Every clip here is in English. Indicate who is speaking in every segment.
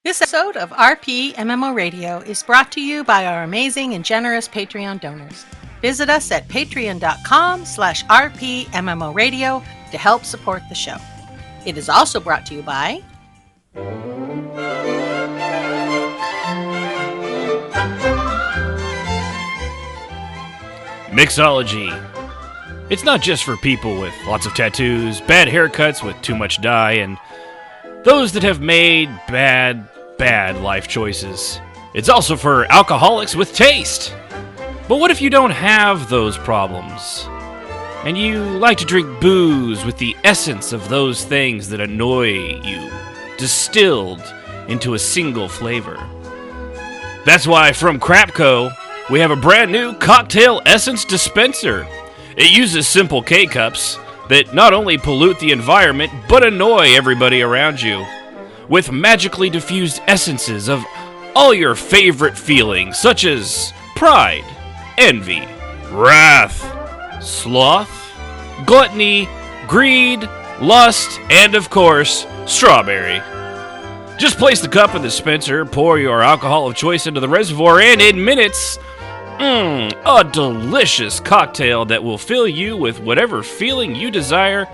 Speaker 1: This episode of RPMMO Radio is brought to you by our amazing and generous Patreon donors. Visit us at patreon.com/RPMMO Radio to help support the show. It is also brought to you by
Speaker 2: Mixology. It's not just for people with lots of tattoos, bad haircuts with too much dye, and those that have made bad life choices. It's also for alcoholics with taste. But what if you don't have those problems? And you like to drink booze with the essence of those things that annoy you, distilled into a single flavor. That's why from Crapco, we have a brand new cocktail essence dispenser. It uses simple K-cups that not only pollute the environment, but annoy everybody around you. With magically diffused essences of all your favorite feelings, such as pride, envy, wrath, sloth, gluttony, greed, lust, and of course, strawberry. Just place the cup in the dispenser, pour your alcohol of choice into the reservoir, and in minutes, a delicious cocktail that will fill you with whatever feeling you desire,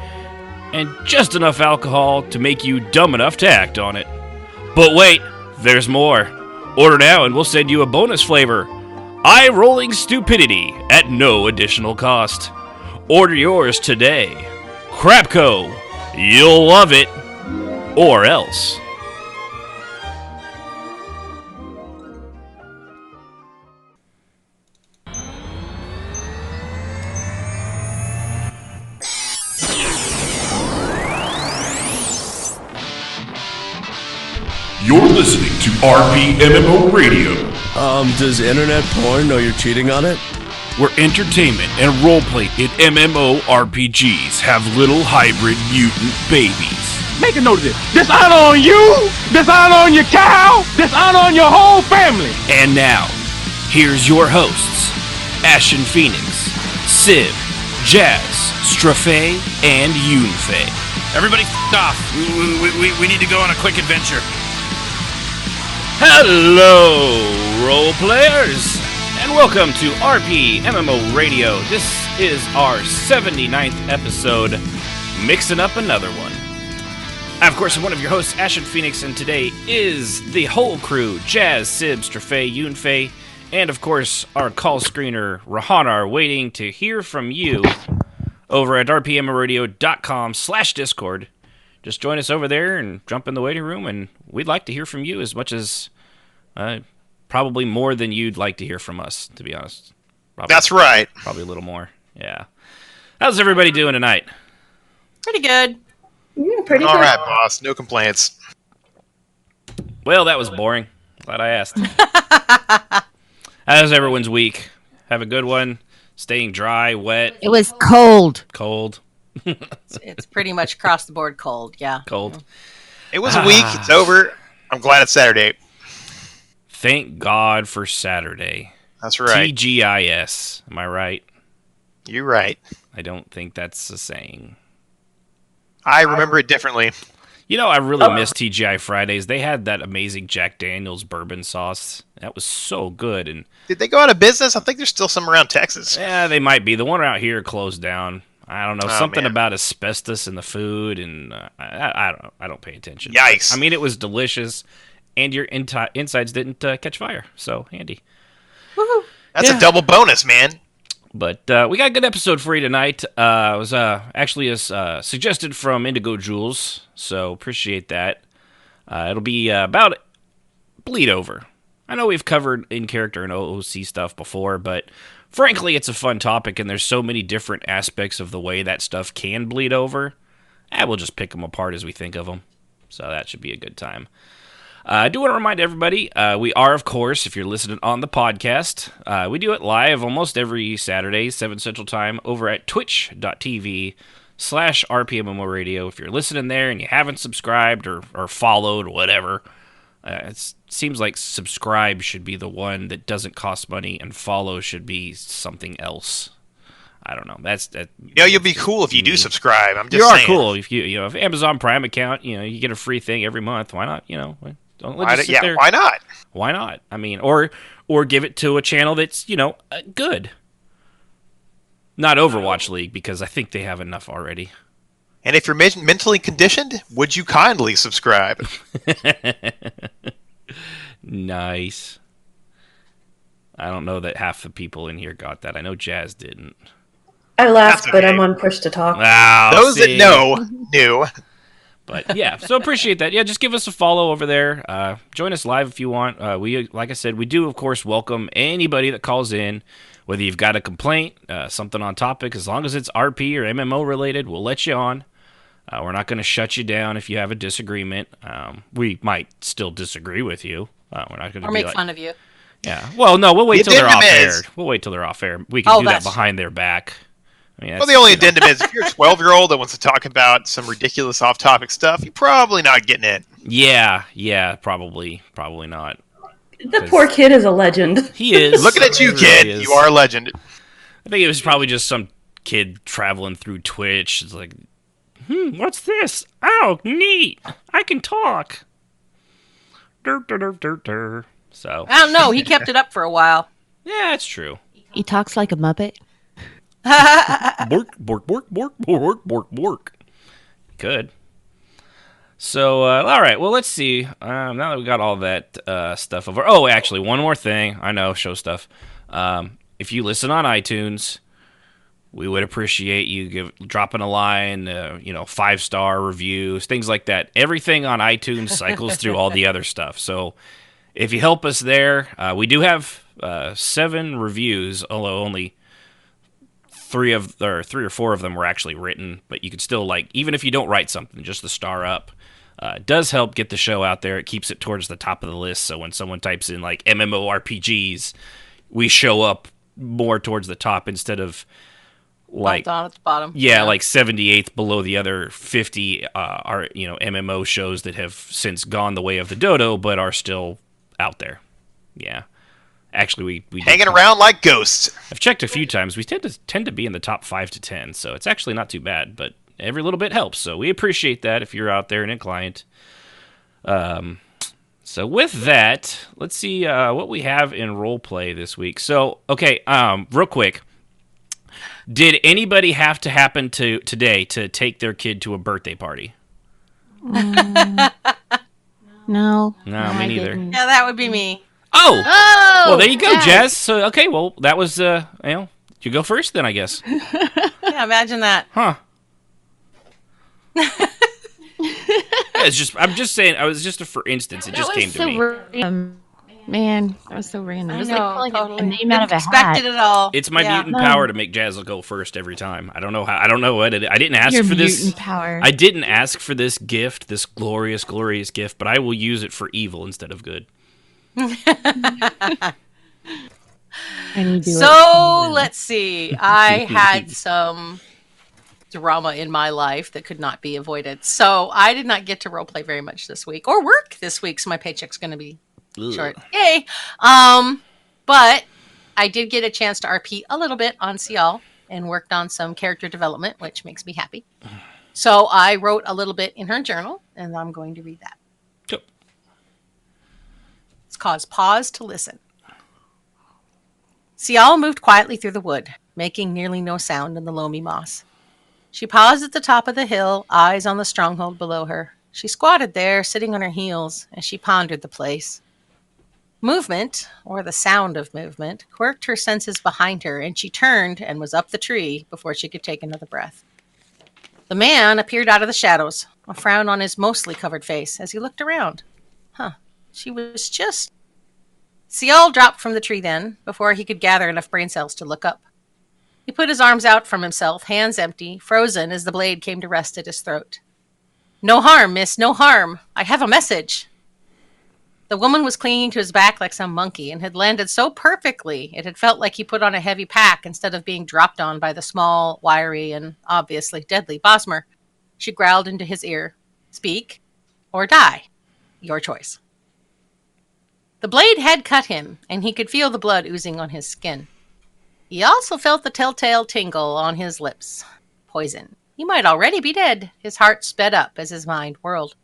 Speaker 2: and just enough alcohol to make you dumb enough to act on it. But wait, there's more. Order now and we'll send you a bonus flavor, eye-rolling stupidity, at no additional cost. Order yours today. Crapco, you'll love it, or else.
Speaker 3: You're listening to RPMMO Radio.
Speaker 4: Does internet porn know you're cheating on it?
Speaker 3: Where entertainment and roleplay in MMORPGs have little hybrid mutant babies.
Speaker 5: Make a note of this. Dishonor on you, dishonor on your cow, dishonor on your whole family.
Speaker 2: And now, here's your hosts, Ashen Phoenix, Civ, Jazz, Strafe, and Yunfe.
Speaker 6: Everybody off. We need to go on a quick adventure.
Speaker 2: Hello, role players, and welcome to RPMMO Radio. This is our 79th episode, mixing up another one. I, of course, am one of your hosts, Ashen Phoenix, and today is the whole crew, Jazz, Sib, Strafe, Yunfe, and, of course, our call screener, Rahanar, waiting to hear from you over at rpmmoradio.com/Discord. Just join us over there and jump in the waiting room, and we'd like to hear from you as much as, probably more than you'd like to hear from us, to be honest.
Speaker 6: That's right.
Speaker 2: Probably a little more, yeah. How's everybody doing tonight?
Speaker 1: Pretty good.
Speaker 7: Pretty
Speaker 6: All
Speaker 7: good.
Speaker 6: right, boss. No complaints.
Speaker 2: Well, that was boring. Glad I asked. How's everyone's week? Have a good one? Staying dry, wet?
Speaker 7: It was cold.
Speaker 2: Cold?
Speaker 1: It's pretty much across the board cold, yeah.
Speaker 2: Cold.
Speaker 6: It was a week. It's over. I'm glad it's Saturday.
Speaker 2: Thank God for Saturday.
Speaker 6: That's right.
Speaker 2: TGIS. Am I right?
Speaker 6: You're right.
Speaker 2: I don't think that's a saying.
Speaker 6: I remember it differently.
Speaker 2: You know, I really miss TGI Fridays. They had that amazing Jack Daniels bourbon sauce. That was so good. And
Speaker 6: Did they go out of business? I think there's still some around Texas.
Speaker 2: yeah, they might be. The one out here closed down. I don't know,
Speaker 6: Oh,
Speaker 2: something
Speaker 6: man.
Speaker 2: about asbestos in the food, and I don't pay attention.
Speaker 6: Yikes.
Speaker 2: I mean, it was delicious, and your insides didn't catch fire, so handy.
Speaker 6: That's
Speaker 2: Yeah.
Speaker 6: a double bonus, man.
Speaker 2: But we got a good episode for you tonight. It was actually suggested from IndigoJulze, so appreciate that. It'll be about bleed over. I know we've covered in-character and OOC stuff before, but frankly, it's a fun topic, and there's so many different aspects of the way that stuff can bleed over. We'll just pick them apart as we think of them, so that should be a good time. I do want to remind everybody, we are, of course, if you're listening on the podcast, we do it live almost every Saturday, 7 Central Time, over at twitch.tv/RPMMORadio. If you're listening there and you haven't subscribed or followed, whatever, it seems like subscribe should be the one that doesn't cost money, and follow should be something else. I don't know. That's that.
Speaker 6: You'll be cool if you do subscribe. I'm just
Speaker 2: You are
Speaker 6: saying.
Speaker 2: cool if you have Amazon Prime account. You get a free thing every month. Why not? Don't let just sit there.
Speaker 6: Why not?
Speaker 2: Why not? I mean, or give it to a channel that's, good. Not Overwatch League, because I think they have enough already.
Speaker 6: And if you're mentally conditioned, would you kindly subscribe?
Speaker 2: Nice. I don't know that half the people in here got that. I know Jazz didn't.
Speaker 7: I laughed, but I'm on push to talk.
Speaker 6: Those that know, knew.
Speaker 2: But yeah, so appreciate that. Yeah, just give us a follow over there. Join us live if you want. We, like I said, we do, of course, welcome anybody that calls in. Whether you've got a complaint, something on topic, as long as it's RP or MMO related, we'll let you on. We're not going to shut you down if you have a disagreement. We might still disagree with you. We're not going to
Speaker 1: make fun of you.
Speaker 2: Yeah. Well, no, we'll wait till they're off air. We'll wait till they're off air. We can do that behind their back. I mean,
Speaker 6: the only addendum is if you're a 12-year-old that wants to talk about some ridiculous off-topic stuff, you're probably not getting it.
Speaker 2: Yeah, probably not.
Speaker 7: The poor kid is a legend.
Speaker 2: He is.
Speaker 6: Looking at you, kid. Really, you are a legend.
Speaker 2: I think it was probably just some kid traveling through Twitch. It's like, what's this? Oh, neat. I can talk. So
Speaker 1: I don't know. He kept it up for a while.
Speaker 2: Yeah, it's true.
Speaker 8: He talks like a Muppet.
Speaker 2: Bork, bork, bork, bork, bork, bork, bork. Good. So, all right. Well, let's see. Now that we got all that stuff over. Oh, actually, one more thing. I know, show stuff. If you listen on iTunes, we would appreciate you dropping a line, 5-star reviews, things like that. Everything on iTunes cycles through all the other stuff. So, if you help us there, we do have 7 reviews, although only 3 or 4 of them were actually written. But you could still, even if you don't write something, just the star up. It does help get the show out there. It keeps it towards the top of the list. So when someone types in MMORPGs, we show up more towards the top instead of
Speaker 1: down at the bottom.
Speaker 2: Yeah, 78th below the other 50 MMO shows that have since gone the way of the dodo, but are still out there. Yeah. Actually, we
Speaker 6: hanging around like ghosts.
Speaker 2: I've checked a few times. We tend to be in the top 5 to 10, so it's actually not too bad, but every little bit helps, so we appreciate that if you're out there and inclined. So with that, let's see what we have in Roleplay this week. So, okay, real quick. Did anybody have to happen today to take their kid to a birthday party?
Speaker 8: No,
Speaker 2: me neither.
Speaker 1: Yeah, that would be me.
Speaker 2: Oh! Well, there you go, Jazz. So, okay, well, that was, you go first then, I guess.
Speaker 1: Yeah, imagine that.
Speaker 2: Huh. I'm just saying, for instance, it just came to me.
Speaker 8: Man, that was so random. It was
Speaker 1: totally.
Speaker 8: A name out of a hat.
Speaker 1: Expected it all.
Speaker 2: It's my mutant power to make Jazz go first every time. I don't know how. I don't know what I didn't ask for this.
Speaker 8: Mutant power.
Speaker 2: I didn't ask for this gift, this glorious, glorious gift, but I will use it for evil instead of good.
Speaker 1: So let's see. I had some drama in my life that could not be avoided. So I did not get to roleplay very much this week or work this week. So my paycheck's going to be short. Yay. But I did get a chance to RP a little bit on Cial and worked on some character development, which makes me happy. So I wrote a little bit in her journal and I'm going to read that.
Speaker 2: Cool.
Speaker 1: It's called Pause to Listen. Cial moved quietly through the wood, making nearly no sound in the loamy moss. She paused at the top of the hill, eyes on the stronghold below her. She squatted there, sitting on her heels, as she pondered the place. Movement, or the sound of movement, quirked her senses behind her, and she turned and was up the tree before she could take another breath. The man appeared out of the shadows, a frown on his mostly covered face, as he looked around. She was just... Cial dropped from the tree then, before he could gather enough brain cells to look up. He put his arms out from himself, hands empty, frozen as the blade came to rest at his throat. "No harm, miss, no harm. I have a message." The woman was clinging to his back like some monkey and had landed so perfectly it had felt like he put on a heavy pack instead of being dropped on by the small, wiry, and obviously deadly Bosmer. She growled into his ear, "Speak or die. Your choice." The blade had cut him, and he could feel the blood oozing on his skin. He also felt the telltale tingle on his lips. Poison. He might already be dead. His heart sped up as his mind whirled.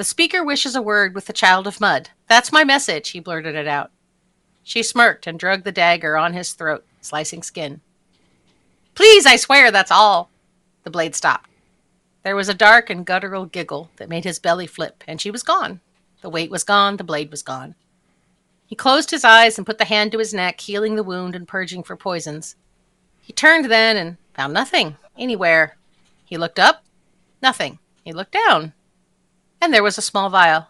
Speaker 1: The speaker wishes a word with the child of mud. That's my message, he blurted it out. She smirked and drug the dagger on his throat, slicing skin. Please, I swear, that's all. The blade stopped. There was a dark and guttural giggle that made his belly flip, and she was gone. The weight was gone, the blade was gone. He closed his eyes and put the hand to his neck, healing the wound and purging for poisons. He turned then and found nothing, anywhere. He looked up, nothing. He looked down, and there was a small vial.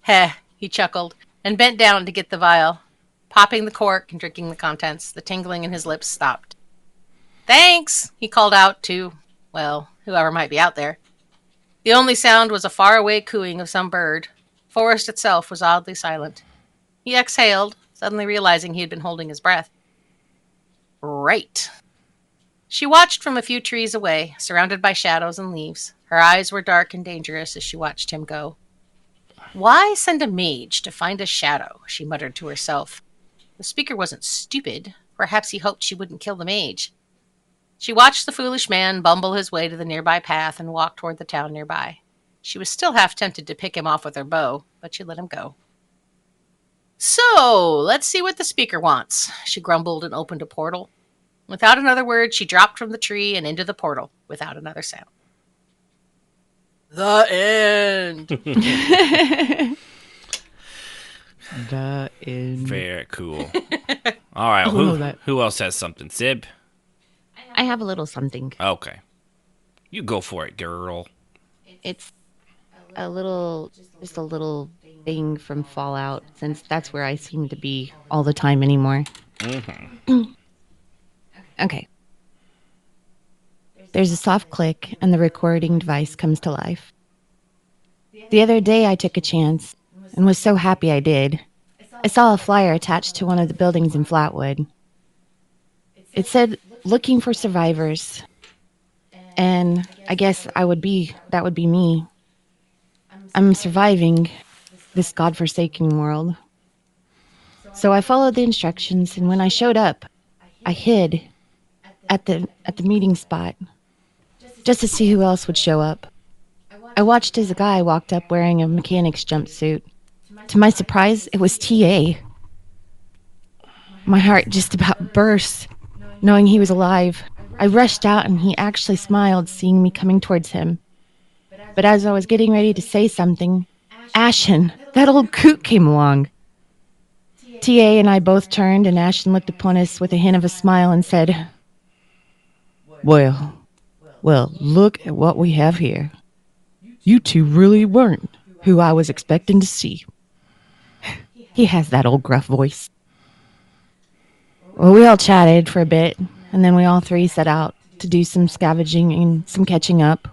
Speaker 1: Heh, he chuckled, and bent down to get the vial. Popping the cork and drinking the contents, the tingling in his lips stopped. Thanks, he called out to, well, whoever might be out there. The only sound was a faraway cooing of some bird. Forest itself was oddly silent. He exhaled, suddenly realizing he had been holding his breath. Right. She watched from a few trees away, surrounded by shadows and leaves. Her eyes were dark and dangerous as she watched him go. Why send a mage to find a shadow? She muttered to herself. The speaker wasn't stupid. Perhaps he hoped she wouldn't kill the mage. She watched the foolish man bumble his way to the nearby path and walk toward the town nearby. She was still half tempted to pick him off with her bow, but she let him go. So, let's see what the speaker wants, she grumbled and opened a portal. Without another word, she dropped from the tree and into the portal without another sound. The end.
Speaker 8: The end.
Speaker 2: Very cool. All right, who else has something? Sib?
Speaker 8: I have a little something.
Speaker 2: Okay. You go for it, girl.
Speaker 8: It's just a little thing from Fallout, since that's where I seem to be all the time anymore.
Speaker 2: Mm-hmm.
Speaker 8: Okay. There's a soft click, and the recording device comes to life. The other day, I took a chance, and was so happy I did. I saw a flyer attached to one of the buildings in Flatwood. It said, looking for survivors. And I guess that would be me. I'm surviving this godforsaken world. So I followed the instructions, and when I showed up, I hid at the meeting spot, just to see who else would show up. I watched as a guy walked up wearing a mechanic's jumpsuit. To my surprise, it was TA. My heart just about burst, knowing he was alive. I rushed out, and he actually smiled, seeing me coming towards him. But as I was getting ready to say something, Ashen, that old coot, came along. TA and I both turned, and Ashen looked upon us with a hint of a smile and said, Well, look at what we have here. You two really weren't who I was expecting to see. He has that old gruff voice. Well, we all chatted for a bit, and then we all three set out to do some scavenging and some catching up.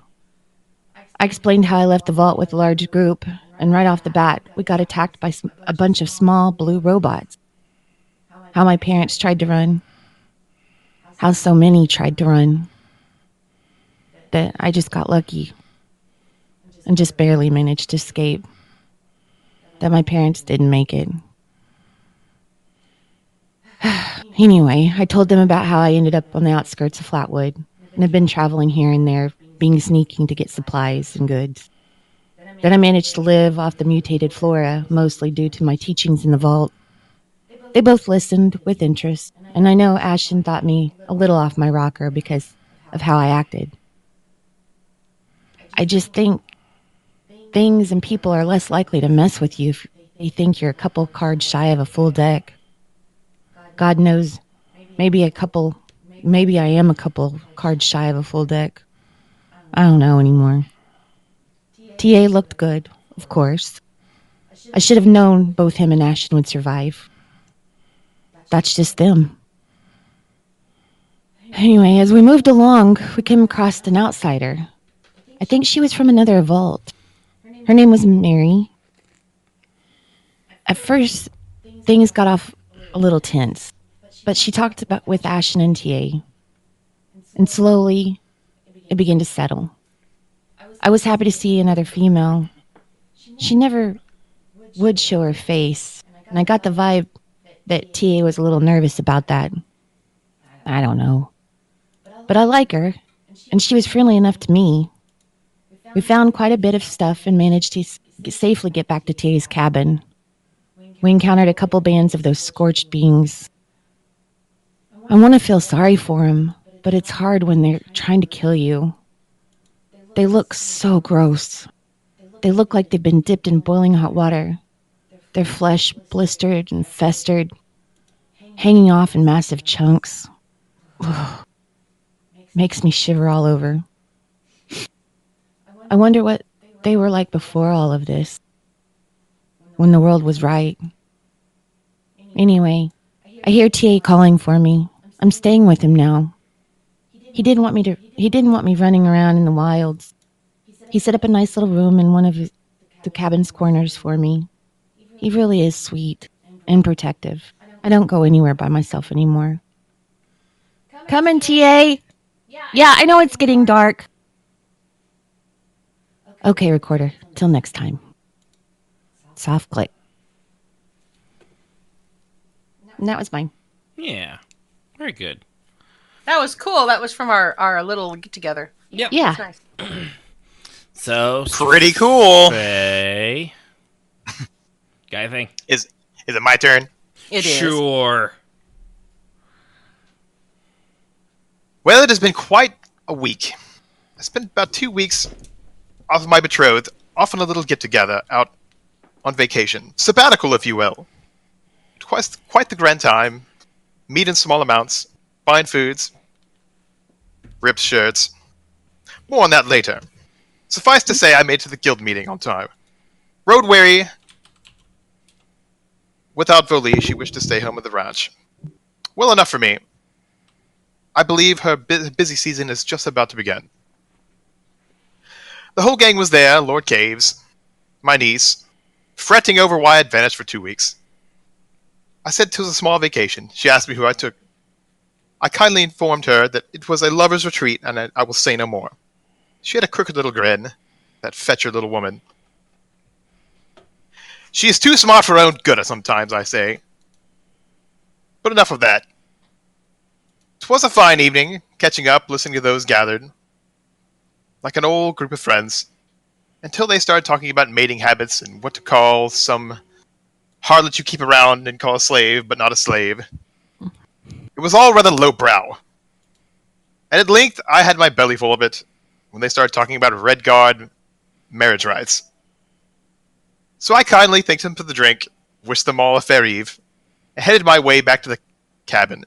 Speaker 8: I explained how I left the vault with a large group, and right off the bat, we got attacked by a bunch of small blue robots. How my parents tried to run. How so many tried to run. That I just got lucky and just barely managed to escape. That my parents didn't make it. Anyway, I told them about how I ended up on the outskirts of Flatwood and have been traveling here and there, being sneaking to get supplies and goods. Then I managed to live off the mutated flora, mostly due to my teachings in the vault. They both listened with interest, and I know Ashton thought me a little off my rocker because of how I acted. I just think things and people are less likely to mess with you if they think you're a couple cards shy of a full deck. God knows, maybe I am a couple cards shy of a full deck. I don't know anymore. TA looked good, of course. I should have known both him and Ashton would survive. That's just them. Anyway, as we moved along, we came across an outsider. I think she was from another vault. Her name was Mary. At first, things got off a little tense, but she talked with Ashton and TA. And slowly, it began to settle. I was happy to see another female. She never would show her face, and I got the vibe that TA was a little nervous about that. I don't know. But I like her, and she was friendly enough to me. We found quite a bit of stuff and managed to safely get back to Tay's cabin. We encountered a couple bands of those scorched beings. I want to feel sorry for them, but it's hard when they're trying to kill you. They look so gross. They look like they've been dipped in boiling hot water. Their flesh blistered and festered, hanging off in massive chunks. Ugh. Makes me shiver all over. I wonder what they were like before all of this, when the world was right. Anyway, I hear TA calling for me. I'm staying with him now. He didn't want me running around in the wilds. He set up a nice little room in one of the cabin's corners for me. He really is sweet and protective. I don't go anywhere by myself anymore. Coming, TA! Yeah, I know it's getting dark. Okay, recorder. Till next time. Soft click. And that was mine.
Speaker 2: Yeah. Very good.
Speaker 1: That was cool. That was from our little get-together.
Speaker 2: Yep.
Speaker 8: Yeah.
Speaker 1: That's nice.
Speaker 2: So
Speaker 6: Pretty cool.
Speaker 2: Faye. Got anything?
Speaker 6: Is it my turn?
Speaker 1: It is.
Speaker 2: Sure.
Speaker 6: Well, it has been quite a week. I spent about 2 weeks off of my betrothed, off on a little get-together, out on vacation. Sabbatical, if you will. Quite the grand time. Meat in small amounts. Fine foods. Ripped shirts. More on that later. Suffice to say, I made it to the guild meeting on time. Road weary. Without Voli, she wished to stay home at the ranch. Well enough for me. I believe her busy season is just about to begin. The whole gang was there, Lord Caves, my niece, fretting over why I'd vanished for 2 weeks. I said it was a small vacation. She asked me who I took. I kindly informed her that it was a lover's retreat, and I will say no more. She had a crooked little grin, that fetcher little woman. She is too smart for her own good sometimes, I say. But enough of that. 'Twas a fine evening, catching up, listening to those gathered, like an old group of friends, until they started talking about mating habits and what to call some harlot you keep around and call a slave, but not a slave. It was all rather lowbrow. And at length, I had my belly full of it when they started talking about Red Guard marriage rights. So I kindly thanked them for the drink, wished them all a fair eve, and headed my way back to the cabin.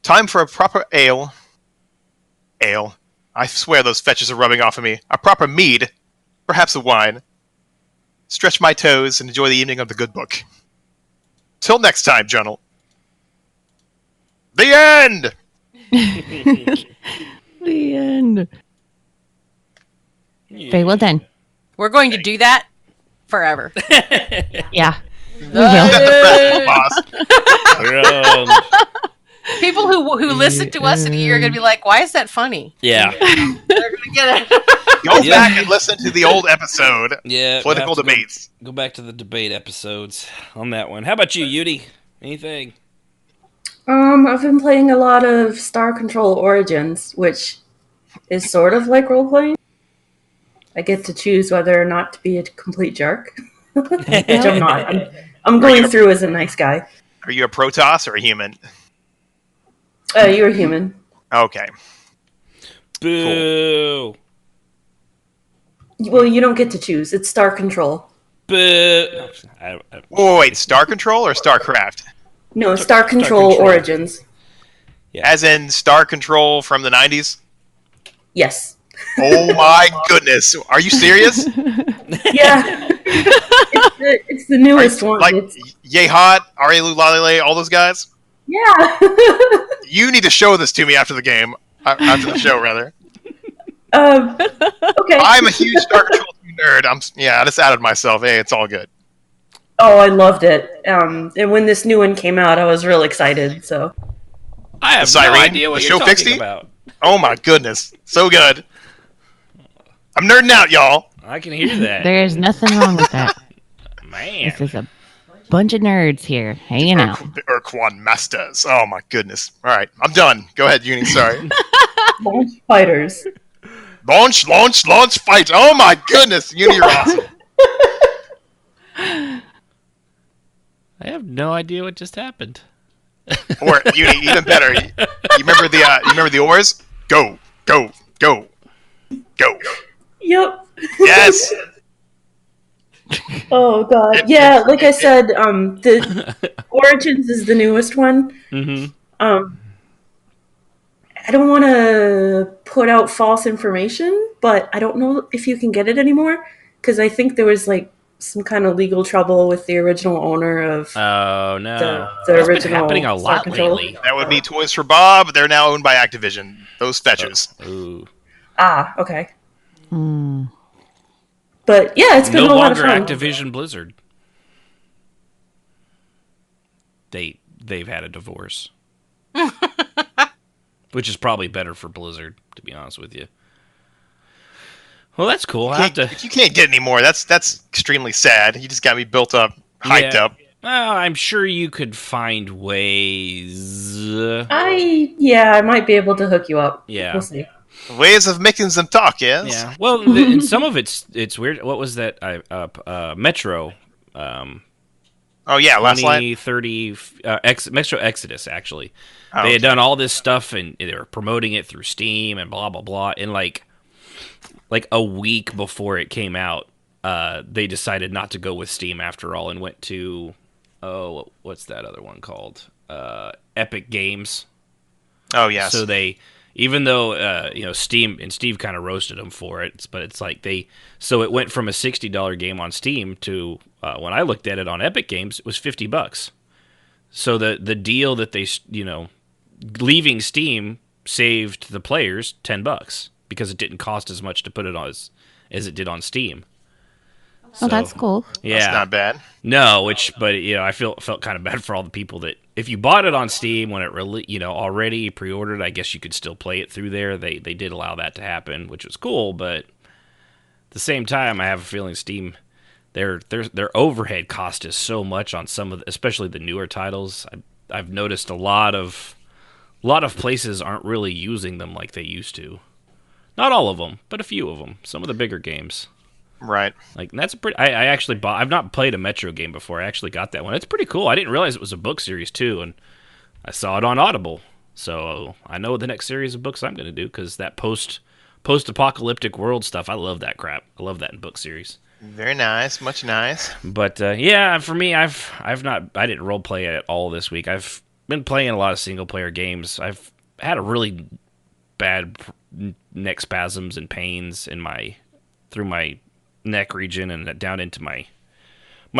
Speaker 6: Time for a proper ale. Ale. I swear those fetches are rubbing off of me. A proper mead. Perhaps a wine. Stretch my toes and enjoy the evening of the good book. Till next time, Journal. The end!
Speaker 8: The end. Very well done.
Speaker 1: We're going to do that forever.
Speaker 8: Yeah.
Speaker 6: You got the president, boss.
Speaker 1: People who listen to us in a year are going to be like, why is that funny?
Speaker 2: Yeah.
Speaker 1: They're going to get it.
Speaker 6: Go back and listen to the old episode.
Speaker 2: Yeah.
Speaker 6: Political
Speaker 2: we'll have to
Speaker 6: debates.
Speaker 2: Go back to the debate episodes on that one. How about you, Yudi? Anything?
Speaker 7: I've been playing a lot of Star Control Origins, which is sort of like role-playing. I get to choose whether or not to be a complete jerk, which I'm not. I'm going through as a nice guy.
Speaker 6: Are you a Protoss or a human?
Speaker 7: You're a human.
Speaker 6: Okay.
Speaker 2: Boo.
Speaker 7: Well, you don't get to choose. It's Star Control.
Speaker 2: Boo.
Speaker 6: Wait, Star Control or StarCraft?
Speaker 7: No, Star Control Origins.
Speaker 2: Yeah.
Speaker 6: As in Star Control from the 90s?
Speaker 7: Yes.
Speaker 6: Oh my goodness. Are you serious?
Speaker 7: Yeah. It's the newest one.
Speaker 6: Like, Yay Hot, Arielu Lalele, all those guys?
Speaker 7: Yeah.
Speaker 6: You need to show this to me after the game. After the show, rather.
Speaker 7: Okay.
Speaker 6: I'm a huge Star Control 2 nerd. I just outed myself. Hey, it's all good.
Speaker 7: Oh, I loved it. And when this new one came out, I was real excited. So
Speaker 2: I have
Speaker 6: Cyrene,
Speaker 2: no idea what
Speaker 6: the
Speaker 2: you're
Speaker 6: show fixed
Speaker 2: talking
Speaker 6: you?
Speaker 2: about.
Speaker 6: Oh my goodness. So good. I'm nerding out, y'all.
Speaker 2: I can hear that.
Speaker 8: There's nothing wrong with that.
Speaker 2: Man.
Speaker 8: This is a bunch of nerds here hanging out.
Speaker 6: The Urquan Masters. Oh my goodness. All right, I'm done. Go ahead, Uni. Sorry.
Speaker 7: launch fighters.
Speaker 6: Launch, fight. Oh my goodness, Uni, you're awesome.
Speaker 2: I have no idea what just happened.
Speaker 6: Or Uni, even better. You remember the oars? Go.
Speaker 7: Yep.
Speaker 6: Yes.
Speaker 7: Oh god. Yeah, like I said, the Origins is the newest one.
Speaker 2: Mm-hmm.
Speaker 7: I don't want to put out false information, but I don't know if you can get it anymore because I think there was like some kind of legal trouble with the original owner of
Speaker 2: Oh no,
Speaker 7: the
Speaker 2: that's
Speaker 7: original
Speaker 2: been happening a
Speaker 7: Star
Speaker 2: lot
Speaker 7: Control.
Speaker 2: lately.
Speaker 6: That would be Toys for Bob. They're now owned by Activision. Those fetches.
Speaker 2: Ooh.
Speaker 7: Ah, okay. But yeah, it's been
Speaker 2: No
Speaker 7: a lot of
Speaker 2: longer
Speaker 7: fun.
Speaker 2: Activision Blizzard. They've had a divorce, which is probably better for Blizzard, to be honest with you. Well, that's cool.
Speaker 6: If you can't get any more, that's extremely sad. You just got me built up, hyped up.
Speaker 2: Well, I'm sure you could find ways.
Speaker 7: I might be able to hook you up.
Speaker 2: Yeah.
Speaker 7: We'll see.
Speaker 6: Ways of making them talk, yes?
Speaker 2: Yeah. Well, and some of it's weird. What was that? Metro.
Speaker 6: Oh, yeah, last night.
Speaker 2: 2030 Metro Exodus, actually.
Speaker 6: Oh,
Speaker 2: they had done all this stuff, and they were promoting it through Steam and blah, blah, blah. And, like a week before it came out, they decided not to go with Steam after all and went to, what's that other one called? Epic Games.
Speaker 6: Oh, yes.
Speaker 2: So they, even though, Steam, and Steve kind of roasted them for it, but it's like so it went from a $60 game on Steam to, when I looked at it on Epic Games, it was $50. So the deal that they, leaving Steam saved the players $10 because it didn't cost as much to put it on as it did on Steam.
Speaker 8: Oh, that's cool.
Speaker 2: Yeah,
Speaker 6: that's not bad.
Speaker 2: No, but I felt kind of bad for all the people that if you bought it on Steam when it really already pre-ordered, I guess you could still play it through there. They did allow that to happen, which was cool. But at the same time, I have a feeling Steam, their overhead cost is so much on some of, especially the newer titles. I've noticed a lot of places aren't really using them like they used to. Not all of them, but a few of them. Some of the bigger games.
Speaker 6: Right.
Speaker 2: Like, that's pretty. I actually bought. I've not played a Metro game before. I actually got that one. It's pretty cool. I didn't realize it was a book series too, and I saw it on Audible, so I know the next series of books I'm going to do because that post-apocalyptic world stuff. I love that crap. I love that in book series.
Speaker 6: Very nice, much nice.
Speaker 2: But yeah, for me, I didn't role play at all this week. I've been playing a lot of single player games. I've had a really bad neck spasms and pains through my neck region and down into my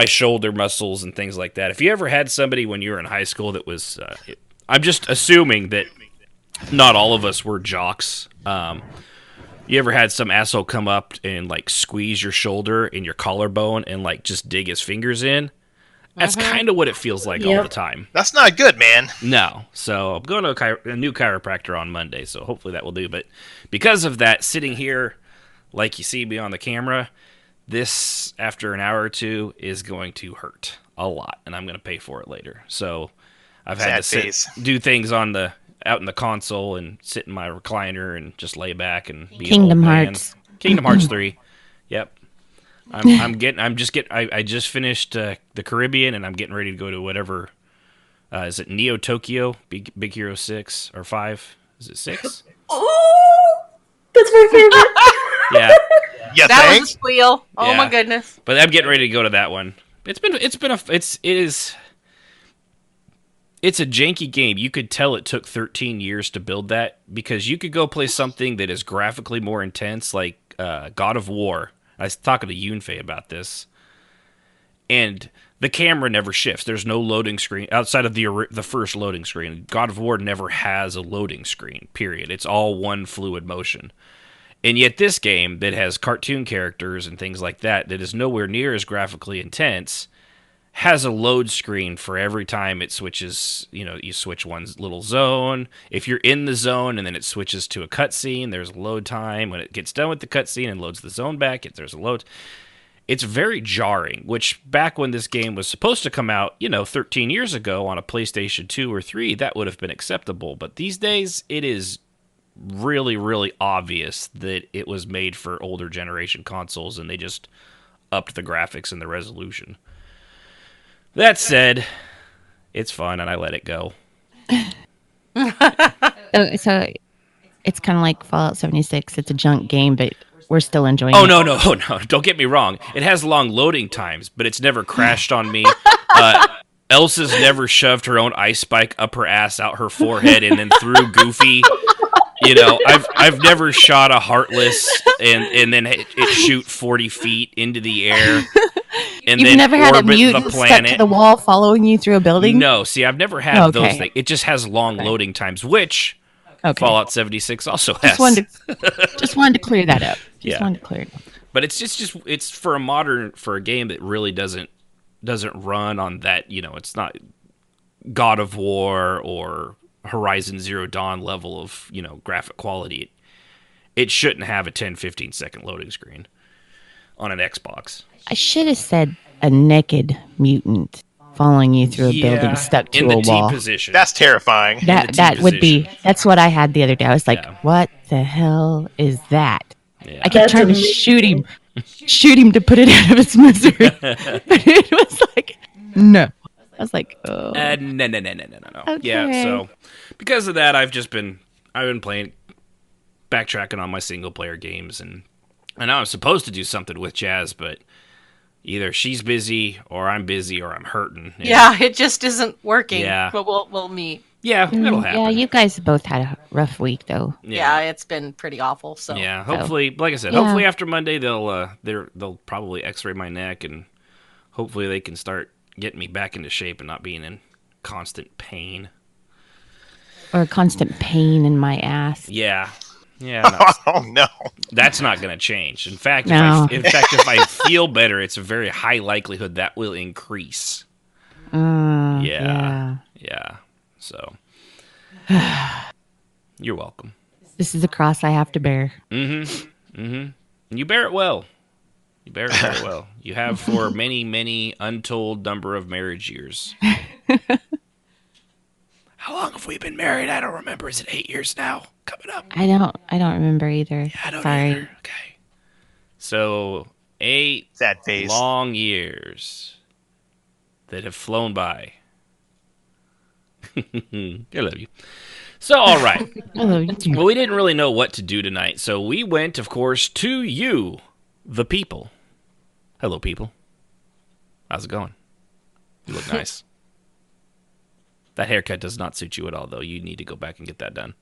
Speaker 2: shoulder muscles and things like that. If you ever had somebody when you were in high school that was, I'm just assuming that not all of us were jocks. You ever had some asshole come up and like squeeze your shoulder and your collarbone and like just dig his fingers in? That's kind of what it feels like all the time.
Speaker 6: That's not good, man.
Speaker 2: No. So I'm going to a new chiropractor on Monday, so hopefully that will do. But because of that, sitting here like you see me on the camera, this, after an hour or two, is going to hurt a lot, and I'm going to pay for it later. So I've had to do things out in the console and sit in my recliner and just lay back and be
Speaker 8: Kingdom Hearts.
Speaker 2: Kingdom Hearts 3. Yep. I just finished the Caribbean, and I'm getting ready to go to whatever. Is it Neo Tokyo? Big Hero 6 or 5? Is it 6?
Speaker 7: Oh, that's my favorite.
Speaker 2: Yeah.
Speaker 6: Yeah,
Speaker 1: that was a squeal. Oh
Speaker 2: Yeah.
Speaker 1: my goodness.
Speaker 2: But I'm getting ready to go to that one. It's a janky game. You could tell it took 13 years to build that because you could go play something that is graphically more intense, like God of War. I was talking to Yunfei about this, and the camera never shifts. There's no loading screen outside of the first loading screen. God of War never has a loading screen. Period. It's all one fluid motion. And yet this game that has cartoon characters and things like that is nowhere near as graphically intense, has a load screen for every time it switches. You switch one little zone. If you're in the zone and then it switches to a cutscene, there's a load time. When it gets done with the cutscene and loads the zone back, there's a load. It's very jarring, which back when this game was supposed to come out, 13 years ago on a PlayStation 2 or 3, that would have been acceptable. But these days, it is really, really obvious that it was made for older generation consoles, and they just upped the graphics and the resolution. That said, it's fun, and I let it go.
Speaker 8: So it's kind of like Fallout 76. It's a junk game, but we're still enjoying it.
Speaker 2: Oh, no. Don't get me wrong. It has long loading times, but it's never crashed on me. Elsa's never shoved her own ice spike up her ass, out her forehead, and then threw Goofy. You know, I've never shot a Heartless and then it shoot 40 feet into the air. And
Speaker 8: You've
Speaker 2: then
Speaker 8: never had a
Speaker 2: orbit
Speaker 8: mutant
Speaker 2: the
Speaker 8: stuck
Speaker 2: planet.
Speaker 8: to the wall following you through a building?
Speaker 2: No, see, I've never had those
Speaker 8: Okay.
Speaker 2: things. It just has long loading times, which Fallout 76 also has.
Speaker 8: Just wanted to clear that up.
Speaker 2: Yeah.
Speaker 8: Wanted to clear it up.
Speaker 2: But it's for a game that really doesn't run on that, you know, it's not God of War or Horizon Zero Dawn level of, you know, graphic quality. It shouldn't have a 10-15 second loading screen on an Xbox.
Speaker 8: I should have said a naked mutant following you through a building stuck to
Speaker 2: in the
Speaker 8: a wall.
Speaker 2: T position.
Speaker 6: That's terrifying.
Speaker 8: That would be. That's what I had the other day. I was like,
Speaker 2: Yeah.
Speaker 8: "What the hell is that?"
Speaker 2: Yeah.
Speaker 8: I kept
Speaker 7: That's
Speaker 8: trying to
Speaker 7: amazing.
Speaker 8: shoot him to put it out of its misery, but it was like, no. I was like, oh.
Speaker 2: No.
Speaker 8: Okay.
Speaker 2: Yeah, so because of that, I've been playing, backtracking on my single player games, and I know I'm supposed to do something with Jazz, but either she's busy, or I'm busy, or I'm hurting. And
Speaker 1: Yeah, it just isn't working.
Speaker 2: Yeah.
Speaker 1: But we'll meet.
Speaker 2: yeah, it'll happen.
Speaker 8: Yeah, you guys both had a rough week, though.
Speaker 1: Yeah, it's been pretty awful. So
Speaker 2: Yeah, hopefully, like I said,
Speaker 8: Yeah.
Speaker 2: hopefully after Monday they'll probably X-ray my neck, and hopefully they can start getting me back into shape and not being in constant pain.
Speaker 8: Or constant pain in my ass.
Speaker 2: Yeah, no,
Speaker 6: Oh no.
Speaker 2: that's not going to change. In fact,
Speaker 8: No.
Speaker 2: if I feel better, it's a very high likelihood that will increase. Yeah. So, you're welcome.
Speaker 8: This is a cross I have to bear.
Speaker 2: And you bear it well. You bear it very well. You have for many, many untold number of marriage years. How long have we been married? I don't remember. Is it 8 years now? Coming up.
Speaker 8: I don't remember either.
Speaker 2: I don't
Speaker 8: Sorry.
Speaker 2: either. Okay. So 8
Speaker 6: Sad face.
Speaker 2: long years that have flown by. I love you. So, all right.
Speaker 8: I love you too.
Speaker 2: Well, we didn't really know what to do tonight, so we went, of course, to you, the people. Hello, people. How's it going? You look nice. That haircut does not suit you at all, though. You need to go back and get that done.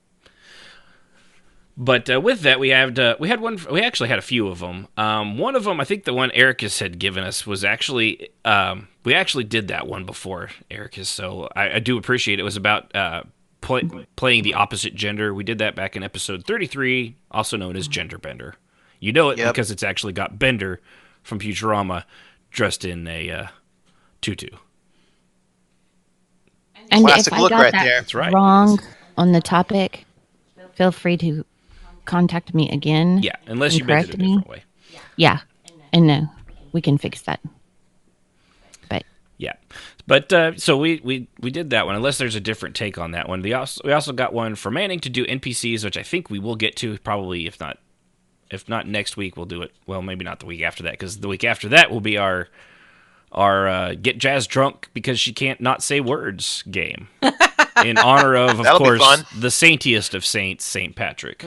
Speaker 2: But with that, we had one. We actually had a few of them. One of them, I think the one Ericus had given us was actually we actually did that one before, Ericus. So I do appreciate it. It was about playing the opposite gender. We did that back in episode 33, also known as Gender Bender. You know it because it's actually got Bender from Futurama dressed in a tutu.
Speaker 8: And
Speaker 6: Classic
Speaker 8: if I
Speaker 6: look
Speaker 8: got
Speaker 6: right
Speaker 8: that
Speaker 6: there.
Speaker 2: That's right.
Speaker 8: wrong on the topic, feel free to contact me again.
Speaker 2: Yeah, unless
Speaker 8: and
Speaker 2: you meant it a
Speaker 8: correct me.
Speaker 2: different way.
Speaker 8: Yeah, and we can fix that. But
Speaker 2: Yeah, but so we did that one. Unless there's a different take on that one. We also got one for Manning to do NPCs, which I think we will get to probably if not next week, we'll do it. Well, maybe not the week after that, because the week after that will be our get Jazz drunk because she can't not say words game in honor of
Speaker 6: That'll be
Speaker 2: course,
Speaker 6: fun.
Speaker 2: the saintiest of saints, Saint Patrick.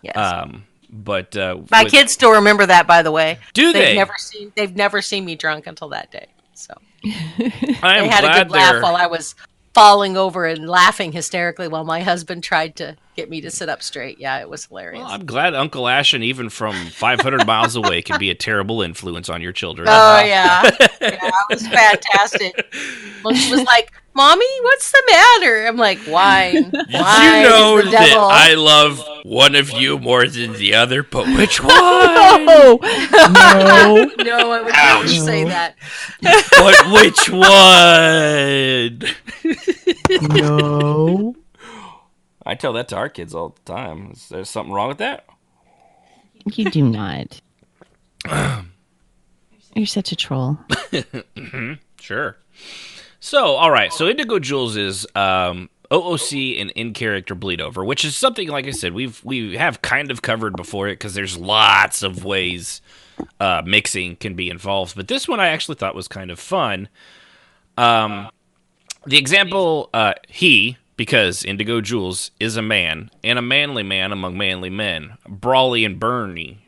Speaker 1: yes.
Speaker 2: But
Speaker 1: My kids still remember that, by the way.
Speaker 2: Do they?
Speaker 1: They've never seen me drunk until that day. So
Speaker 2: I am
Speaker 1: they had a
Speaker 2: glad
Speaker 1: good laugh
Speaker 2: they're.
Speaker 1: while I was falling over and laughing hysterically while my husband tried to get me to sit up straight. Yeah, it was hilarious.
Speaker 2: Well, I'm glad Uncle Ashen, even from 500 miles away, can be a terrible influence on your children.
Speaker 1: Oh yeah, it was fantastic. Well, she was like, "Mommy, what's the matter?" I'm like, "Wine,
Speaker 2: You
Speaker 1: wine
Speaker 2: know
Speaker 1: is the
Speaker 2: that
Speaker 1: devil."
Speaker 2: I love one of you more than the other, but which one?
Speaker 8: no,
Speaker 1: No, I would never say that.
Speaker 2: But which one?
Speaker 8: no.
Speaker 2: I tell that to our kids all the time. Is there something wrong with that?
Speaker 8: You do not. You're such a troll.
Speaker 2: Sure. So, all right. So, IndigoJulze is OOC and in-character bleed over, which is something, like I said, we have kind of covered before it, because there's lots of ways mixing can be involved. But this one I actually thought was kind of fun. The example, because IndigoJulze is a man, and a manly man among manly men. Brawly and Burly.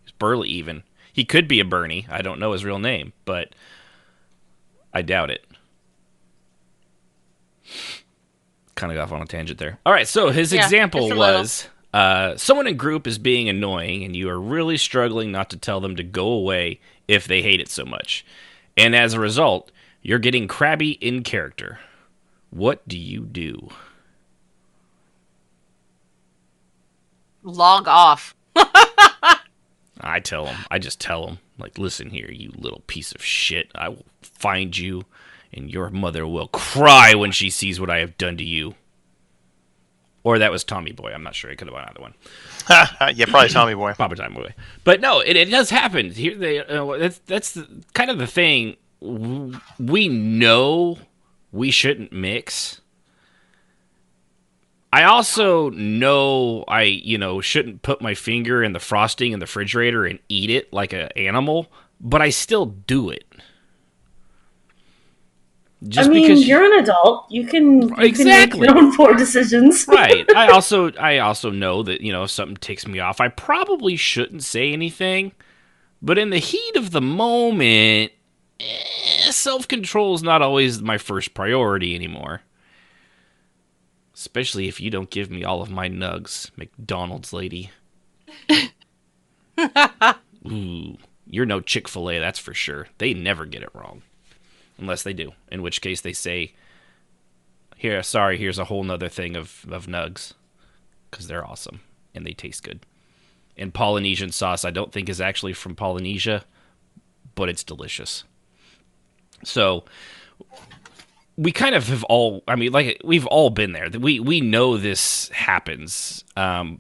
Speaker 2: He's Burly even. He could be a Bernie. I don't know his real name, but I doubt it. Kind of got off on a tangent there. All right, so his example was someone in group is being annoying, and you are really struggling not to tell them to go away if they hate it so much. And as a result, you're getting crabby in character. What do you do?
Speaker 1: Log off.
Speaker 2: I just tell him, like, listen here, you little piece of shit. I will find you, and your mother will cry when she sees what I have done to you. Or that was Tommy Boy. I'm not sure. It could have been either one.
Speaker 6: Yeah, probably Tommy Boy.
Speaker 2: Papa Tommy Boy. But no, it does happen. Here, that's kind of the thing. We know we shouldn't mix. I also know I shouldn't put my finger in the frosting in the refrigerator and eat it like an animal, but I still do it.
Speaker 7: Just because you're an adult, you can make your own poor decisions.
Speaker 2: Right. I also know that, if something ticks me off, I probably shouldn't say anything. But in the heat of the moment, self-control is not always my first priority anymore. Especially if you don't give me all of my nugs, McDonald's lady. Ooh, you're no Chick-fil-A, that's for sure. They never get it wrong. Unless they do. In which case they say, here's a whole nother thing of nugs. Because they're awesome. And they taste good. And Polynesian sauce I don't think is actually from Polynesia. But it's delicious. So we kind of have all, we've all been there. We know this happens.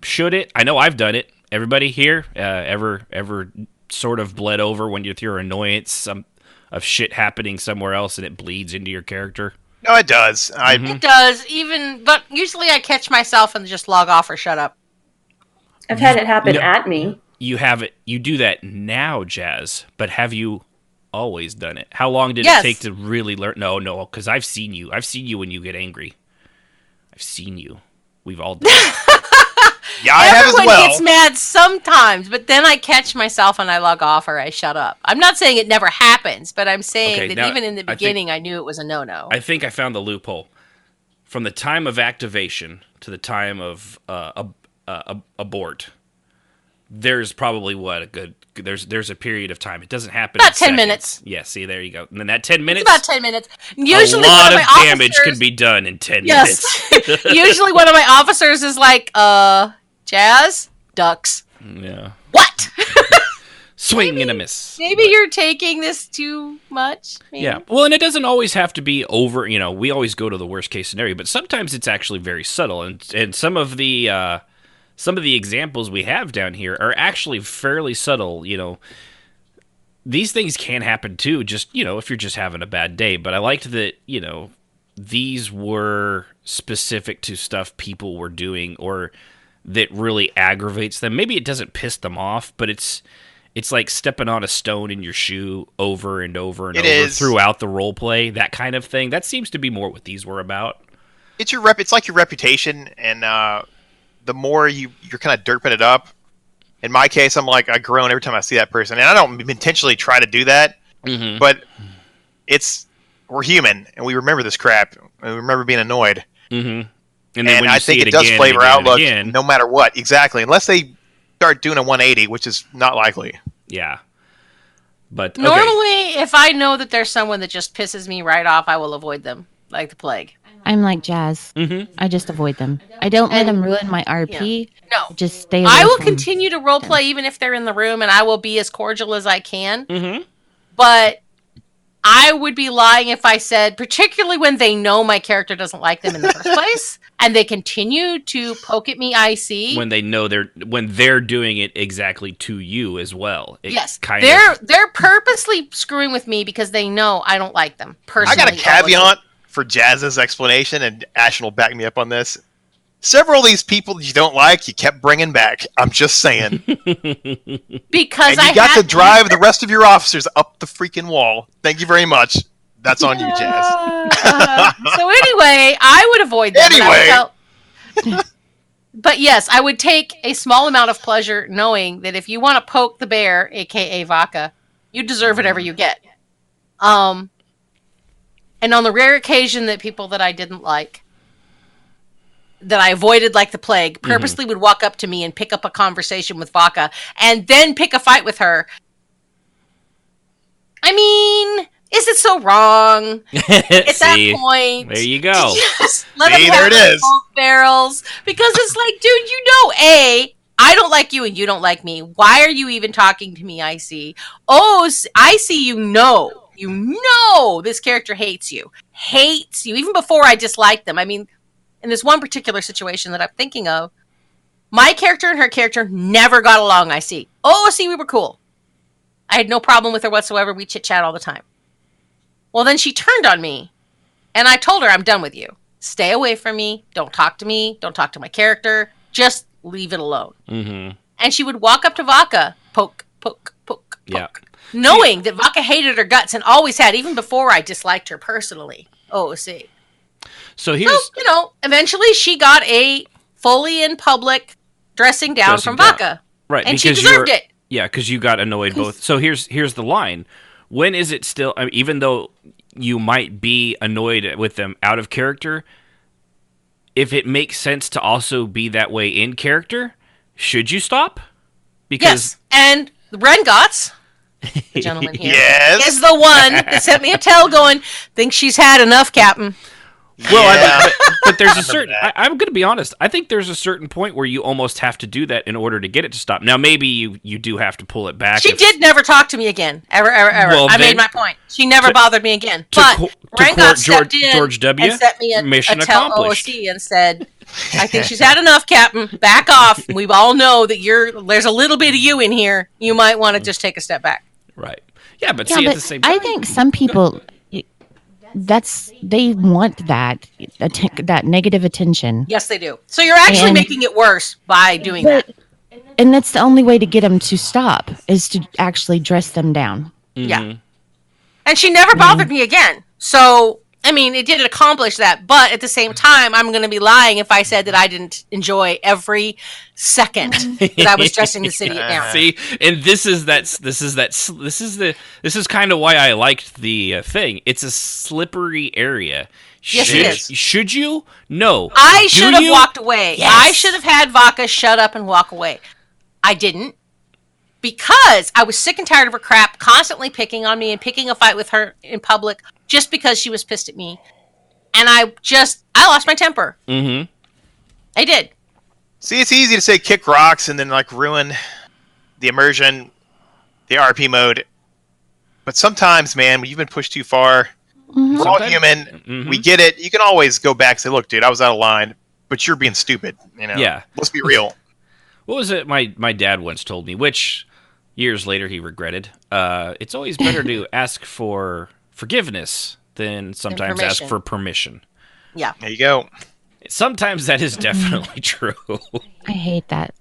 Speaker 2: Should it? I know I've done it. Everybody here ever sort of bled over when with your annoyance of shit happening somewhere else and it bleeds into your character?
Speaker 6: No, it does.
Speaker 1: It does, but usually I catch myself and just log off or shut up.
Speaker 7: I've had it happen at me.
Speaker 2: You do that now, Jazz, but have you always done it? How long did it take to really learn? No, because I've seen you. I've seen you when you get angry. I've seen you. We've all done it.
Speaker 6: Yeah, I have as well.
Speaker 1: Everyone gets mad sometimes, but then I catch myself and I log off or I shut up. I'm not saying it never happens, but I'm saying that even in the beginning, I knew it was a no-no.
Speaker 2: I think I found the loophole. From the time of activation to the time of abort, there's probably there's a period of time. It doesn't happen
Speaker 1: about
Speaker 2: in
Speaker 1: 10
Speaker 2: seconds.
Speaker 1: minutes.
Speaker 2: Yeah, see, there you go. And then that 10 minutes?
Speaker 1: It's about 10 minutes. Usually
Speaker 2: a lot of damage can be done in 10 minutes.
Speaker 1: Usually one of my officers is like, Jazz, ducks.
Speaker 2: Yeah.
Speaker 1: What?
Speaker 2: Swing and a miss.
Speaker 1: Maybe you're taking this too much. Maybe.
Speaker 2: Yeah. Well, and it doesn't always have to be over. We always go to the worst case scenario, but sometimes it's actually very subtle. And some of the examples we have down here are actually fairly subtle. These things can happen too. Just if you're just having a bad day. But I liked that. These were specific to stuff people were doing or that really aggravates them. Maybe it doesn't piss them off, but it's like stepping on a stone in your shoe over and over and over throughout the role play, that kind of thing. That seems to be more what these were about.
Speaker 6: It's like your reputation, and the more you're kind of derping it up. In my case, I'm like, I groan every time I see that person, and I don't intentionally try to do that, but we're human, and we remember this crap, and we remember being annoyed.
Speaker 2: Mm-hmm.
Speaker 6: And I think it does flavor outlook no matter what. Exactly. Unless they start doing a 180, which is not likely.
Speaker 2: Yeah. But
Speaker 1: normally, if I know that there's someone that just pisses me right off, I will avoid them like the plague.
Speaker 8: I'm like Jazz.
Speaker 2: Mm-hmm.
Speaker 8: I just avoid them. I don't let them ruin my RP.
Speaker 1: Yeah. No.
Speaker 8: Just stay away
Speaker 1: I will
Speaker 8: from
Speaker 1: continue to roleplay even if they're in the room, and I will be as cordial as I can.
Speaker 2: Mm-hmm.
Speaker 1: But I would be lying if I said, particularly when they know my character doesn't like them in the first place, and they continue to poke at me IC.
Speaker 2: When they know they're doing it exactly to you as well.
Speaker 1: Yes, they're purposely screwing with me because they know I don't like them personally.
Speaker 6: I got a caveat for Jazz's explanation, and Ashen will back me up on this. Several of these people you don't like, you kept bringing back. I'm just saying.
Speaker 1: Because
Speaker 6: and you got to drive the rest of your officers up the freaking wall. Thank you very much. That's on you, Jazz.
Speaker 1: So anyway, I would avoid them. But yes, I would take a small amount of pleasure knowing that if you want to poke the bear, aka Vodka, you deserve whatever you get. And on the rare occasion that people that I didn't like, that I avoided like the plague, purposely would walk up to me and pick up a conversation with Vodka and then pick a fight with her. I mean, is it so wrong? At that point,
Speaker 2: there you go.
Speaker 1: Just let them have their barrels, because it's like, dude, you know, I don't like you and you don't like me. Why are you even talking to me? I see. Oh, I see. You know, this character hates you, even before I disliked them. I mean, in this one particular situation that I'm thinking of, my character and her character never got along. I see. Oh, see, we were cool. I had no problem with her whatsoever. We chit-chat all the time. Well, then she turned on me, and I told her, I'm done with you. Stay away from me. Don't talk to me. Don't talk to my character. Just leave it alone. Mm-hmm. And she would walk up to Vodka, poke, poke, poke, poke, knowing that Vodka hated her guts and always had, even before I disliked her personally. Oh, see.
Speaker 2: So
Speaker 1: eventually she got a fully in public dressing down from Vodka.
Speaker 2: Right.
Speaker 1: And she deserved it.
Speaker 2: Yeah, because you got annoyed both. So here's the line. When is it still, I mean, even though you might be annoyed with them out of character, if it makes sense to also be that way in character, should you stop? Because
Speaker 1: and Rengotts, the gentleman here, is the one that sent me a tell going, think she's had enough, Captain.
Speaker 2: Well, but there's a certain... I'm going to be honest. I think there's a certain point where you almost have to do that in order to get it to stop. Now, maybe you do have to pull it back.
Speaker 1: She did never talk to me again. Ever. Well, I made my point. She never bothered me again. But Rengotts stepped in
Speaker 2: George W.
Speaker 1: and sent me a tell
Speaker 2: accomplished.
Speaker 1: OOC and said, I think she's had enough, Captain. Back off. We all know that there's a little bit of you in here. You might want to just take a step back.
Speaker 2: Right. Yeah, but see, at the same time...
Speaker 8: I think some people... they want that negative attention.
Speaker 1: Yes, they do. So you're actually making it worse by doing that.
Speaker 8: And that's the only way to get them to stop, is to actually dress them down.
Speaker 2: Mm-hmm.
Speaker 1: Yeah. And she never bothered me again. So, I mean, it did accomplish that. But at the same time, I'm going to be lying if I said that I didn't enjoy every second that I was dressing the city down.
Speaker 2: See, and this is kind of why I liked the thing. It's a slippery area.
Speaker 1: Yes, it is.
Speaker 2: Should you? No.
Speaker 1: I should have walked away.
Speaker 2: Yes.
Speaker 1: I should have had Vodka shut up and walk away. I didn't. Because I was sick and tired of her crap, constantly picking on me and picking a fight with her in public just because she was pissed at me. And I lost my temper.
Speaker 2: Mm-hmm.
Speaker 1: I did.
Speaker 6: See, it's easy to say kick rocks and then like ruin the immersion, the RP mode. But sometimes, man, when you've been pushed too far, we're all human. We get it. You can always go back and say, look, dude, I was out of line, but you're being stupid.
Speaker 2: Yeah.
Speaker 6: Let's be real.
Speaker 2: What was it my dad once told me, which years later he regretted? It's always better to ask for forgiveness than sometimes ask for permission.
Speaker 1: Yeah.
Speaker 6: There you go.
Speaker 2: Sometimes that is definitely true.
Speaker 8: I hate that.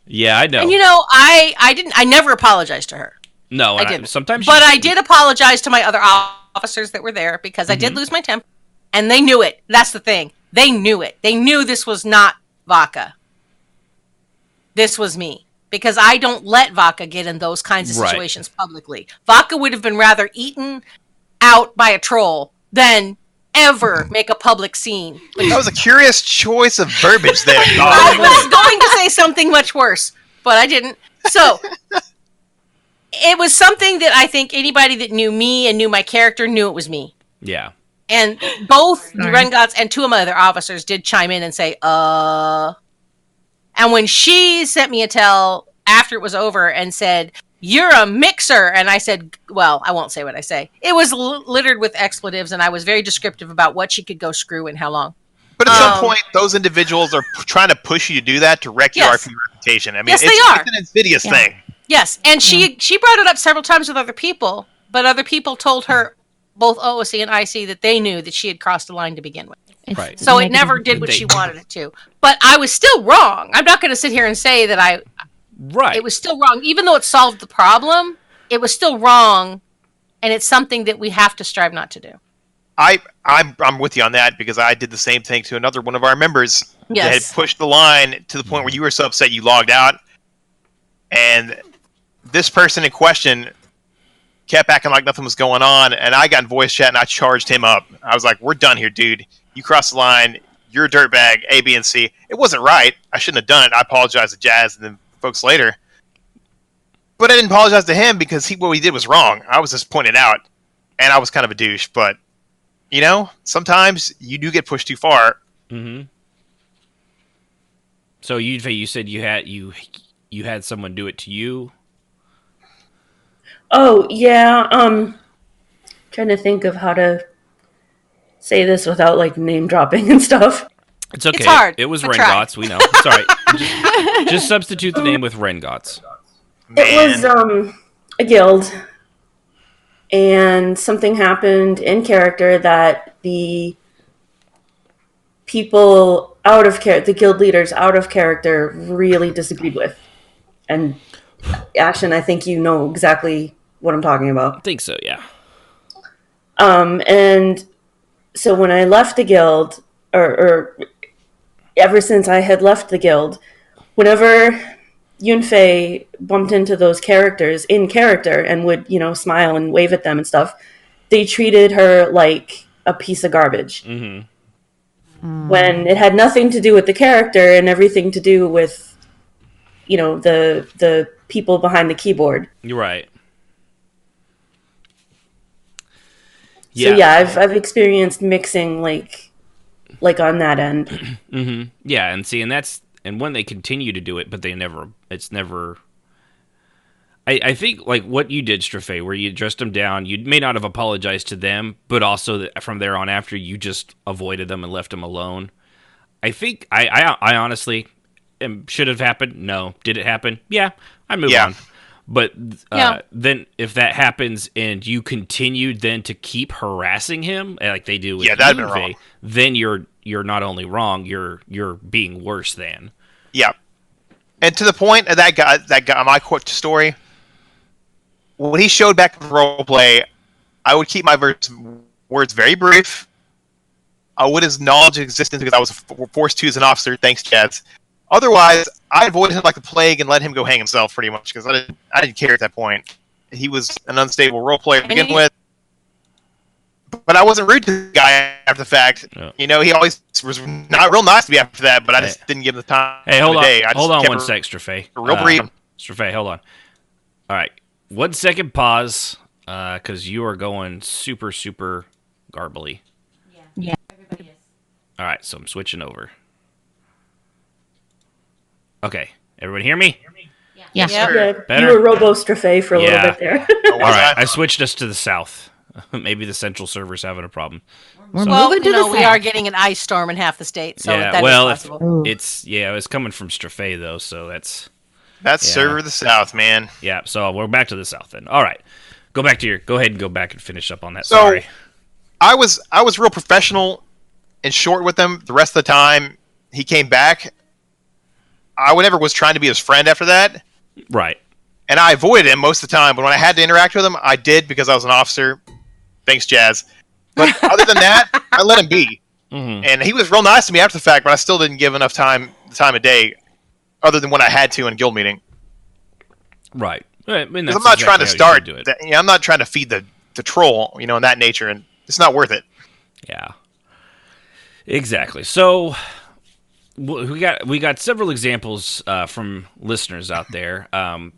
Speaker 2: Yeah, I know.
Speaker 1: And I never apologized to her.
Speaker 2: No,
Speaker 1: I didn't.
Speaker 2: Sometimes
Speaker 1: but I did apologize to my other officers that were there because I did lose my temper. And they knew it. That's the thing. They knew it. They knew this was not Vodka. This was me. Because I don't let Vodka get in those kinds of situations publicly. Vodka would have been rather eaten out by a troll than ever make a public scene.
Speaker 6: That was a curious choice of verbiage there.
Speaker 1: I was going to say something much worse, but I didn't. So, it was something that I think anybody that knew me and knew my character knew it was me.
Speaker 2: Yeah.
Speaker 1: And both the Rengotts and two of my other officers did chime in and say, And when she sent me a tell after it was over and said, you're a mixer. And I said, well, I won't say what I say. It was littered with expletives, and I was very descriptive about what she could go screw and how long.
Speaker 6: But at some point, those individuals are trying to push you to do that to wreck your RP reputation. I mean,
Speaker 1: yes,
Speaker 6: it's
Speaker 1: an
Speaker 6: insidious thing.
Speaker 1: Yes, and she brought it up several times with other people, but other people told her, both OOC and IC that they knew that she had crossed the line to begin with.
Speaker 2: Right.
Speaker 1: So it never did what she wanted it to. But I was still wrong. I'm not going to sit here and say that
Speaker 2: Right.
Speaker 1: it was still wrong. Even though it solved the problem, it was still wrong, and it's something that we have to strive not to do.
Speaker 6: I'm with you on that, because I did the same thing to another one of our members that had pushed the line to the point where you were so upset you logged out, and this person in question kept acting like nothing was going on, and I got in voice chat and I charged him up. I was like, "We're done here, dude. You crossed the line. You're a dirtbag. A, B, and C." It wasn't right. I shouldn't have done it. I apologized to Jazz and then folks later, but I didn't apologize to him because what he did was wrong. I was just pointing it out, and I was kind of a douche, but. Sometimes you do get pushed too far.
Speaker 2: Mm-hmm. So you said you had someone do it to you?
Speaker 7: Oh, yeah. Trying to think of how to say this without, like, name dropping and stuff.
Speaker 2: It's okay.
Speaker 1: It's hard.
Speaker 2: It was Rengots, we know. It's all right. Just substitute the name with Rengots.
Speaker 7: It was, a guild. And something happened in character that the people out of the guild leaders out of character really disagreed with. And Ashton, I think you know exactly what I'm talking about.
Speaker 2: I think so, yeah.
Speaker 7: And so when I left the guild, or ever since I had left the guild, whenever Yunfei bumped into those characters in character and would, smile and wave at them and stuff, they treated her like a piece of garbage.
Speaker 2: Mm-hmm.
Speaker 7: When it had nothing to do with the character and everything to do with, the people behind the keyboard.
Speaker 2: You're right.
Speaker 7: So yeah, I've experienced mixing like on that end.
Speaker 2: Mm-hmm. Yeah, and when they continue to do it, but it's never. I think like what you did, Straffe, where you dressed them down, you may not have apologized to them, but also that from there on after, you just avoided them and left them alone. I think I honestly should have happened. No, did it happen? Yeah, I move on. But then if that happens and you continued then to keep harassing him like they do with Yunfei, then you're not only wrong, you're being worse than.
Speaker 6: Yeah. And to the point of that guy, my quote story, when he showed back the roleplay, I would keep my words very brief. I would acknowledge his existence because I was forced to as an officer. Thanks, Chaz. Otherwise, I avoided him like the plague and let him go hang himself pretty much because I didn't care at that point. He was an unstable role player to begin with. But I wasn't rude to the guy after the fact. No. He always was not real nice to me after that, but I just didn't give him the time.
Speaker 2: Hey, hold
Speaker 6: on.
Speaker 2: Hold on one sec, Straffe.
Speaker 6: Real brief.
Speaker 2: Straffe, hold on. All right. 1 second pause, because you are going super, super garbly.
Speaker 8: Yeah.
Speaker 2: Everybody is. All right, so I'm switching over. Okay. Everybody hear me?
Speaker 8: Yeah.
Speaker 7: Yep.
Speaker 2: Better?
Speaker 7: You were Robo-Straffe for a little bit there.
Speaker 2: All right, I switched us to the south. Maybe the central server's having a problem.
Speaker 8: We're moving to the south.
Speaker 1: We are getting an ice storm in half the state, so that is possible.
Speaker 2: It's coming from Straffe though, so that's
Speaker 6: server of the south, man.
Speaker 2: Yeah, so we're back to the south then. All right, go ahead and go back and finish up on that.
Speaker 6: So,
Speaker 2: Sorry,
Speaker 6: I was real professional and short with him. The rest of the time, he came back. I never was trying to be his friend after that.
Speaker 2: Right.
Speaker 6: And I avoided him most of the time, but when I had to interact with him, I did because I was an officer. Thanks, Jazz. But other than that, I let him be.
Speaker 2: Mm-hmm.
Speaker 6: And he was real nice to me after the fact, but I still didn't give enough time of day, other than when I had to in guild meeting.
Speaker 2: Right.
Speaker 6: I'm not trying to start. I'm not trying to feed the troll, in that nature, and it's not worth it.
Speaker 2: Yeah. Exactly. So we got several examples from listeners out there.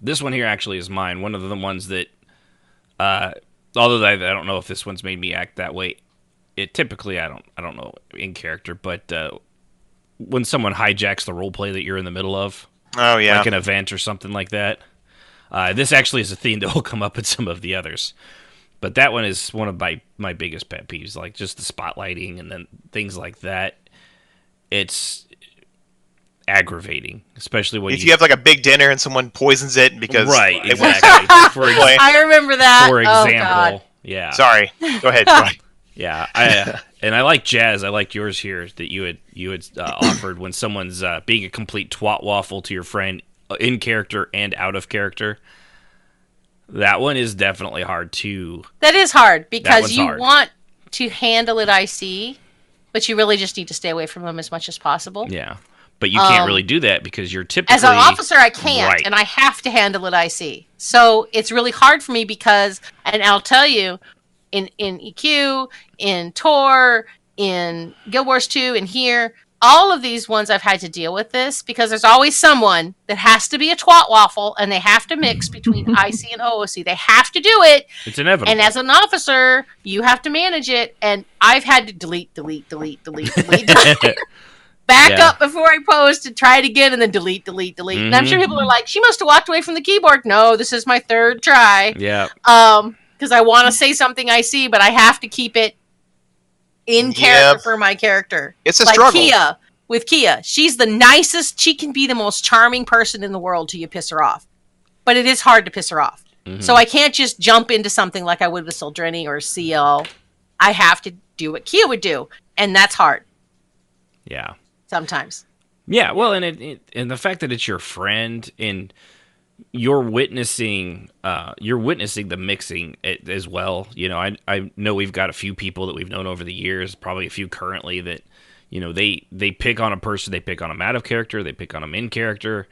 Speaker 2: This one here actually is mine. One of the ones that, although I don't know if this one's made me act that way. It typically I don't know in character, but when someone hijacks the role play that you're in the middle of, like an event or something like that. This actually is a theme that will come up in some of the others. But that one is one of my biggest pet peeves, like just the spotlighting and then things like that. It's aggravating, especially when
Speaker 6: you have like a big dinner and someone poisons it because
Speaker 2: exactly.
Speaker 1: I remember that.
Speaker 2: For example, Yeah.
Speaker 6: Sorry. Go ahead, Troy.
Speaker 2: Yeah, I like Jazz. I liked yours here that you had offered when someone's being a complete twat waffle to your friend in character and out of character. That one is definitely hard to.
Speaker 1: That is hard because you
Speaker 2: hard.
Speaker 1: want to handle it IC, but you really just need to stay away from them as much as possible.
Speaker 2: Yeah, but you can't really do that because you're typically
Speaker 1: as an officer. I can't,
Speaker 2: right.
Speaker 1: and I have to handle it IC. So it's really hard for me because, and I'll tell you. In EQ, in Tor, in Guild Wars 2, and here, all of these ones I've had to deal with this because there's always someone that has to be a twat waffle and they have to mix between IC and OOC. They have to do it.
Speaker 2: It's inevitable.
Speaker 1: And as an officer, you have to manage it. And I've had to delete. Back up before I post and try it again and then delete.
Speaker 2: Mm-hmm.
Speaker 1: And I'm sure people are like, she must have walked away from the keyboard. No, this is my third try.
Speaker 2: Yeah.
Speaker 1: Because I want to say something I see, but I have to keep it in character for my character.
Speaker 6: It's a struggle.
Speaker 1: With Kia, she's the nicest. She can be the most charming person in the world till you piss her off. But it is hard to piss her off. Mm-hmm. So I can't just jump into something like I would with Sildreni or CL. I have to do what Kia would do, and that's hard.
Speaker 2: Yeah.
Speaker 1: Sometimes.
Speaker 2: Yeah, well, and the fact that it's your friend and you're witnessing the mixing as well. You know, I know we've got a few people that we've known over the years, probably a few currently that, you know, they pick on a person, they pick on them out of character, they pick on them in character.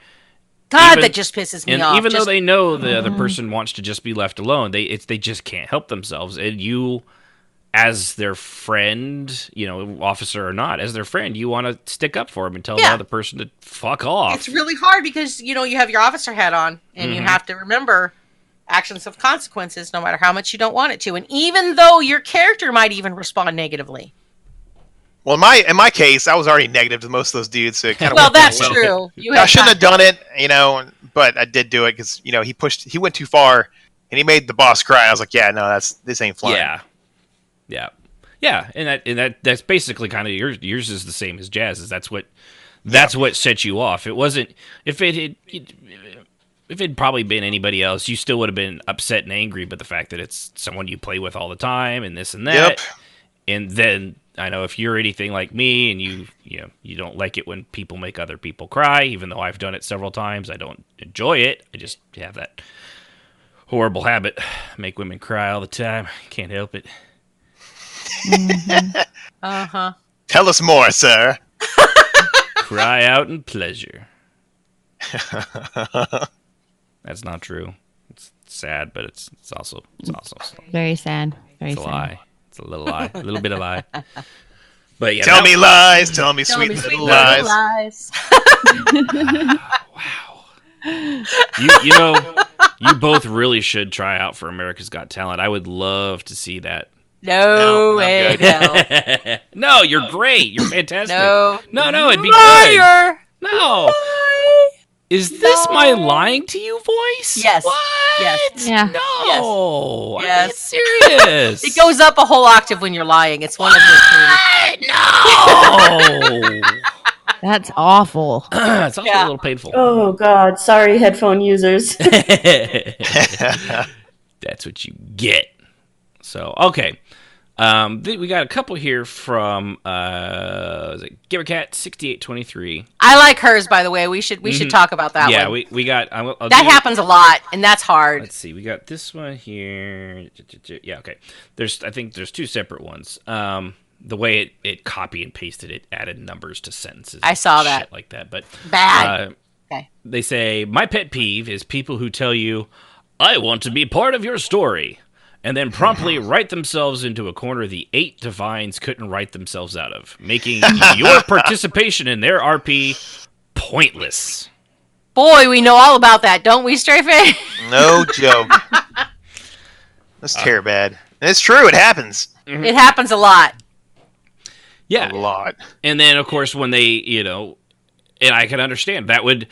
Speaker 1: God, that just pisses me off.
Speaker 2: Even though they know the other person wants to just be left alone, they just can't help themselves. And you, as their friend, you know, officer or not, as their friend, you want to stick up for them and tell the other person to fuck off.
Speaker 1: It's really hard because, you know, you have your officer hat on and you have to remember actions have consequences no matter how much you don't want it to. And even though your character might even respond negatively.
Speaker 6: Well, in my case, I was already negative to most of those dudes, so it kind of
Speaker 1: well, that's true.
Speaker 6: I shouldn't have done it, you know, but I did do it because, you know, he went too far and he made the boss cry. I was like, yeah, no, this ain't flying.
Speaker 2: Yeah, and that's basically kind of yours is the same as Jazz's. That's what set you off. It wasn't if it'd probably been anybody else, you still would have been upset and angry. But the fact that it's someone you play with all the time and this and that, and then I know if you're anything like me and you don't like it when people make other people cry, even though I've done it several times, I don't enjoy it. I just have that horrible habit, make women cry all the time. Can't help it.
Speaker 1: Uh-huh.
Speaker 6: Tell us more, sir.
Speaker 2: Cry out in pleasure. That's not true. It's sad, but it's also
Speaker 8: very sad. Very
Speaker 2: it's a
Speaker 8: sad.
Speaker 2: lie. It's a little lie, a little bit of lie. But yeah,
Speaker 6: tell me lies. Tell me sweet little lies.
Speaker 2: Wow. You know, you both really should try out for America's Got Talent. I would love to see that.
Speaker 1: No way. No.
Speaker 2: No, you're great. You're fantastic. No, it'd be
Speaker 1: Liar.
Speaker 2: good. No. Is this my lying to you voice?
Speaker 1: Yes.
Speaker 2: What?
Speaker 1: Yes.
Speaker 8: Yeah.
Speaker 2: No.
Speaker 1: Yes.
Speaker 2: Are you serious?
Speaker 1: It goes up a whole octave when you're lying. It's one of the
Speaker 2: No.
Speaker 8: That's awful.
Speaker 2: It's also a little painful.
Speaker 7: Oh, God. Sorry, headphone users.
Speaker 2: That's what you get. So, okay. We got a couple here from GiverCat6823.
Speaker 1: I like hers, by the way. We should talk about that one.
Speaker 2: Yeah, we got...
Speaker 1: that happens a lot, and that's hard.
Speaker 2: Let's see. We got this one here. Yeah, okay. I think there's two separate ones. The way it copy and pasted it, added numbers to sentences.
Speaker 1: I saw that.
Speaker 2: Shit like that, but...
Speaker 1: Bad. Okay.
Speaker 2: They say, my pet peeve is people who tell you, I want to be part of your story, and then promptly write themselves into a corner the 8 divines couldn't write themselves out of, making your participation in their RP pointless.
Speaker 1: Boy, we know all about that, don't we, Strayface?
Speaker 6: No joke. That's terrible bad. And it's true, it happens.
Speaker 1: Mm-hmm. It happens a lot.
Speaker 2: Yeah.
Speaker 6: A lot.
Speaker 2: And then, of course, when they, and I can understand, that would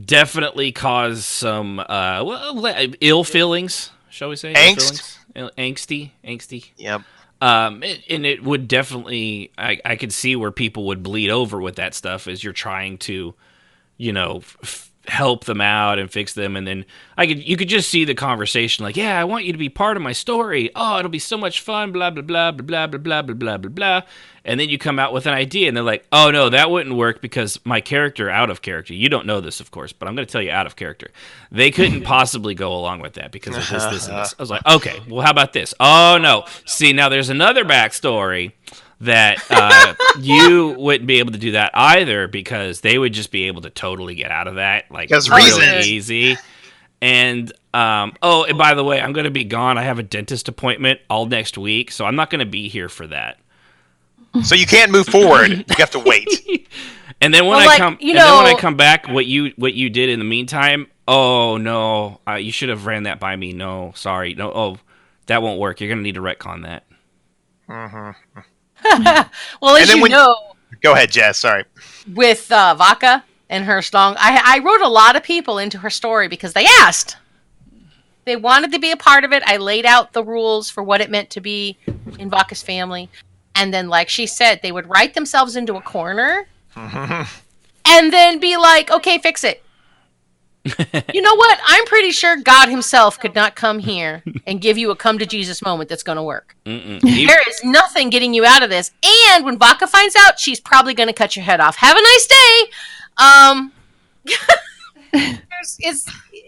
Speaker 2: definitely cause some ill feelings. Shall we say?
Speaker 6: Angst?
Speaker 2: Angsty.
Speaker 6: Yep.
Speaker 2: And it would definitely, I could see where people would bleed over with that stuff as you're trying to, help them out and fix them, and then you could just see the conversation like, yeah, I want you to be part of my story. Oh, it'll be so much fun, blah blah blah blah blah blah blah blah blah blah blah. And then you come out with an idea, and they're like, oh no, that wouldn't work because my character, out of character. You don't know this, of course, but I'm going to tell you out of character. They couldn't possibly go along with that because of this, and this. I was like, okay, well, how about this? Oh no, see, now there's another backstory that you wouldn't be able to do that either because they would just be able to totally get out of that like really easy. And and by the way, I'm going to be gone. I have a dentist appointment all next week, so I'm not going to be here for that.
Speaker 6: So you can't move forward. You have to wait.
Speaker 2: And then when I come back, what you did in the meantime? Oh no, you should have ran that by me. No, sorry, no. Oh, that won't work. You're going to need to retcon that.
Speaker 6: Mm-hmm.
Speaker 1: Well, as you know,
Speaker 6: go ahead, Jazz. Sorry.
Speaker 1: With Vaca and her song, I wrote a lot of people into her story because they asked. They wanted to be a part of it. I laid out the rules for what it meant to be in Vaca's family. And then, like she said, they would write themselves into a corner and then be like, okay, fix it. You know what? I'm pretty sure God himself could not come here and give you a come to Jesus moment that's going to work. There is nothing getting you out of this. And when Vaca finds out, she's probably going to cut your head off. Have a nice day.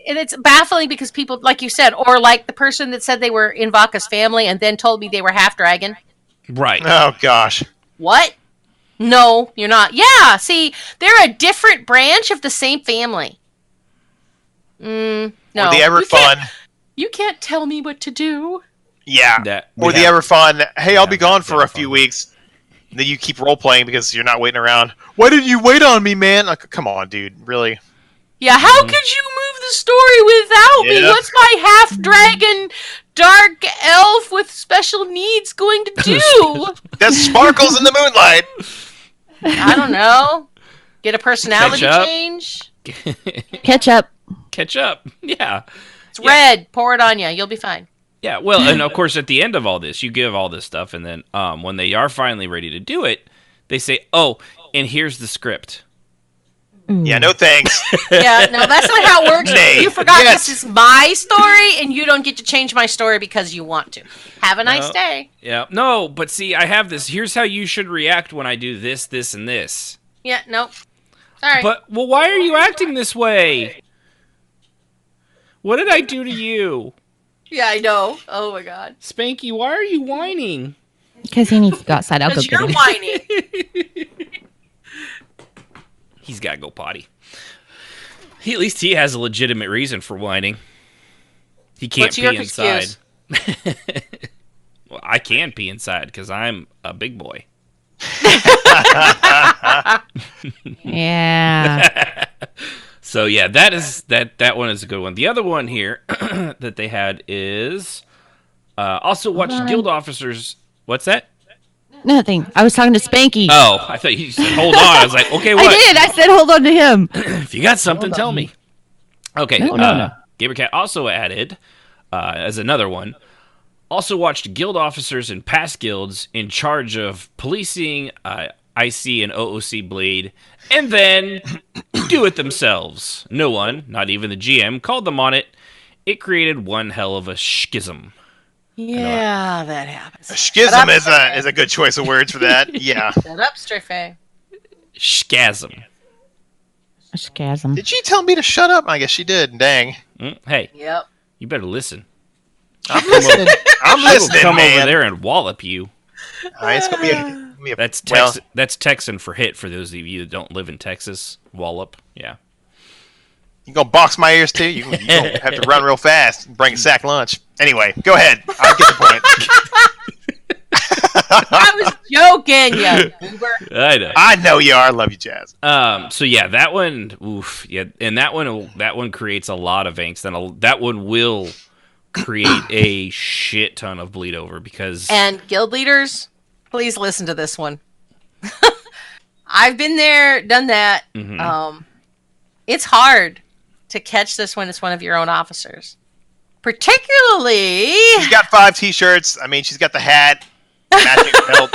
Speaker 1: It's baffling because people, like you said, or like the person that said they were in Vaca's family and then told me they were half dragon.
Speaker 2: Right.
Speaker 6: Oh, gosh.
Speaker 1: What? No, you're not. Yeah, see, they're a different branch of the same family. No.
Speaker 6: Or the ever fun.
Speaker 1: You can't tell me what to do.
Speaker 6: Yeah. Or the ever fun, hey, I'll be gone for a few weeks. And then you keep role-playing because you're not waiting around. Why didn't you wait on me, man? Like, come on, dude. Really?
Speaker 1: Yeah, how could you move the story without me? What's my half-dragon dark elf with special needs going to do?
Speaker 6: That sparkles in the moonlight.
Speaker 1: I don't know. Get a personality change?
Speaker 8: Ketchup.
Speaker 2: Yeah.
Speaker 1: It's red. Pour it on you. You'll be fine.
Speaker 2: Yeah, well, and of course, at the end of all this, you give all this stuff, and then when they are finally ready to do it, they say, oh, and here's the script.
Speaker 6: Yeah, no thanks.
Speaker 1: Yeah, no, that's not how it works. You forgot this is my story, and you don't get to change my story because you want to. Have a nice day.
Speaker 2: Yeah, no, but see, I have this. Here's how you should react when I do this, this, and this.
Speaker 1: Yeah, nope. Sorry.
Speaker 2: But, well, why are you acting this way? What did I do to you?
Speaker 1: Yeah, I know. Oh, my God.
Speaker 2: Spanky, why are you whining?
Speaker 8: Because he needs to go outside. I'll go
Speaker 1: Because
Speaker 8: get
Speaker 1: you're
Speaker 8: him.
Speaker 1: whining.
Speaker 2: He's got to go potty. At least he has a legitimate reason for whining. He can't
Speaker 1: What's
Speaker 2: pee
Speaker 1: your
Speaker 2: inside. Well, I can pee inside because I'm a big boy.
Speaker 8: Yeah.
Speaker 2: So yeah, that one is a good one. The other one here that they had is also watch Guild Officers. What's that?
Speaker 8: Nothing. I was talking to Spanky.
Speaker 2: Oh, I thought you said hold on. I was like, okay, what?
Speaker 8: I did. I said hold on to him.
Speaker 2: If you got something, tell me. Okay.
Speaker 8: No.
Speaker 2: Gamercat also added as another one. Also watched Guild Officers in past guilds in charge of policing IC and OOC Blade, and then do it themselves. No one, not even the GM, called them on it. It created one hell of a schism.
Speaker 1: Yeah, that happens.
Speaker 6: A schism is a good choice of words for that. Yeah.
Speaker 1: Shut up, Strife.
Speaker 2: Schism.
Speaker 8: A schism.
Speaker 6: Did she tell me to shut up? I guess she did. Dang.
Speaker 2: Hey.
Speaker 1: Yep.
Speaker 2: You better listen.
Speaker 6: I'm listening. I'm listening,
Speaker 2: come
Speaker 6: man.
Speaker 2: over there and wallop you.
Speaker 6: It's gonna be a
Speaker 2: That's Texan for hit for those of you that don't live in Texas. Wallop. Yeah.
Speaker 6: You gonna box my ears too? You gonna have to run real fast and bring a sack lunch. Anyway, go ahead. I'll get the point.
Speaker 1: I was joking, you goober.
Speaker 2: I know.
Speaker 6: I know you are. I love you, Jazz.
Speaker 2: So yeah, that one. Oof. Yeah, and that one creates a lot of angst, and that one will create a shit ton of bleed over because.
Speaker 1: And guild leaders, please listen to this one. I've been there, done that.
Speaker 2: Mm-hmm.
Speaker 1: It's hard to catch this when it's one of your own officers. Particularly...
Speaker 6: She's got 5 t-shirts. I mean, she's got the hat, matching belt.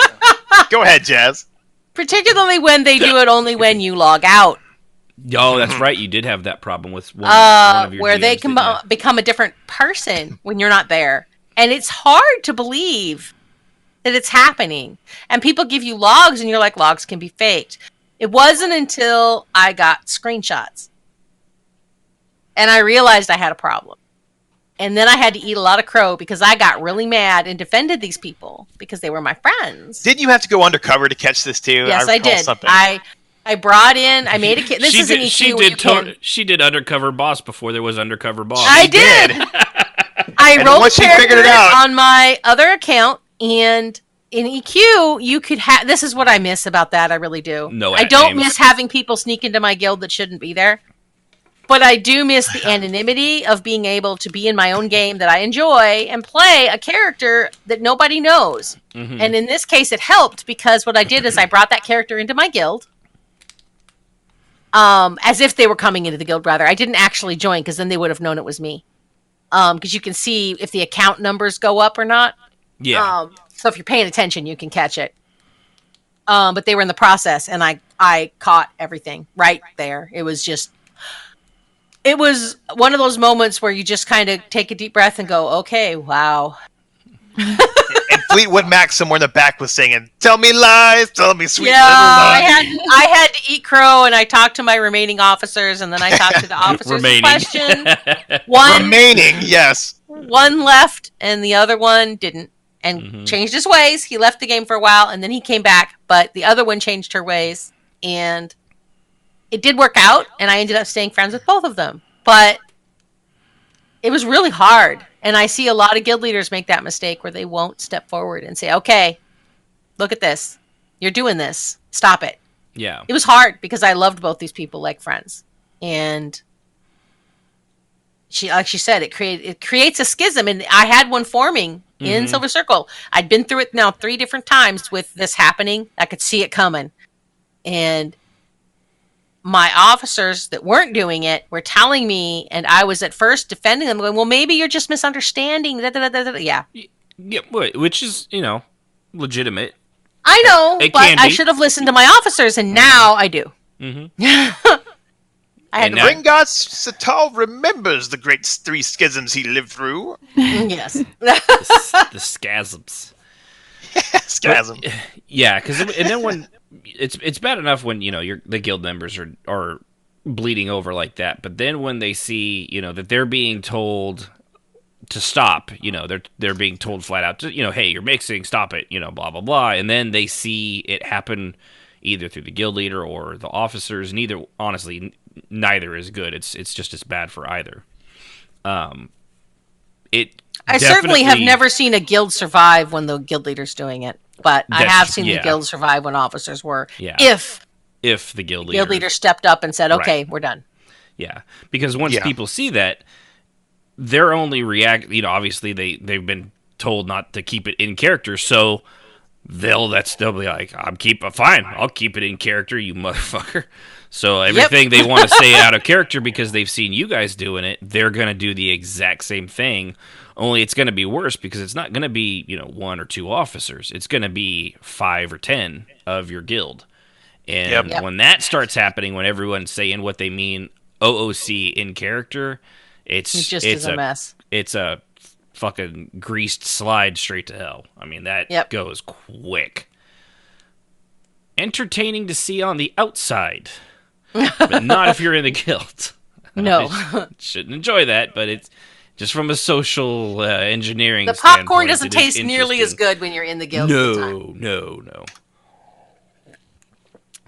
Speaker 6: Go ahead, Jazz.
Speaker 1: Particularly when they do it only when you log out.
Speaker 2: Oh, that's right. You did have that problem with one of your
Speaker 1: where
Speaker 2: GMs,
Speaker 1: they
Speaker 2: didn't
Speaker 1: can
Speaker 2: you?
Speaker 1: become a different person when you're not there. And it's hard to believe that it's happening. And people give you logs, and you're like, logs can be faked. It wasn't until I got screenshots and I realized I had a problem. And then I had to eat a lot of crow because I got really mad and defended these people because they were my friends.
Speaker 6: Didn't you have to go undercover to catch this too?
Speaker 1: Yes, I
Speaker 6: recall
Speaker 1: did.
Speaker 6: Something.
Speaker 1: I brought in. I made a kid. This is an EQ.
Speaker 2: She did undercover boss before there was undercover boss.
Speaker 1: I did. I
Speaker 6: And
Speaker 1: rolled
Speaker 6: once she figured it
Speaker 1: characters
Speaker 6: out-
Speaker 1: on my other account, and in EQ, you could have. This is what I miss about that. I really do.
Speaker 2: No
Speaker 1: I
Speaker 2: at
Speaker 1: don't
Speaker 2: names.
Speaker 1: miss having people sneak into my guild that shouldn't be there. But I do miss the anonymity of being able to be in my own game that I enjoy and play a character that nobody knows.
Speaker 2: Mm-hmm.
Speaker 1: And in this case, it helped because what I did is I brought that character into my guild. As if they were coming into the guild, rather. I didn't actually join because then they would have known it was me. Because you can see if the account numbers go up or not.
Speaker 2: Yeah.
Speaker 1: So if you're paying attention, you can catch it. But they were in the process, and I caught everything right there. It was one of those moments where you just kind of take a deep breath and go, okay, wow.
Speaker 6: And Fleetwood Mac somewhere in the back was singing, "Tell me lies, tell me sweet
Speaker 1: Yeah,
Speaker 6: little lies."
Speaker 1: I had to eat crow, and I talked to my remaining officers, and then I talked to the officers in question.
Speaker 6: Remaining, yes.
Speaker 1: One left, and the other one didn't, and changed his ways. He left the game for a while, and then he came back, but the other one changed her ways, and it did work out, and I ended up staying friends with both of them. But it was really hard, and I see a lot of guild leaders make that mistake where they won't step forward and say, okay, look at this. You're doing this. Stop it.
Speaker 2: Yeah.
Speaker 1: It was hard because I loved both these people like friends. And like she said, it creates a schism, and I had one forming in Silver Circle. I'd been through it now 3 different times with this happening. I could see it coming. And my officers that weren't doing it were telling me, and I was at first defending them, going, well, maybe you're just misunderstanding. Da, da, da, da, da. Yeah.
Speaker 2: Yeah, which is, legitimate.
Speaker 1: I know,
Speaker 2: It
Speaker 1: but
Speaker 2: can
Speaker 1: I
Speaker 2: be.
Speaker 1: should have listened to my officers, and now I do. I had
Speaker 2: And
Speaker 1: to
Speaker 2: now-
Speaker 6: Ringot Satal remembers the great 3 schisms he lived through.
Speaker 1: yes.
Speaker 2: the scasms.
Speaker 6: Schism.
Speaker 2: Yeah, because and then when it's bad enough when the guild members are bleeding over like that, but then when they see that they're being told to stop, they're being told flat out, hey, you're mixing, stop it, blah blah blah, and then they see it happen either through the guild leader or the officers. Neither is good. It's just as bad for either.
Speaker 1: I certainly have never seen a guild survive when the guild leader's doing it, but I have seen the guild survive when officers were.
Speaker 2: Yeah.
Speaker 1: If
Speaker 2: the guild
Speaker 1: leader stepped up and said, okay, we're done.
Speaker 2: Yeah, because once people see that, they're only obviously they've been told not to keep it in character, so they'll be like, fine, I'll keep it in character, you motherfucker. So everything they want to say out of character because they've seen you guys doing it, they're gonna do the exact same thing. Only it's gonna be worse because it's not gonna be 1 or 2 officers. It's gonna be 5 or 10 of your guild. And when that starts happening, when everyone's saying what they mean OOC in character, it's
Speaker 1: a mess.
Speaker 2: It's a fucking greased slide straight to hell. I mean, that goes quick. Entertaining to see on the outside, but not if you're in the guild.
Speaker 1: No.
Speaker 2: Shouldn't enjoy that, but it's just from a social engineering
Speaker 1: The popcorn
Speaker 2: standpoint,
Speaker 1: doesn't
Speaker 2: it is
Speaker 1: taste nearly as
Speaker 2: interesting.
Speaker 1: good when you're in the guild.
Speaker 2: No.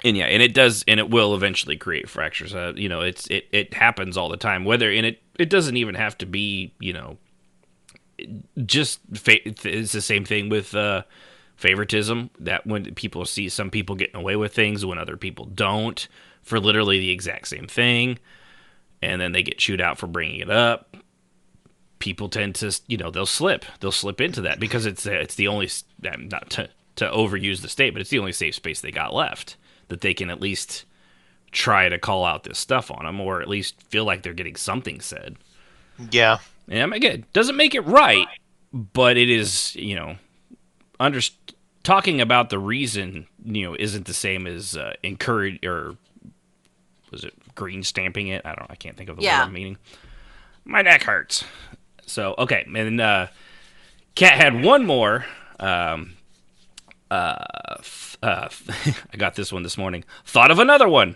Speaker 2: And it does, and it will eventually create fractures. It happens all the time. It doesn't even have to be, it's the same thing with favoritism. That when people see some people getting away with things when other people don't, for literally the exact same thing, and then they get chewed out for bringing it up. People tend to, they'll slip into that because it's the only, not to overuse the state, but it's the only safe space they got left that they can at least try to call out this stuff on them, or at least feel like they're getting something said.
Speaker 6: Yeah.
Speaker 2: And again, doesn't make it right, but it is, talking about the reason, isn't the same as encourage, or was it green stamping it. I can't think of the
Speaker 1: Yeah.
Speaker 2: word I'm meaning. My neck hurts. So, okay. And then Kat had one more. I got this one this morning. Thought of another one.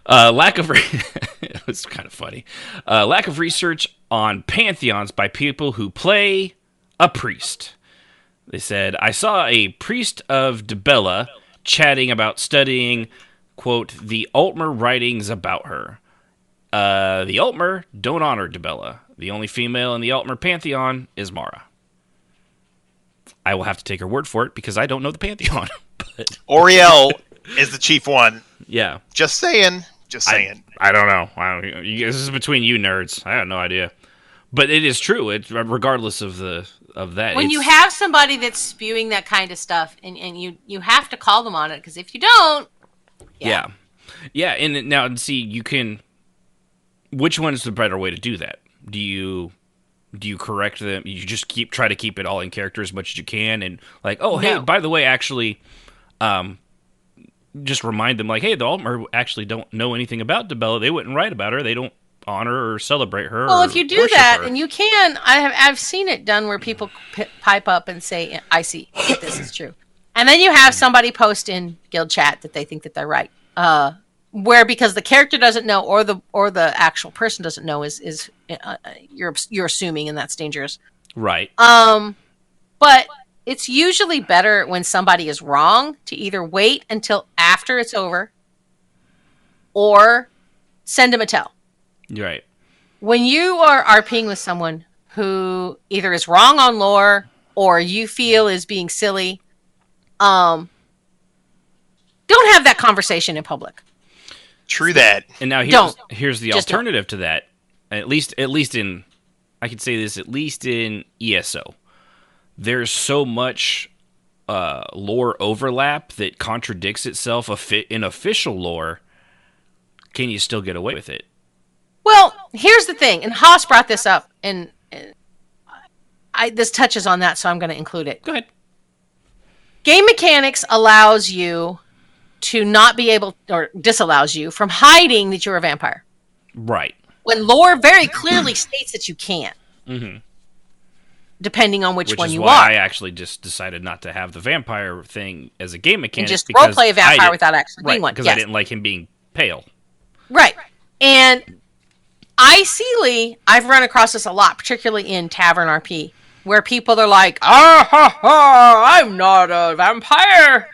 Speaker 2: Lack of it was kind of funny. Lack of research on pantheons by people who play a priest. They said, I saw a priest of Dibella chatting about studying, quote, the Altmer writings about her. The Altmer don't honor Dibella. The only female in the Altmer pantheon is Mara. I will have to take her word for it because I don't know the pantheon. But
Speaker 6: Oriel is the chief one.
Speaker 2: yeah.
Speaker 6: Just saying. Just saying.
Speaker 2: I don't know. This is between you nerds. I have no idea. But it is true. It's regardless of that.
Speaker 1: When you have somebody that's spewing that kind of stuff, and you have to call them on it, because if you don't,
Speaker 2: yeah, and now see, you can. Which one is the better way to do that? Do you correct them? You just try to keep it all in character as much as you can, and like, oh hey, by the way, actually, just remind them like, hey, the Altmer actually don't know anything about Dibella. They wouldn't write about her. They don't honor or celebrate her.
Speaker 1: Well, if you do that, and you can, I've seen it done where people pipe up and say, I see if this is true. And then you have somebody post in guild chat that they think that they're right. Where because the character doesn't know or the actual person doesn't know is you're assuming, and that's dangerous.
Speaker 2: Right.
Speaker 1: But it's usually better when somebody is wrong to either wait until after it's over or send them a tell.
Speaker 2: Right.
Speaker 1: When you are RPing with someone who either is wrong on lore or you feel is being silly, don't have that conversation in public.
Speaker 6: True that.
Speaker 2: And now here's the alternative to that. At least in, I could say this, at least in ESO, there's so much lore overlap that contradicts itself in official lore. Can you still get away with it?
Speaker 1: Well, here's the thing, and Haas brought this up, and this touches on that, so I'm going to include it.
Speaker 2: Go ahead.
Speaker 1: Game mechanics allows you to not be able, or disallows you from hiding that you're a vampire.
Speaker 2: Right.
Speaker 1: When lore very clearly states that you can't.
Speaker 2: Mm-hmm.
Speaker 1: Depending on which one you are.
Speaker 2: Which is why I actually just decided not to have the vampire thing as a game mechanic.
Speaker 1: And just roleplay a vampire without actually being one.
Speaker 2: Because I didn't like him being pale.
Speaker 1: Right. And I've run across this a lot, particularly in Tavern RP, where people are like, I'm not a vampire.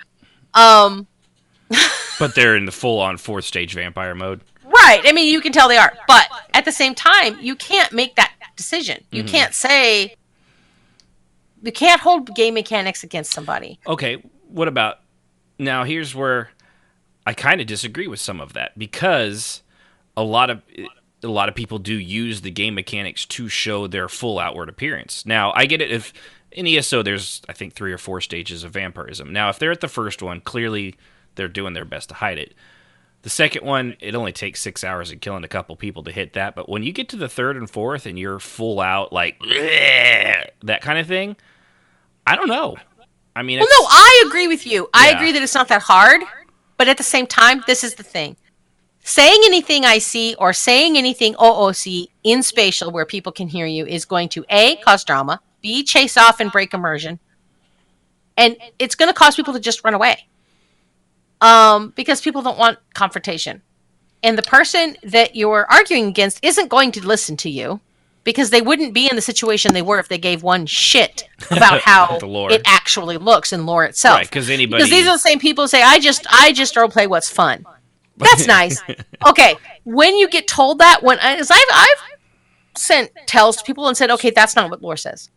Speaker 2: But they're in the full-on fourth stage vampire mode.
Speaker 1: Right. I mean, you can tell they are. But at the same time, you can't make that decision. You can't say... You can't hold game mechanics against somebody.
Speaker 2: Okay, what about... Now, here's where I kind of disagree with some of that, because a lot of people do use the game mechanics to show their full outward appearance. Now, I get it if... In ESO, there's, I think, 3 or 4 stages of vampirism. Now, if they're at the first one, clearly they're doing their best to hide it. The second one, it only takes 6 hours of killing a couple people to hit that. But when you get to the third and fourth and you're full out, like, that kind of thing, I don't know. I mean,
Speaker 1: well, no, I agree with you. I agree that it's not that hard. But at the same time, this is the thing. Saying anything I see or saying anything OOC in spatial where people can hear you is going to A, cause drama, B, chase off and break immersion, and it's going to cause people to just run away. Because people don't want confrontation. And the person that you're arguing against isn't going to listen to you because they wouldn't be in the situation they were if they gave one shit about how it actually looks in lore itself.
Speaker 2: Right, because these
Speaker 1: are the same people who say, I just roleplay what's fun. That's nice. Okay, when you get told that, I've sent tells to people and said, okay, that's not what lore says.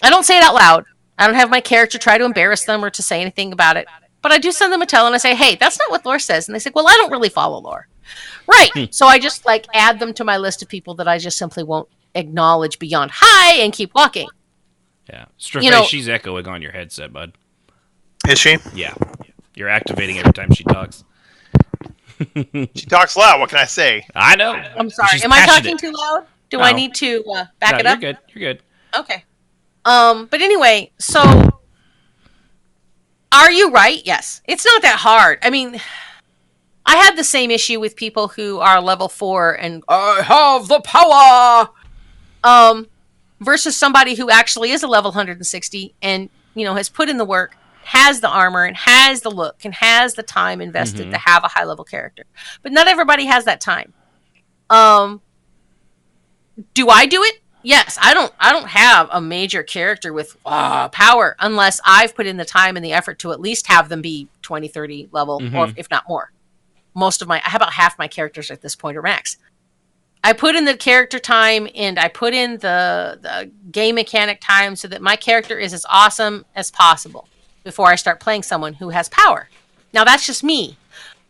Speaker 1: I don't say it out loud. I don't have my character try to embarrass them or to say anything about it. But I do send them a tell and I say, hey, that's not what lore says. And they say, well, I don't really follow lore. Right. So I just add them to my list of people that I just simply won't acknowledge beyond hi and keep walking.
Speaker 2: Yeah. Strafe, she's echoing on your headset, bud.
Speaker 6: Is she?
Speaker 2: Yeah. You're activating every time she talks.
Speaker 6: She talks loud. What can I say?
Speaker 2: I know.
Speaker 1: I'm sorry. Am I talking too loud? Do I need to back it up?
Speaker 2: You're good. You're good.
Speaker 1: Okay. But anyway, so are you right? Yes. It's not that hard. I mean, I had the same issue with people who are level 4 and I have the power. Versus somebody who actually is a level 160 and, has put in the work, has the armor and has the look and has the time invested to have a high level character. But not everybody has that time. Do I do it? Yes. I don't have a major character with power unless I've put in the time and the effort to at least have them be 20, 30 level, or if not more. About half my characters at this point are max. I put in the character time and I put in the game mechanic time so that my character is as awesome as possible before I start playing someone who has power. Now, that's just me.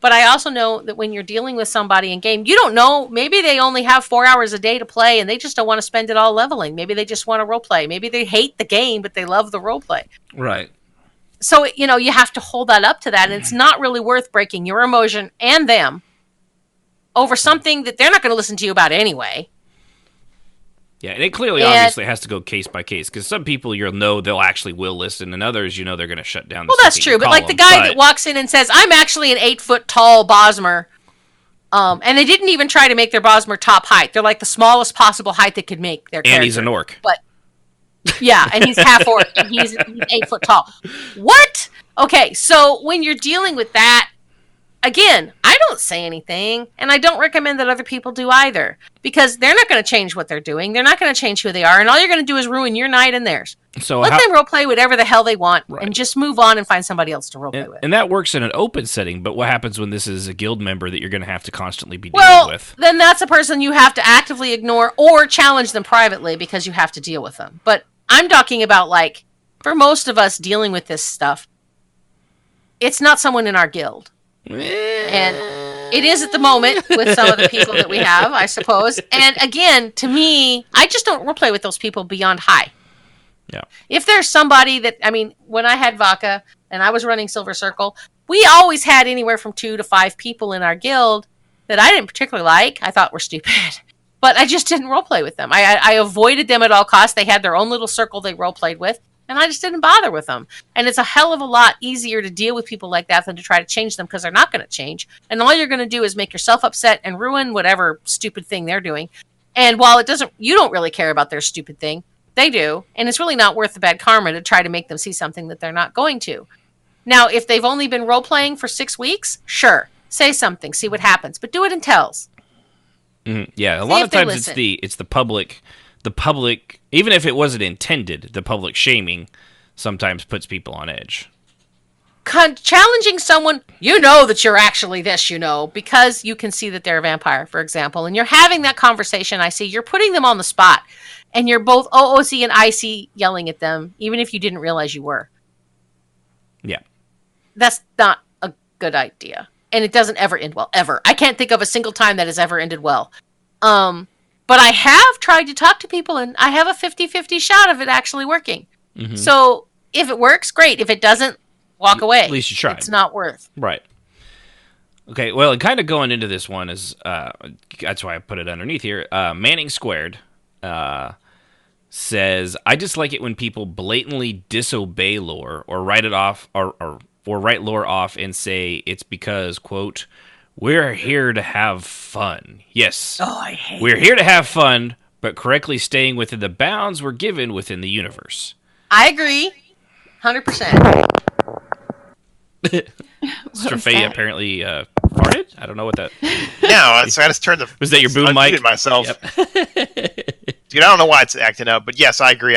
Speaker 1: But I also know that when you're dealing with somebody in game, you don't know. Maybe they only have 4 hours a day to play and they just don't want to spend it all leveling. Maybe they just want to role play. Maybe they hate the game, but they love the role play.
Speaker 2: Right.
Speaker 1: So, you have to hold that up to that. And it's not really worth breaking your emotion and them over something that they're not going to listen to you about anyway.
Speaker 2: Yeah, and it clearly obviously has to go case by case, because some people they'll actually will listen, and others they're going to shut down.
Speaker 1: Well, that's true, but like the guy that walks in and says, "I'm actually an 8-foot tall Bosmer," and they didn't even try to make their Bosmer top height. They're like the smallest possible height they could make their character.
Speaker 2: And he's an orc.
Speaker 1: But yeah, and he's half orc, and he's 8 foot tall. What? Okay, so when you're dealing with that, again, I don't say anything, and I don't recommend that other people do either, because they're not going to change what they're doing. They're not going to change who they are, and all you're going to do is ruin your night and theirs. So let them roleplay whatever the hell they want, and just move on and find somebody else to roleplay with.
Speaker 2: And that works in an open setting, but what happens when this is a guild member that you're going to have to constantly be dealing with?
Speaker 1: Then that's a person you have to actively ignore or challenge them privately because you have to deal with them. But I'm talking about, like, for most of us dealing with this stuff, it's not someone in our guild. And it is at the moment with some of the people that we have, I suppose. And again, to me, I just don't roleplay with those people beyond high.
Speaker 2: Yeah.
Speaker 1: If there's somebody that, when I had Vodka and I was running Silver Circle, we always had anywhere from 2 to 5 people in our guild that I didn't particularly like. I thought were stupid. But I just didn't roleplay with them. I avoided them at all costs. They had their own little circle they roleplayed with. And I just didn't bother with them. And it's a hell of a lot easier to deal with people like that than to try to change them, because they're not going to change. And all you're going to do is make yourself upset and ruin whatever stupid thing they're doing. And while you don't really care about their stupid thing, they do. And it's really not worth the bad karma to try to make them see something that they're not going to. Now, if they've only been role-playing for 6 weeks, sure, say something, see what happens. But do it in tells.
Speaker 2: Mm-hmm. Yeah, a lot of times it's the public, even if it wasn't intended, the public shaming sometimes puts people on edge.
Speaker 1: Challenging someone, that you're actually this, because you can see that they're a vampire, for example, and you're having that conversation. I see you're putting them on the spot, and you're both OOC and IC yelling at them, even if you didn't realize you were.
Speaker 2: Yeah.
Speaker 1: That's not a good idea. And it doesn't ever end well, ever. I can't think of a single time that has ever ended well. But I have tried to talk to people, and I have a 50-50 shot of it actually working. Mm-hmm. So if it works, great. If it doesn't, walk away.
Speaker 2: At least you tried.
Speaker 1: It's not worth.
Speaker 2: Right. Okay, well, and kind of going into this one is, that's why I put it underneath here. Manning Squared says, I dislike it when people blatantly disobey lore or write it off or write lore off and say it's because, quote, we're here to have fun. Yes, we're here to have fun, but correctly staying within the bounds we're given within the universe.
Speaker 1: I agree, 100%.
Speaker 2: Strafei apparently farted? I don't know what that...
Speaker 6: No, I just turned the...
Speaker 2: Was that your boom mic?
Speaker 6: I myself.
Speaker 2: Yep.
Speaker 6: Dude, I don't know why it's acting up, but yes, I agree.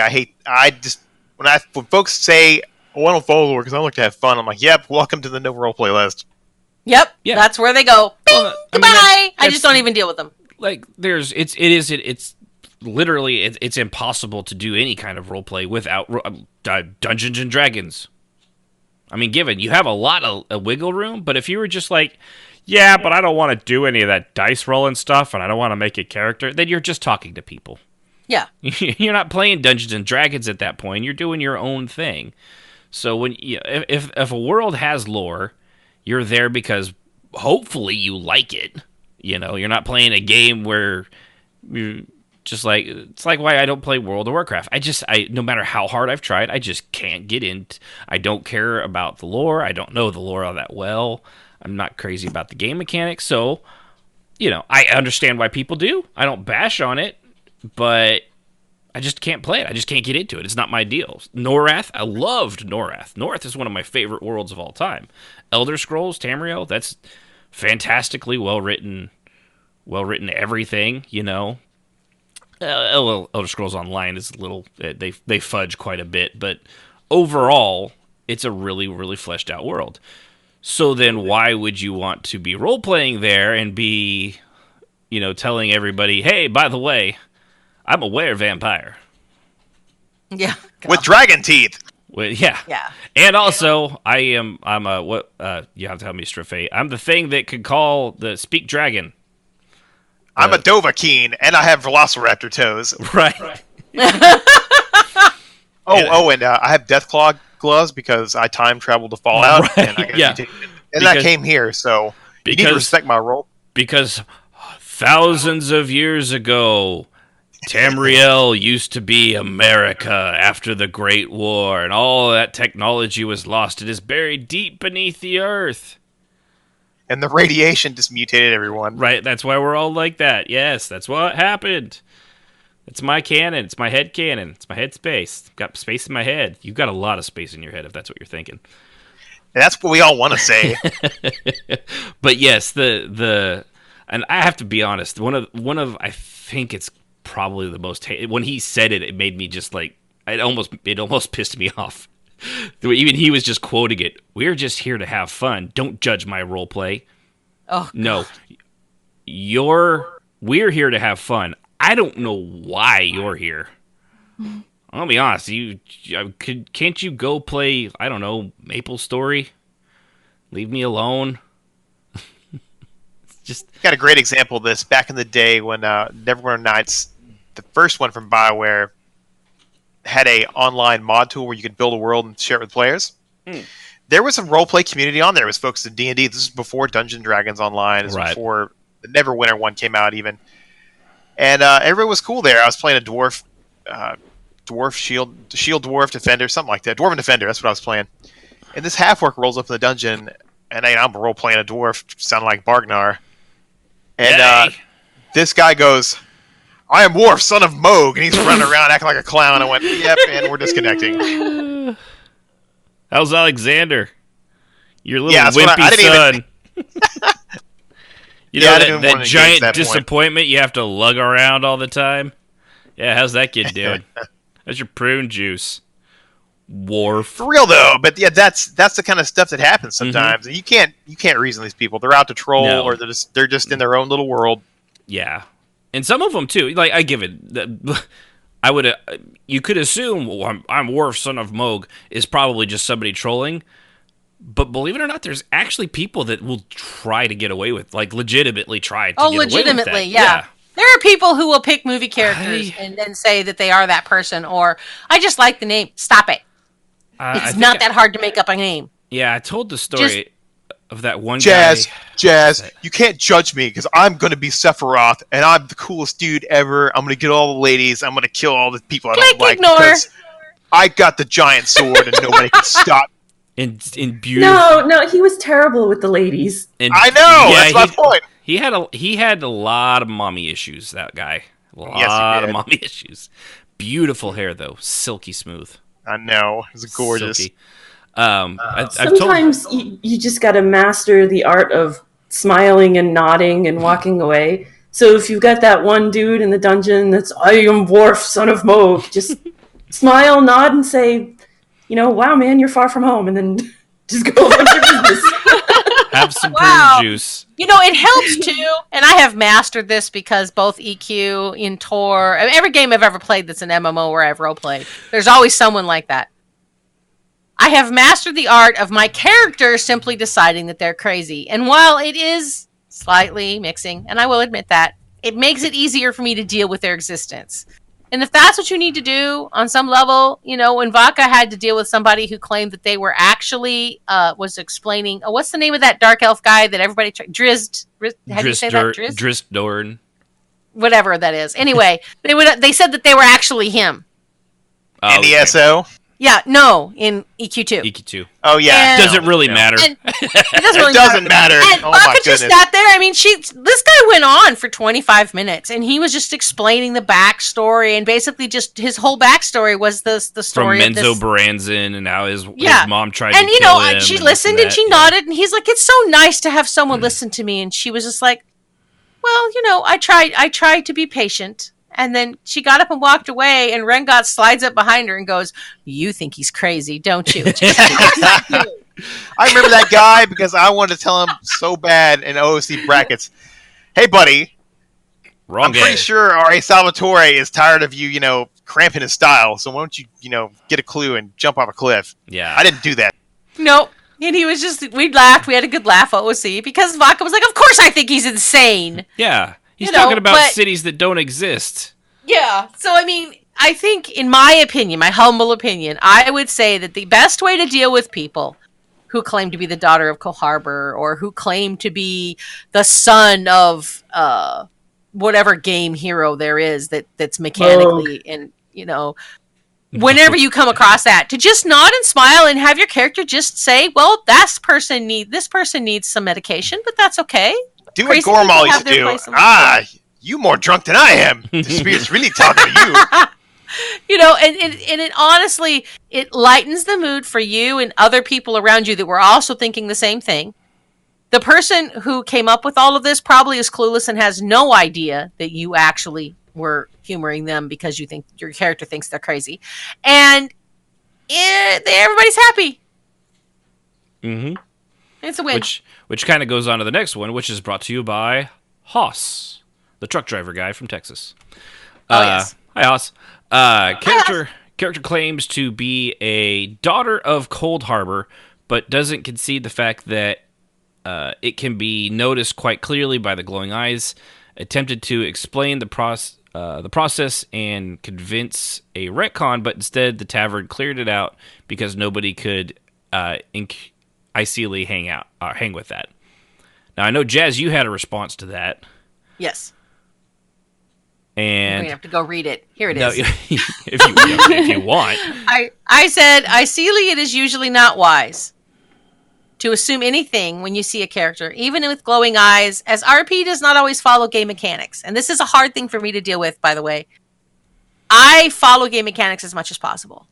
Speaker 6: When folks say, oh, I don't follow the lore because I like to have fun, I'm like, yep, welcome to the no roleplay list.
Speaker 1: Yep, yeah. That's where they go. Bing, goodbye! I just don't even deal with them.
Speaker 2: Like, it's literally, it's impossible to do any kind of roleplay without Dungeons and Dragons. I mean, given you have a lot of wiggle room, but if you were just like, yeah, but I don't want to do any of that dice rolling stuff, and I don't want to make a character, then you're just talking to people.
Speaker 1: Yeah.
Speaker 2: You're not playing Dungeons and Dragons at that point. You're doing your own thing. So when if a world has lore, you're there because hopefully you like it. You're not playing a game where you just like, it's like why I don't play World of Warcraft. I no matter how hard I've tried, I just can't get in. I don't care about the lore. I don't know the lore all that well. I'm not crazy about the game mechanics, so, I understand why people do. I don't bash on it, but I just can't play it. I just can't get into it. It's not my deal. Norath, I loved Norath. Norath is one of my favorite worlds of all time. Elder Scrolls, Tamriel, that's fantastically well-written everything, Elder Scrolls Online is a little, they fudge quite a bit, but overall, it's a really, really fleshed out world. So then why would you want to be role-playing there and be, telling everybody, hey, by the way, I'm a were-vampire.
Speaker 1: Yeah.
Speaker 6: With dragon teeth.
Speaker 2: Well, yeah.
Speaker 1: Yeah.
Speaker 2: And also, I'm a, what, you have to tell me, Straffe, I'm the thing that could speak dragon.
Speaker 6: I'm a Dovahkiin, and I have Velociraptor toes.
Speaker 2: Right.
Speaker 6: And I have Deathclaw gloves because I time traveled to Fallout,
Speaker 2: right.
Speaker 6: and that came here, so you need to respect my role.
Speaker 2: Because thousands of years ago, Tamriel used to be America after the Great War, and all that technology was lost. It is buried deep beneath the earth.
Speaker 6: And the radiation just mutated everyone.
Speaker 2: Right, that's why we're all like that. Yes, that's what happened. It's my canon. It's my head canon. It's my head space. I've got space in my head. You've got a lot of space in your head if that's what you're thinking.
Speaker 6: And that's what we all want to say.
Speaker 2: But yes, and I have to be honest, one of I think it's probably the most when he said it made me just like it almost pissed me off. Even he was just quoting it. We're just here to have fun. Don't judge my role play.
Speaker 1: Oh God.
Speaker 2: No. We're here to have fun. I don't know why you're here. I'll be honest. Can't you go play, I don't know, Maple Story? Leave me alone. Just
Speaker 6: got a great example of this back in the day when Neverwinter Nights, the first one from BioWare, had a online mod tool where you could build a world and share it with players. There was a roleplay community on there. It was focused on D&D. This is before Dungeons and Dragons Online. This was before the Neverwinter one came out even. And everyone was cool there. I was playing a dwarf shield dwarf defender, something like that. Dwarven defender, that's what I was playing. And this half-orc rolls up in the dungeon, and I'm role-playing a dwarf, sounding like Bargnar. And this guy goes, I am Worf, son of Moog, and he's running around acting like a clown. I went, yep, and we're disconnecting.
Speaker 2: How's Alexander? Your little
Speaker 6: wimpy
Speaker 2: son. That giant disappointment you have to lug around all the time? Yeah, how's that kid doing? How's your prune juice? Worf.
Speaker 6: For real, though, but yeah, that's the kind of stuff that happens sometimes. Mm-hmm. You can't reason these people. They're out to troll, or they're just in their own little world.
Speaker 2: Yeah. And some of them too. Like I give it, you could assume I'm Worf, son of Moog, is probably just somebody trolling. But believe it or not, there's actually people that will try to get away with, like, legitimately try to get away with that.
Speaker 1: Legitimately, yeah. There are people who will pick movie characters and then say that they are that person, or I just like the name. Stop it. It's not that hard to make up a name.
Speaker 2: Yeah, I told the story of that one guy.
Speaker 6: Jazz, you can't judge me because I'm going to be Sephiroth and I'm the coolest dude ever. I'm going to get all the ladies. I'm going to kill all the people I don't like because I got the giant sword and nobody can stop me.
Speaker 2: In beautiful.
Speaker 7: No, he was terrible with the ladies.
Speaker 6: I know. That's my point.
Speaker 2: He had a lot of mommy issues. That guy, a lot of mommy issues. Beautiful hair though, silky smooth.
Speaker 6: I know, it's gorgeous.
Speaker 2: Silky.
Speaker 7: Sometimes you just got to master the art of smiling and nodding and walking away. So if you've got that one dude in the dungeon that's I am Worf, son of Moog, just smile, nod, and say, wow, man, you're far from home, and then just go about your business.
Speaker 2: Have some prune juice.
Speaker 1: It helps too, and I have mastered this because both EQ, in Tor, every game I've ever played that's an MMO where I've roleplayed, there's always someone like that. I have mastered the art of my character simply deciding that they're crazy, and while it is slightly mixing, and I will admit that, it makes it easier for me to deal with their existence. And if that's what you need to do on some level, when Vaca had to deal with somebody who claimed that they were actually was explaining, what's the name of that dark elf guy that everybody Drizzt? How do you say that?
Speaker 2: Drizzt Do'Urden.
Speaker 1: Whatever that is. Anyway, they said that they were actually him.
Speaker 6: NESO.
Speaker 1: Yeah, no, in EQ2.
Speaker 2: EQ2.
Speaker 6: Oh yeah.
Speaker 1: And-
Speaker 2: Does it really matter?
Speaker 1: And it doesn't really
Speaker 6: It doesn't matter.
Speaker 1: And
Speaker 6: Oh my
Speaker 1: Baka
Speaker 6: goodness.
Speaker 1: just sat there. I mean, this guy went on for 25 minutes, and he was just explaining the backstory, and basically just his whole backstory was the
Speaker 2: From
Speaker 1: story of
Speaker 2: Menzo
Speaker 1: this.
Speaker 2: Branson and how his
Speaker 1: Yeah.
Speaker 2: mom tried
Speaker 1: And
Speaker 2: to
Speaker 1: you
Speaker 2: kill
Speaker 1: know,
Speaker 2: him.
Speaker 1: she
Speaker 2: and
Speaker 1: listened
Speaker 2: this
Speaker 1: and she
Speaker 2: that.
Speaker 1: nodded, and he's like, "It's so nice to have someone listen to me." And she was just like, "Well, you know, I tried to be patient." And then she got up and walked away, and Rengot slides up behind her and goes, "You think he's crazy, don't you?"
Speaker 6: I remember that guy because I wanted to tell him so bad in OOC brackets. Hey, buddy.
Speaker 2: Wrong
Speaker 6: I'm
Speaker 2: game.
Speaker 6: pretty sure R.A. Salvatore is tired of you, cramping his style. So why don't you, get a clue and jump off a cliff?
Speaker 2: Yeah.
Speaker 6: I didn't do that.
Speaker 1: Nope. And he was just, we laughed. We had a good laugh at OC because Vodka was like, "Of course I think he's insane."
Speaker 2: Yeah. He's
Speaker 1: You know,
Speaker 2: talking about
Speaker 1: but-
Speaker 2: cities that don't exist.
Speaker 1: Yeah. So, I mean, I think, in my opinion, my humble opinion, I would say that the best way to deal with people who claim to be the daughter of Cole Harbor or who claim to be the son of whatever game hero there is that's mechanically and, whenever you come across that, to just nod and smile and have your character just say, "Well, this person needs some medication, but that's okay."
Speaker 6: Do what
Speaker 1: Crazy
Speaker 6: Gormal
Speaker 1: people
Speaker 6: used
Speaker 1: have
Speaker 6: to
Speaker 1: their
Speaker 6: do.
Speaker 1: place in the
Speaker 6: Ah, you more drunk than I am. The spirit's really talking to you.
Speaker 1: And it honestly, it lightens the mood for you and other people around you that were also thinking the same thing. The person who came up with all of this probably is clueless and has no idea that you actually were humoring them because you think your character thinks they're crazy. And everybody's happy.
Speaker 2: Mm-hmm.
Speaker 1: It's a win.
Speaker 2: Which kind of goes on to the next one, which is brought to you by Haas, the truck driver guy from Texas.
Speaker 1: Yes.
Speaker 2: Hi, Haas. Character claims to be a daughter of Cold Harbor, but doesn't concede the fact that it can be noticed quite clearly by the glowing eyes. Attempted to explain the process and convince a retcon, but instead the tavern cleared it out because nobody could icily hang with that. Now, I know, Jazz, you had a response to that.
Speaker 1: Yes.
Speaker 2: And
Speaker 1: We're going to have to go read it. Here it
Speaker 2: no,
Speaker 1: is.
Speaker 2: if you want.
Speaker 1: I said, "Icily, it is usually not wise to assume anything when you see a character, even with glowing eyes, as RP does not always follow game mechanics." And this is a hard thing for me to deal with, by the way. I follow game mechanics as much as possible.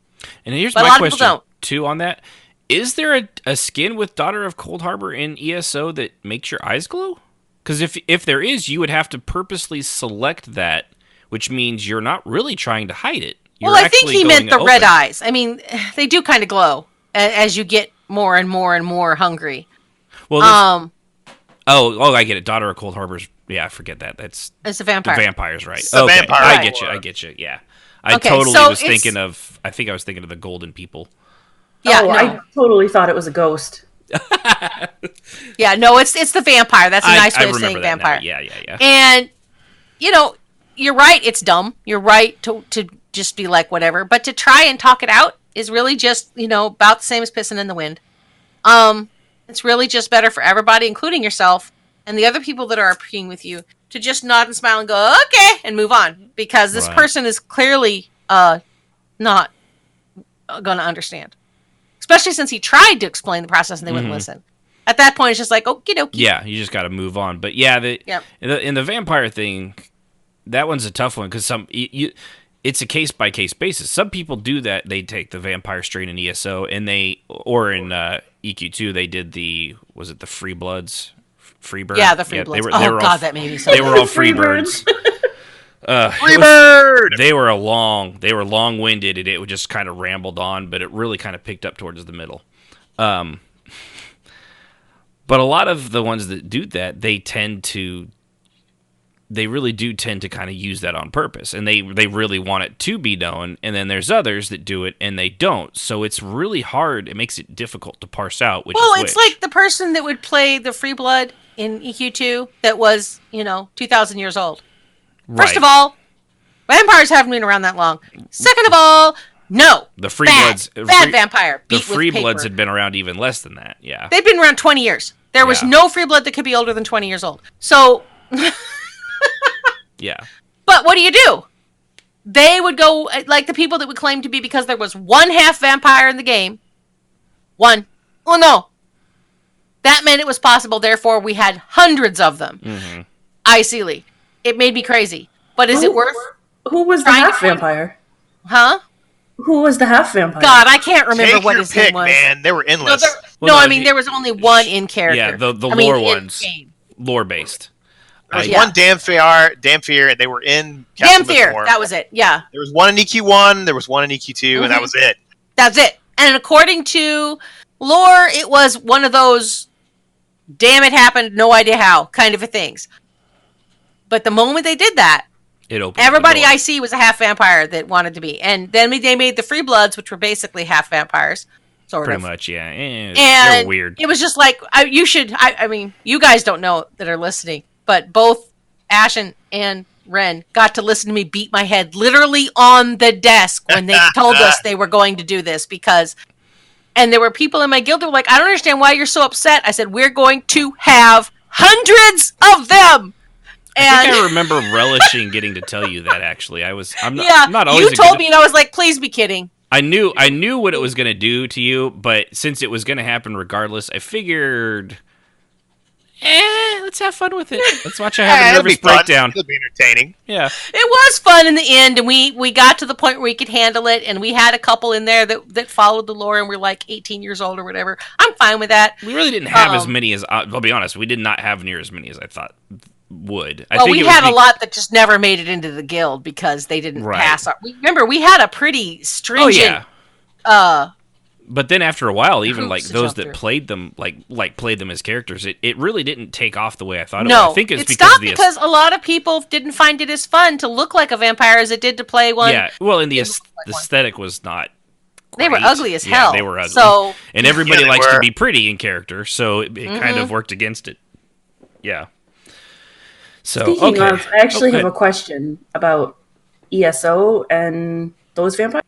Speaker 2: And here's
Speaker 1: But a
Speaker 2: my
Speaker 1: lot of people
Speaker 2: question,
Speaker 1: don't.
Speaker 2: too, on that. Is there a skin with Daughter of Cold Harbor in ESO that makes your eyes glow? Because if there is, you would have to purposely select that, which means you're not really trying to hide it. You're
Speaker 1: Well, I think
Speaker 2: actually
Speaker 1: he meant the
Speaker 2: going
Speaker 1: red
Speaker 2: open.
Speaker 1: eyes. I mean, they do kind of glow as you get more and more and more hungry.
Speaker 2: Well, I get it. Daughter of Cold Harbor's. Yeah, forget that. That's
Speaker 1: It's a vampire.
Speaker 2: the vampires, right?
Speaker 6: It's the vampire
Speaker 2: I
Speaker 6: war.
Speaker 2: get you. Yeah, I
Speaker 1: Okay,
Speaker 2: totally
Speaker 1: so
Speaker 2: was
Speaker 1: it's-
Speaker 2: thinking of. I think I was thinking of the Golden People.
Speaker 1: Yeah, no.
Speaker 7: I totally thought it was a ghost.
Speaker 1: Yeah, no, it's the vampire. That's a nice
Speaker 2: I
Speaker 1: way of saying
Speaker 2: remember that now.
Speaker 1: vampire.
Speaker 2: Yeah.
Speaker 1: And, you're right, it's dumb. You're right to just be like, whatever. But to try and talk it out is really just, about the same as pissing in the wind. It's really just better for everybody, including yourself and the other people that are RPing with you, to just nod and smile and go, "Okay," and move on. Because this
Speaker 2: Right.
Speaker 1: person is clearly not going to understand. Especially since he tried to explain the process and they wouldn't listen. At that point, it's just like, okie dokie.
Speaker 2: Yeah, you just got to move on. But yeah,
Speaker 1: Yep.
Speaker 2: in the vampire thing, that one's a tough one because it's a case by case basis. Some people do that; they take the vampire strain in ESO, or in EQ2, they did the Free Bloods, Freebird.
Speaker 1: Yeah, the Free Bloods.
Speaker 2: They
Speaker 1: Oh,
Speaker 2: were
Speaker 1: God,
Speaker 2: all,
Speaker 1: that made me so
Speaker 2: They were all
Speaker 7: Freebirds.
Speaker 2: Freebirds.
Speaker 6: Freebird!
Speaker 2: They were long-winded, and it just kind of rambled on, but it really kind of picked up towards the middle. But a lot of the ones that do that, they really do tend to kind of use that on purpose, and they really want it to be known. And then there's others that do it and they don't. So it's really hard. It makes it difficult to parse out which
Speaker 1: Well,
Speaker 2: is
Speaker 1: it's
Speaker 2: which.
Speaker 1: like the person that would play the Free Blood in EQ2 that was, 2,000 years old. First
Speaker 2: Right.
Speaker 1: of all, vampires haven't been around that long. Second of all, no.
Speaker 2: The Free
Speaker 1: bad,
Speaker 2: Bloods,
Speaker 1: bad vampire.
Speaker 2: the
Speaker 1: Beat with
Speaker 2: Free
Speaker 1: paper.
Speaker 2: Bloods had been around even less than that. Yeah.
Speaker 1: They've been around 20 years. There was
Speaker 2: Yeah.
Speaker 1: no Free Blood that could be older than 20 years old. So,
Speaker 2: Yeah.
Speaker 1: but what do? they would go, like the people that would claim to be, because there was one half vampire in the game. One. Oh, no. That meant it was possible, therefore we had hundreds of them.
Speaker 2: Mm-hmm.
Speaker 1: Icily. It made me crazy. But is it worth...
Speaker 7: Who was the half vampire?
Speaker 1: Huh?
Speaker 7: Who was the half vampire?
Speaker 1: God, I can't remember
Speaker 6: Take
Speaker 1: what
Speaker 6: your
Speaker 1: his
Speaker 6: pick,
Speaker 1: name was.
Speaker 6: man. They were endless.
Speaker 1: I mean, there was only one in character.
Speaker 2: Yeah, the lore ones.
Speaker 1: In-game.
Speaker 2: Lore-based.
Speaker 6: There was one Damphir, and they were in
Speaker 1: Damphir, that was it, yeah.
Speaker 6: There was one in EQ1, there was one in EQ2, and that was it.
Speaker 1: That's it. And according to lore, it was one of those damn it happened, no idea how kind of a things. But the moment they did that, everybody I see was a half vampire that wanted to be. And then they made the Free Bloods, which were basically half vampires.
Speaker 2: Pretty much, yeah.
Speaker 1: And
Speaker 2: they're weird.
Speaker 1: It was just like, I mean, you guys don't know that are listening, but both Ashen and Ren got to listen to me beat my head literally on the desk when they told us they were going to do this and there were people in my guild who were like, I don't understand why you're so upset. I said, we're going to have hundreds of them.
Speaker 2: I think I remember relishing getting to tell you that, actually. I'm not always...
Speaker 1: You told me, and I was like, please be kidding.
Speaker 2: I knew what it was going to do to you, but since it was going to happen regardless, I figured... let's have fun with it. Let's watch have a nervous breakdown.
Speaker 6: It'll be entertaining.
Speaker 2: Yeah.
Speaker 1: It was fun in the end, and we got to the point where we could handle it, and we had a couple in there that followed the lore and were like 18 years old or whatever. I'm fine with that.
Speaker 2: We really didn't have as many as... I'll be honest, we did not have near as many as I thought would.
Speaker 1: We had a lot that just never made it into the guild because they didn't pass. Remember, we had a pretty stringent...
Speaker 2: But then after a while, even like those that played them, like played them as characters, it really didn't take off the way I thought it would. I think it's
Speaker 1: because a lot of people didn't find it as fun to look like a vampire as it did to play one.
Speaker 2: Yeah, well, and the aesthetic was not great.
Speaker 1: They were ugly as hell.
Speaker 2: They were ugly.
Speaker 1: So,
Speaker 2: and everybody likes to be pretty in character, so it kind of worked against it. Yeah. So,
Speaker 7: Speaking of, I actually have a question about ESO and those vampires.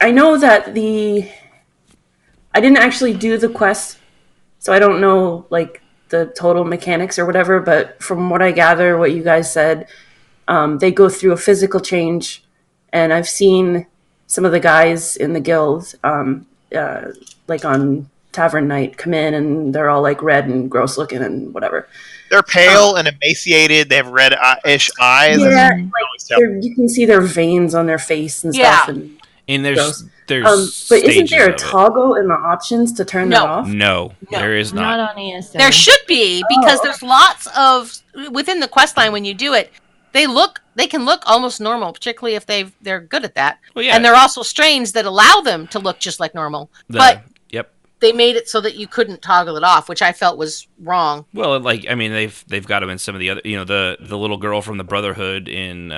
Speaker 7: I know that I didn't actually do the quest, so I don't know like the total mechanics or whatever, but from what I gather, what you guys said, they go through a physical change, and I've seen some of the guys in the guild, like on Tavern Night, come in and they're all like red and gross looking and whatever.
Speaker 6: They're pale and emaciated. They have red-ish eyes.
Speaker 7: Yeah, you can see their veins on their face and stuff.
Speaker 2: And there's
Speaker 7: but isn't there a toggle in the options to turn that off?
Speaker 2: No, there is not.
Speaker 8: Not on ESO.
Speaker 1: There should be, because there's lots of within the quest line when you do it. They can look almost normal, particularly if they're good at that.
Speaker 2: Well, yeah.
Speaker 1: And there are also strains that allow them to look just like normal. But they made it so that you couldn't toggle it off, which I felt was wrong.
Speaker 2: Well, they've got them in some of the other, the little girl from the Brotherhood in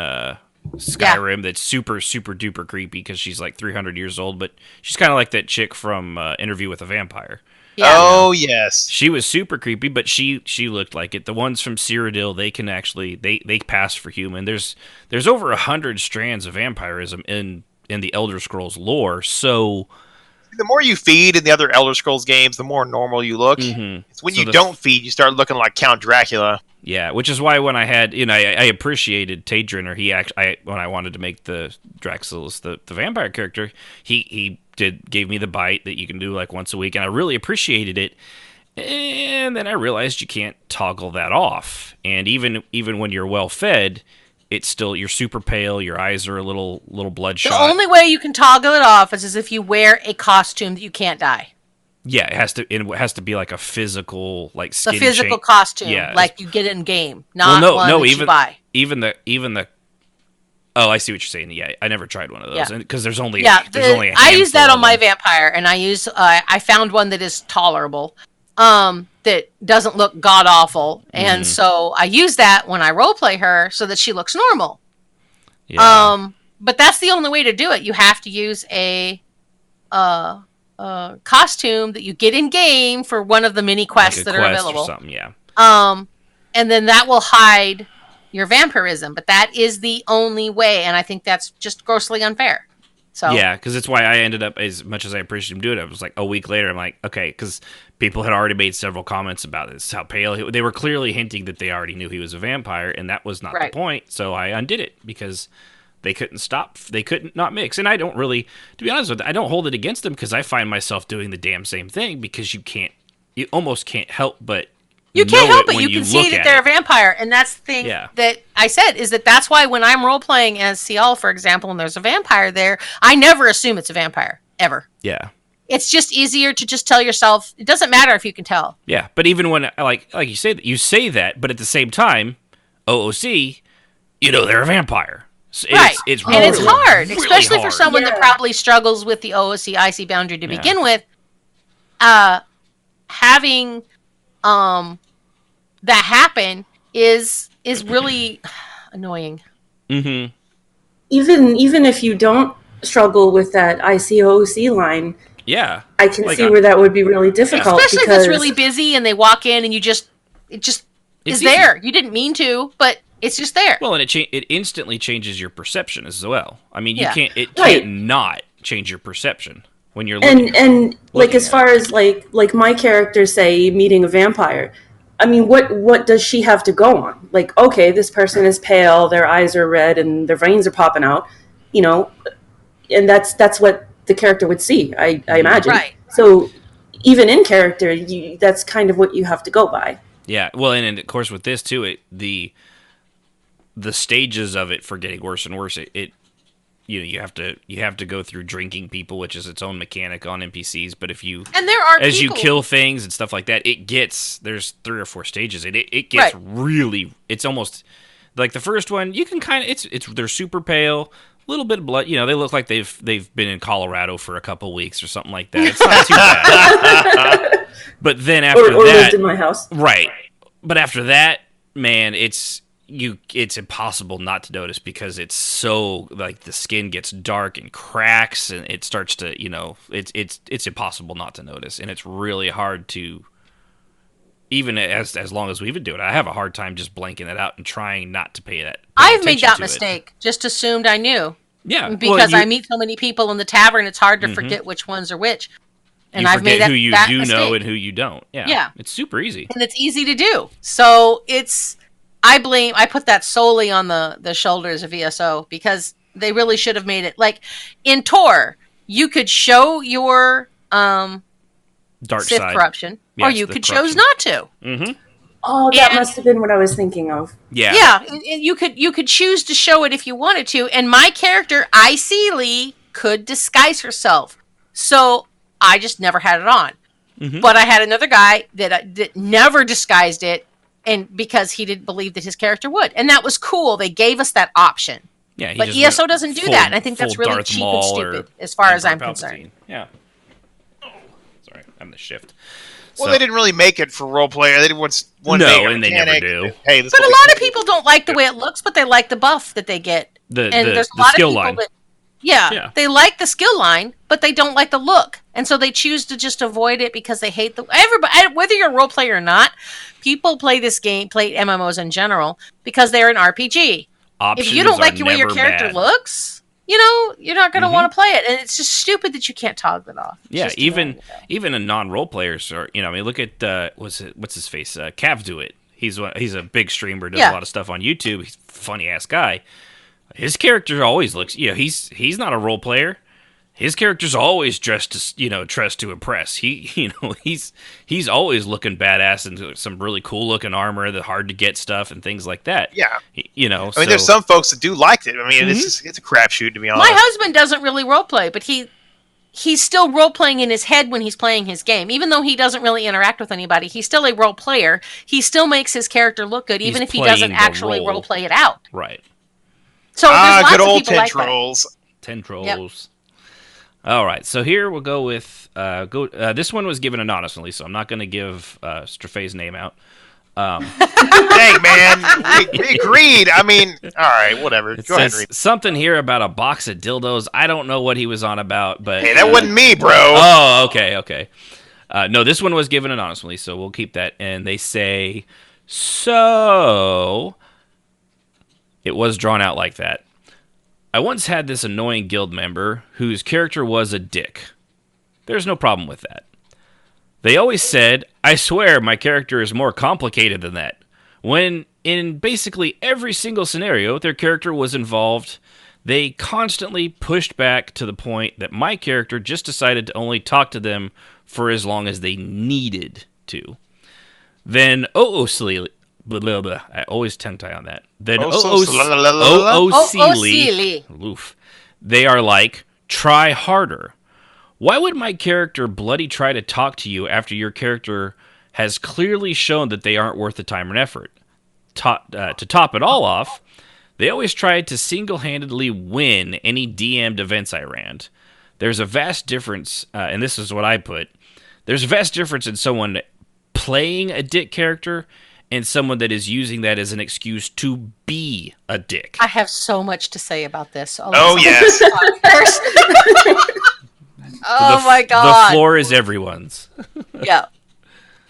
Speaker 2: Skyrim that's super, super duper creepy because she's like 300 years old, but she's kind of like that chick from Interview with a Vampire.
Speaker 6: Yeah. Oh, yes.
Speaker 2: She was super creepy, but she looked like it. The ones from Cyrodiil, they can actually, they pass for human. There's over 100 strands of vampirism in the Elder Scrolls lore, so...
Speaker 6: The more you feed in the other Elder Scrolls games, the more normal you look. Mm-hmm. It's when you don't feed, you start looking like Count Dracula.
Speaker 2: Yeah, which is why when I had, I appreciated Taedrinner. When I wanted to make the Draxilus, the vampire character, he gave me the bite that you can do like once a week, and I really appreciated it. And then I realized you can't toggle that off. And even when you're well fed, it's still, you're super pale, your eyes are a little bloodshot.
Speaker 1: The only way you can toggle it off is if you wear a costume that you can't die.
Speaker 2: Yeah, it has to be like a physical, like skin.
Speaker 1: The physical costume, like you get in game, not you buy.
Speaker 2: Even the. Oh, I see what you're saying. Yeah, I never tried one of those because there's only
Speaker 1: I use that on my vampire, and I found one that is tolerable. That doesn't look god awful, and so I use that when I roleplay her so that she looks normal. Yeah. But that's the only way to do it. You have to use a costume that you get in game for one of the mini quests that are available.
Speaker 2: Or something, yeah.
Speaker 1: And then that will hide your vampirism, but that is the only way, and I think that's just grossly unfair. So
Speaker 2: Yeah, because that's why I ended up, as much as I appreciated him doing it, I was like, a week later, I'm like, okay, because people had already made several comments about this, how pale they were clearly hinting that they already knew he was a vampire, and that was not the point, so I undid it, because they couldn't not mix. And I don't really, to be honest with you, I don't hold it against them, because I find myself doing the damn same thing, because you almost can't help but
Speaker 1: you can't
Speaker 2: know
Speaker 1: help
Speaker 2: it
Speaker 1: it.
Speaker 2: when
Speaker 1: You can see that they're a vampire, and that's the thing that I said, is that's why when I'm role-playing as Ciel, for example, and there's a vampire there, I never assume it's a vampire, ever.
Speaker 2: Yeah.
Speaker 1: It's just easier to just tell yourself, it doesn't matter if you can tell.
Speaker 2: Yeah, but even when, like you say that, but at the same time, OOC, they're a vampire.
Speaker 1: Right.
Speaker 2: It's
Speaker 1: and it's hard,
Speaker 2: really
Speaker 1: especially
Speaker 2: hard.
Speaker 1: for someone that probably struggles with the OOC-IC boundary to begin with. Having that happen is really annoying.
Speaker 2: Mm-hmm.
Speaker 7: Even if you don't struggle with that ICOOC line, I can
Speaker 2: like
Speaker 7: see where that would be really difficult.
Speaker 1: Especially
Speaker 7: because
Speaker 1: if it's really busy and they walk in and it just is there. You didn't mean to, but it's just there.
Speaker 2: Well, and it instantly changes your perception as well. I mean, it
Speaker 7: Right.
Speaker 2: can't not change your perception when you're looking.
Speaker 7: And like as far as like my character say meeting a vampire, I mean, what does she have to go on? Like, okay, this person is pale, their eyes are red, and their veins are popping out, and that's what the character would see, I imagine.
Speaker 1: Right.
Speaker 7: So even in character, that's kind of what you have to go by.
Speaker 2: Yeah, well, and of course with this too, the stages of it for getting worse and worse. You have to go through drinking people, which is its own mechanic on NPCs. But if you as you kill things and stuff like that, there's 3 or 4 stages, and it gets really. It's almost like the first one. You can kind of they're super pale, a little bit of blood. They look like they've been in Colorado for a couple weeks or something like that. It's not too bad. But then after
Speaker 7: or
Speaker 2: that,
Speaker 7: lived in my house,
Speaker 2: right? But after that, man, it's impossible not to notice, because it's so, like, the skin gets dark and cracks, and it starts to, it's impossible not to notice, and it's really hard to, even as long as we've been doing it, I have a hard time just blanking it out and trying not to pay
Speaker 1: I've made that mistake. Just assumed I knew.
Speaker 2: Yeah,
Speaker 1: because I meet so many people in the tavern, it's hard to forget which ones are which. And I've made
Speaker 2: who you do
Speaker 1: mistake.
Speaker 2: know and who you don't. Yeah, it's super easy,
Speaker 1: and it's easy to do. So I put that solely on the shoulders of ESO, because they really should have made it like in Tor. You could show your
Speaker 2: dark
Speaker 1: Sith
Speaker 2: side
Speaker 1: corruption,
Speaker 2: yes,
Speaker 1: or you could choose not to.
Speaker 2: Mm-hmm.
Speaker 7: Oh, that must have been what I was thinking of.
Speaker 1: Yeah. You could choose to show it if you wanted to, and my character IC Lee could disguise herself, so I just never had it on. Mm-hmm. But I had another guy that never disguised it, and because he didn't believe that his character would, and that was cool. They gave us that option.
Speaker 2: Yeah,
Speaker 1: but ESO doesn't do that, and I think that's really
Speaker 2: Darth
Speaker 1: cheap
Speaker 2: Maul
Speaker 1: and stupid, as far as I'm concerned.
Speaker 2: Yeah. Sorry, I'm the shift.
Speaker 6: Well, they didn't really make it for roleplay. They didn't want
Speaker 2: and they never do.
Speaker 6: Hey,
Speaker 1: but a lot of people don't like the way it looks, but they like the buff that they get.
Speaker 2: There's a lot of people line.
Speaker 1: They like the skill line, but they don't like the look, and so they choose to just avoid it because they hate everybody. Whether you're a role player or not, people play this game, play MMOs in general, because they're an RPG.
Speaker 2: Options
Speaker 1: if you don't like the way your character
Speaker 2: bad.
Speaker 1: looks, you're not going to want to play it, and it's just stupid that you can't toggle it off.
Speaker 2: It's even a non-role players, or I mean, look at what's his face, Cav do it. He's a big streamer, does a lot of stuff on YouTube. He's a funny ass guy. His character always looks, he's not a role player. His character's always dressed to impress. He's always looking badass in some really cool looking armor, the hard to get stuff and things like that.
Speaker 6: Yeah,
Speaker 2: I
Speaker 6: mean, there's some folks that do like it. I mean, it's a crapshoot, to be honest.
Speaker 1: My husband doesn't really roleplay, but he's still role playing in his head when he's playing his game. Even though he doesn't really interact with anybody, he's still a role player. He still makes his character look good, even if he doesn't actually role play it out.
Speaker 2: Right.
Speaker 1: So there's lots
Speaker 6: good
Speaker 1: of
Speaker 6: old
Speaker 1: people like
Speaker 6: Tentrolls.
Speaker 2: Tentrolls. Yep. All right, so here we'll go with this one was given anonymously, so I'm not going to give Strafe's name out.
Speaker 6: Hey, man, we agreed. I mean, all right, whatever. Go ahead and read.
Speaker 2: Something here about a box of dildos. I don't know what he was on about, but
Speaker 6: hey, that wasn't me, bro.
Speaker 2: Oh, okay. No, this one was given anonymously, so we'll keep that. And they say, so it was drawn out like that. I once had this annoying guild member whose character was a dick. There's no problem with that. They always said, I swear my character is more complicated than that. When in basically every single scenario their character was involved, they constantly pushed back to the point that my character just decided to only talk to them for as long as they needed to. Then Oosili, blah, blah, blah. I always tongue tie on that. Then Oosili, oof, they are like, try harder. Why would my character bloody try to talk to you after your character has clearly shown that they aren't worth the time and effort? To top it all off, they always tried to single-handedly win any DM'd events I ran. There's a vast difference, and this is what I put, there's a vast difference in someone playing a dick character and someone that is using that as an excuse to be a dick.
Speaker 1: I have so much to say about this. So
Speaker 6: yes.
Speaker 1: Oh my god.
Speaker 2: The floor is everyone's.
Speaker 1: Yeah.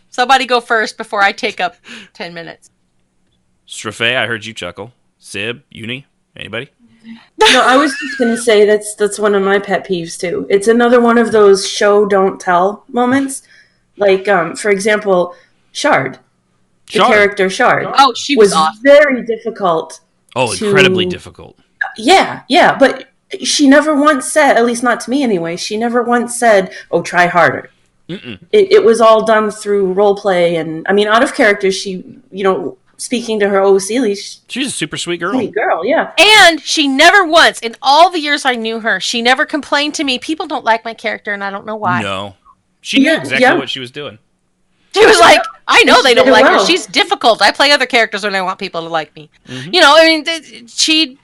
Speaker 1: Somebody go first before I take up 10 minutes.
Speaker 2: Strafe, I heard you chuckle. Sib, Uni, anybody?
Speaker 7: No, I was just going to say that's one of my pet peeves too. It's another one of those show don't tell moments. Like, for example, Shard. The character Shard.
Speaker 1: Oh, she was awesome.
Speaker 7: Very difficult.
Speaker 2: Oh, incredibly difficult.
Speaker 7: Yeah, but she never once said, at least not to me anyway, she never once said, oh, try harder. It was all done through role play, and I mean, out of character, she, speaking to her Oosili,
Speaker 2: she's a super sweet girl.
Speaker 7: Sweet girl, yeah.
Speaker 1: And she never once, in all the years I knew her, she never complained to me, people don't like my character, and I don't know why.
Speaker 2: No. She knew exactly what she was doing.
Speaker 1: She was like, I know they don't like her.
Speaker 7: well.
Speaker 1: She's difficult. I play other characters when I want people to like me. Mm-hmm.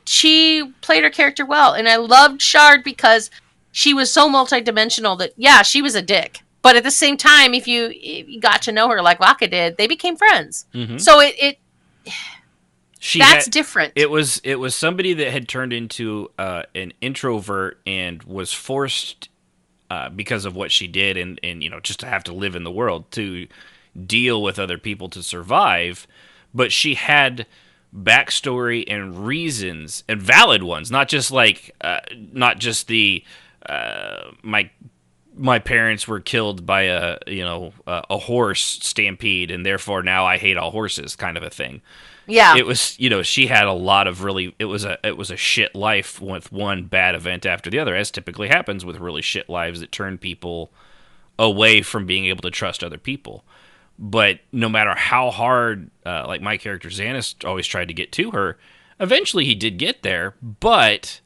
Speaker 1: She played her character well. And I loved Shard because she was so multidimensional that, yeah, she was a dick. But at the same time, if you got to know her like Vaka did, they became friends. Mm-hmm. So that's different.
Speaker 2: It was somebody that had turned into an introvert and was forced because of what she did and just to have to live in the world to deal with other people to survive. But she had backstory and reasons, and valid ones, not just my parents were killed by a horse stampede and therefore now I hate all horses kind of a thing.
Speaker 1: Yeah.
Speaker 2: It was, she had a lot of it was a shit life with one bad event after the other, as typically happens with really shit lives that turn people away from being able to trust other people. But no matter how hard, like my character Xanis always tried to get to her, eventually he did get there, but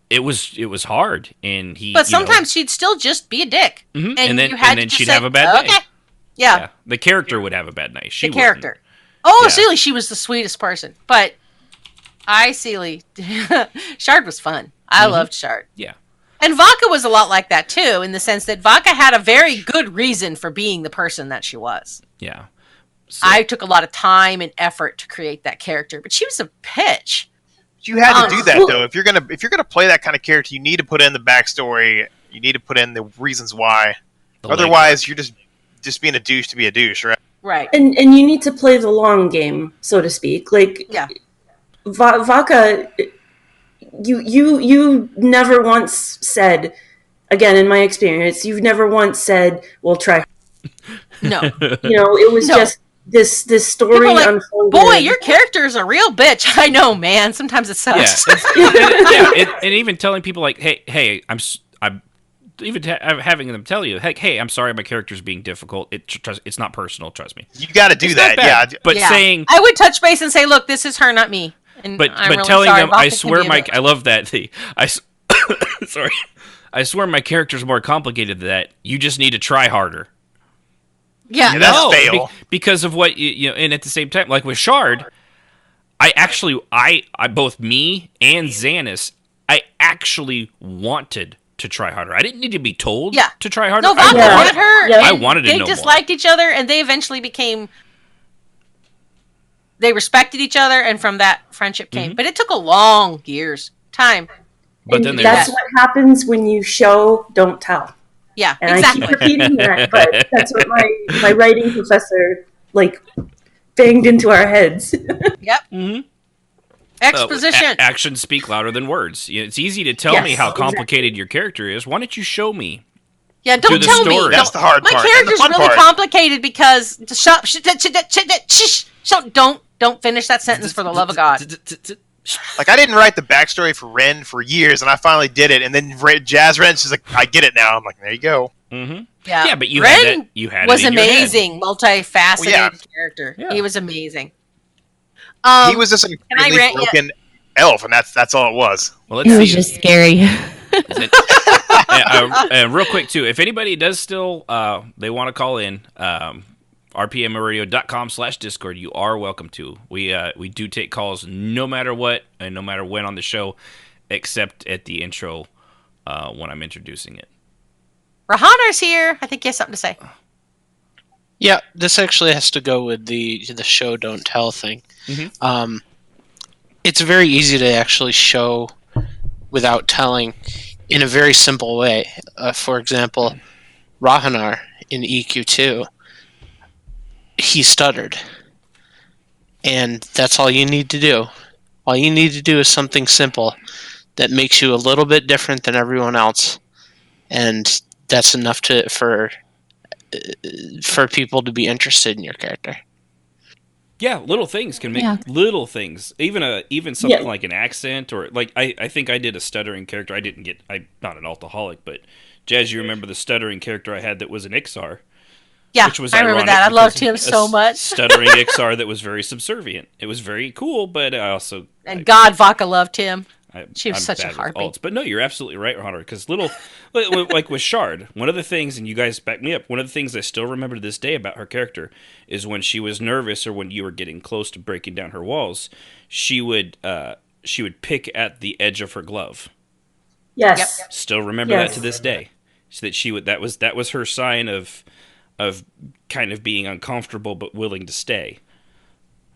Speaker 2: it was hard. And
Speaker 1: But sometimes she'd still just be a dick.
Speaker 2: Mm-hmm. And then she'd have a bad night.
Speaker 1: Yeah.
Speaker 2: The character would have a bad night. She
Speaker 1: character.
Speaker 2: Wouldn't.
Speaker 1: Oh, Sealy, she was the sweetest person. But Sealy, Shard was fun. I loved Shard.
Speaker 2: Yeah.
Speaker 1: And Vaka was a lot like that, too, in the sense that Vaka had a very good reason for being the person that she was.
Speaker 2: Yeah. So.
Speaker 1: I took a lot of time and effort to create that character, but she was a bitch.
Speaker 6: You had to do that, though. If you're gonna play that kind of character, you need to put in the backstory. You need to put in the reasons why. Otherwise, you're just being a douche to be a douche, right?
Speaker 1: Right.
Speaker 7: And you need to play the long game, so to speak. Like,
Speaker 1: yeah.
Speaker 7: Vaka, you never once said, again, in my experience, you've never once said, well, try.
Speaker 1: No.
Speaker 7: It was just this story unfolded.
Speaker 2: Boy,
Speaker 1: your character is a real bitch. I know, man. Sometimes it sucks.
Speaker 2: Yeah. And even telling people like, hey, I'm even having them tell you, hey, I'm sorry, my character's being difficult. It's not personal. Trust me.
Speaker 6: You got to do that, yeah.
Speaker 2: But saying,
Speaker 1: I would touch base and say, look, this is her, not me. And
Speaker 2: but
Speaker 1: really
Speaker 2: telling
Speaker 1: sorry,
Speaker 2: them, I swear, Mike, I love that. Sorry, I swear my character's more complicated than that. You just need to try harder.
Speaker 1: Yeah,
Speaker 6: that's fail
Speaker 2: because of what and at the same time, like with Shard, I both me and Xanis, I actually wanted to try harder. I didn't need to be told to try harder.
Speaker 1: No, Vaka wanted her.
Speaker 7: Yeah.
Speaker 2: I wanted to know more.
Speaker 1: They disliked each other, and they eventually became. They respected each other, and from that, friendship came. Mm-hmm. But it took a long time.
Speaker 2: But then
Speaker 7: that's what happens when you show, don't tell.
Speaker 1: Yeah,
Speaker 7: and
Speaker 1: exactly.
Speaker 7: I keep repeating that, but that's what my writing professor banged into our heads.
Speaker 1: Yep.
Speaker 2: Mm-hmm.
Speaker 1: Exposition.
Speaker 2: Actions speak louder than words. It's easy to tell me how complicated your character is. Why don't you show me?
Speaker 1: Yeah, don't tell me.
Speaker 6: That's the hard part.
Speaker 1: My character's really complicated because don't finish that sentence for the love of God.
Speaker 6: Like, I didn't write the backstory for Ren for years, and I finally did it. And then Jazz Ren, she's like, I get it now. I'm like, there you go.
Speaker 2: Mm-hmm.
Speaker 1: Yeah,
Speaker 2: but you
Speaker 1: Ren
Speaker 2: had
Speaker 1: was
Speaker 2: it in your head.
Speaker 1: amazing, multifaceted character. Yeah. He was amazing.
Speaker 6: He was just a really broken elf, and that's all it was.
Speaker 2: Well, let's
Speaker 8: It
Speaker 2: see.
Speaker 8: was just scary.
Speaker 2: Real quick too, if anybody does still they want to call in, RPMMORadio.com/Discord, you are welcome to. We do take calls no matter what and no matter when on the show, except at the intro when I'm introducing it.
Speaker 1: Rahanar's here. I think he has something to say.
Speaker 9: Yeah, this actually has to go with the show don't tell thing.
Speaker 2: Mm-hmm.
Speaker 9: It's very easy to actually show without telling in a very simple way. For example, Rahanar in EQ2, he stuttered. And that's all you need to do. All you need to do is something simple that makes you a little bit different than everyone else. And that's enough for people to be interested in your character.
Speaker 2: Yeah, little things can make little things. Even something like an accent, or like I think I did a stuttering character. I'm not an alcoholic, but Jazz, you remember the stuttering character I had that was an Ixar?
Speaker 1: Yeah,
Speaker 2: which was
Speaker 1: I remember that. I loved him so much.
Speaker 2: Stuttering Ixar that was very subservient. It was very cool, but I also
Speaker 1: God, Vodka loved him. She was such a harpy.
Speaker 2: But no, you're absolutely right, Hunter, because like with Shard, one of the things, and you guys back me up, one of the things I still remember to this day about her character is when she was nervous or when you were getting close to breaking down her walls, she would pick at the edge of her glove.
Speaker 7: Yes.
Speaker 2: Yep. Still remember that to this day. So that that was her sign of kind of being uncomfortable but willing to stay.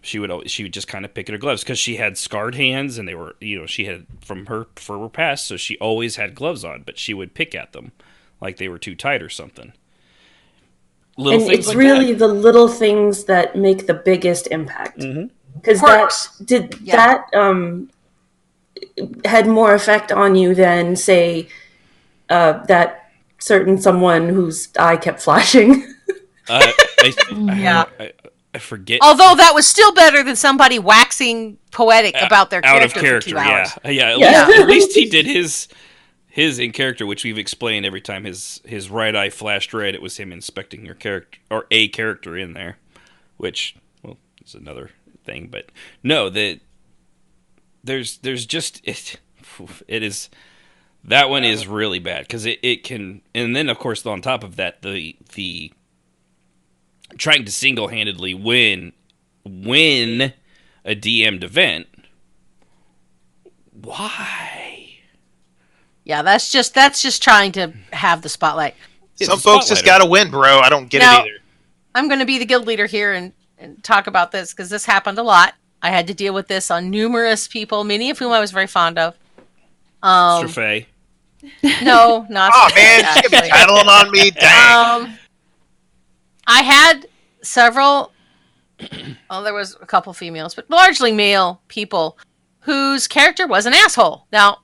Speaker 2: She would just kind of pick at her gloves because she had scarred hands and they were, she had from her past, so she always had gloves on, but she would pick at them like they were too tight or something.
Speaker 7: And it's really the little things that make the biggest impact. Because that had more effect on you than, say, that certain someone whose eye kept flashing.
Speaker 2: I forget.
Speaker 1: Although that was still better than somebody waxing poetic about their character
Speaker 2: out of character.
Speaker 1: For 2 hours.
Speaker 2: At least he did his in character, which we've explained every time his right eye flashed red. It was him inspecting your character or a character in there, which is another thing. But no, there's just it is. That one is really bad because it can, and then of course on top of that the trying to single-handedly win a DM'd event. Why?
Speaker 1: Yeah, that's just trying to have the spotlight.
Speaker 6: Some folks just gotta win, bro. I don't get it either.
Speaker 1: I'm going to be the guild leader here and talk about this because this happened a lot. I had to deal with this on numerous people, many of whom I was very fond of.
Speaker 2: Mr. Faye.
Speaker 1: No, not.
Speaker 6: Oh man, she could be titling on me. Dang.
Speaker 1: I had several. Well, there was a couple females, but largely male people whose character was an asshole. Now,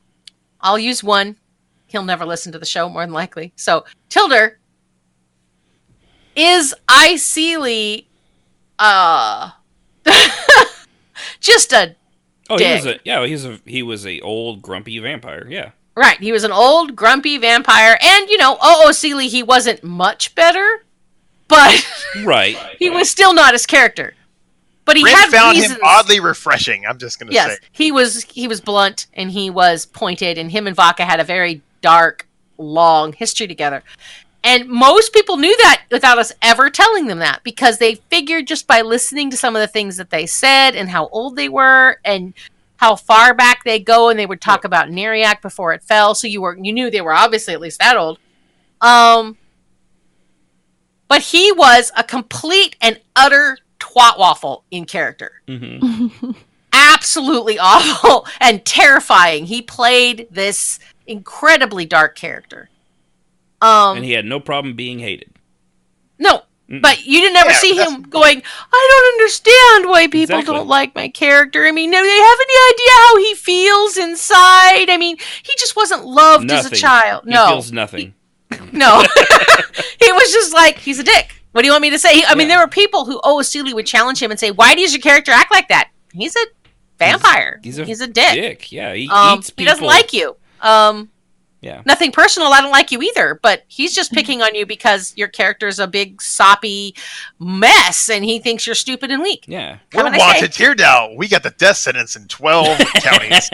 Speaker 1: I'll use one. He'll never listen to the show, more than likely. So, Tilder is icily, just a.
Speaker 2: Oh,
Speaker 1: dick.
Speaker 2: He was a old grumpy vampire. Yeah.
Speaker 1: Right, he was an old grumpy vampire, and Seeley, he wasn't much better. But
Speaker 2: right,
Speaker 1: he was still not his character. But he had
Speaker 6: found
Speaker 1: reasons.
Speaker 6: him oddly refreshing. I'm just going to say.
Speaker 1: Yes, he was blunt and he was pointed, and him and Vodka had a very dark, long history together. And most people knew that without us ever telling them that, because they figured just by listening to some of the things that they said and how old they were and how far back they go, and they would talk about Neriac before it fell, so you knew they were obviously at least that old. But he was a complete and utter twat waffle in character.
Speaker 2: Mm-hmm.
Speaker 1: Absolutely awful and terrifying. He played this incredibly dark character.
Speaker 2: And he had no problem being hated.
Speaker 1: No, But you didn't ever see him going, I don't understand why people don't like my character. I mean, do they have any idea how he feels inside? I mean, he just wasn't loved as a child.
Speaker 2: He feels nothing.
Speaker 1: No. He was just like, he's a dick. What do you want me to say? I mean, there were people who, Seeley would challenge him and say, why does your character act like that? He's a vampire. He's a dick.
Speaker 2: Yeah, he eats people.
Speaker 1: He doesn't like you.
Speaker 2: Yeah.
Speaker 1: Nothing personal. I don't like you either, but he's just picking on you because your character's a big soppy mess, and he thinks you're stupid and weak.
Speaker 2: Yeah,
Speaker 6: we're wanted here now. We got the death sentence in 12 counties.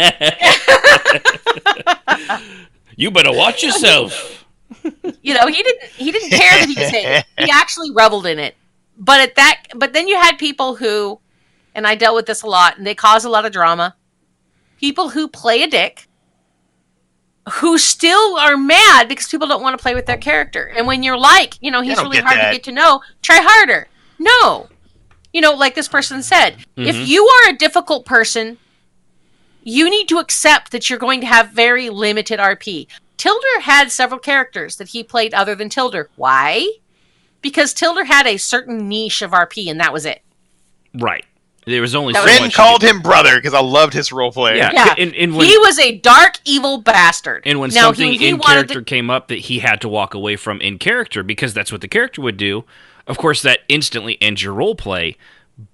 Speaker 2: You better watch yourself.
Speaker 1: He didn't care that he was hated. He actually reveled in it. But then you had people who, and I dealt with this a lot, and they cause a lot of drama. People who play a dick, who still are mad because people don't want to play with their character. And when you're like, he's really hard to get to know, try harder. No. Like this person said, if you are a difficult person, you need to accept that you're going to have very limited RP. Tilder had several characters that he played other than Tilder. Why? Because Tilder had a certain niche of RP, and that was it.
Speaker 2: Right. There was only
Speaker 6: Ren called him brother because I loved his roleplay.
Speaker 1: Yeah. He was a dark, evil bastard.
Speaker 2: And when something in character came up that he had to walk away from in character, because that's what the character would do, of course that instantly ends your roleplay.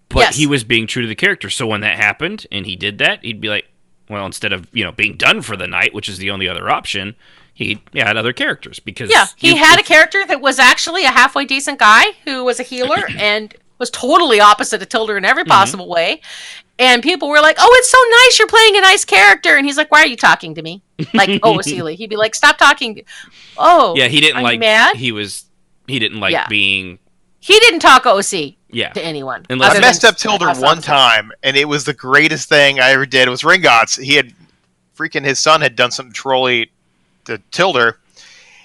Speaker 2: But he was being true to the character. So when that happened and he did that, he'd be like, well, instead of being done for the night, which is the only other option, he had other characters. Because
Speaker 1: he had a character that was actually a halfway decent guy who was a healer and was totally opposite of Tilder in every possible way. And people were like, oh, it's so nice you're playing a nice character. And he's like, why are you talking to me? Like, Seeley. He'd be like, stop talking.
Speaker 2: Yeah, he didn't like...
Speaker 1: mad?
Speaker 2: He didn't like being...
Speaker 1: He didn't talk OC to anyone.
Speaker 6: I messed up Tilder one time, and it was the greatest thing I ever did. It was Ringots. His son had done something trolly to Tilder,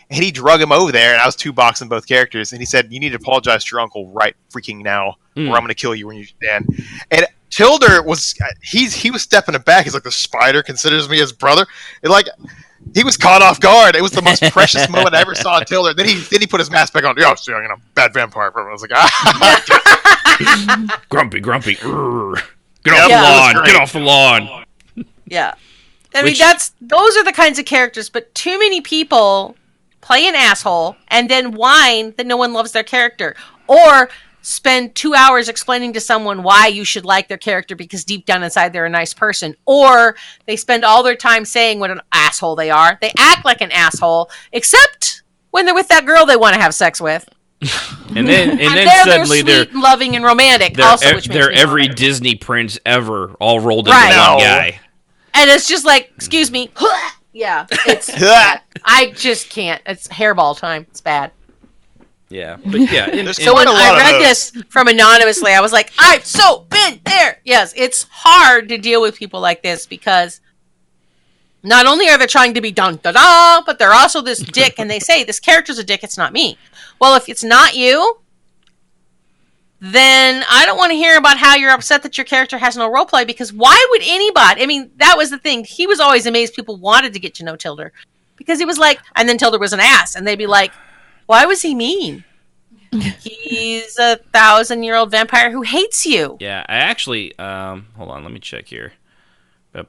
Speaker 6: and he drug him over there, and I was 2-boxing both characters, and he said, you need to apologize to your uncle right freaking now, or I'm going to kill you when you stand. And Tilder was, he was stepping it back. He's like, the spider considers me his brother. And he was caught off guard. It was the most precious moment I ever saw in Tilder. Then he put his mask back on. Bad vampire. I was like,
Speaker 2: grumpy. Get off the lawn. Get off the lawn.
Speaker 1: Yeah. I mean, those are the kinds of characters, but too many people play an asshole and then whine that no one loves their character. Or spend 2 hours explaining to someone why you should like their character because deep down inside they're a nice person. Or they spend all their time saying what an asshole they are. They act like an asshole, except when they're with that girl they want to have sex with.
Speaker 2: and then suddenly
Speaker 1: they're sweet, loving, and romantic.
Speaker 2: They're every Disney prince ever, all rolled into one guy.
Speaker 1: And it's just like, excuse me. Yeah, it's bad. I just can't. It's hairball time. It's bad.
Speaker 2: Yeah, but
Speaker 1: so when I read this from anonymously, I was like, I've so been there. Yes, it's hard to deal with people like this because not only are they trying to be dun-da-da, but they're also this dick, and they say, this character's a dick, it's not me. Well, if it's not you, then I don't want to hear about how you're upset that your character has no roleplay, because why would anybody... I mean, that was the thing. He was always amazed people wanted to get to know Tilder. Because he was like... And then Tilder was an ass, and they'd be like, why was he mean? He's a 1,000-year-old vampire who hates you.
Speaker 2: Yeah, I actually... hold on, let me check here. Yes,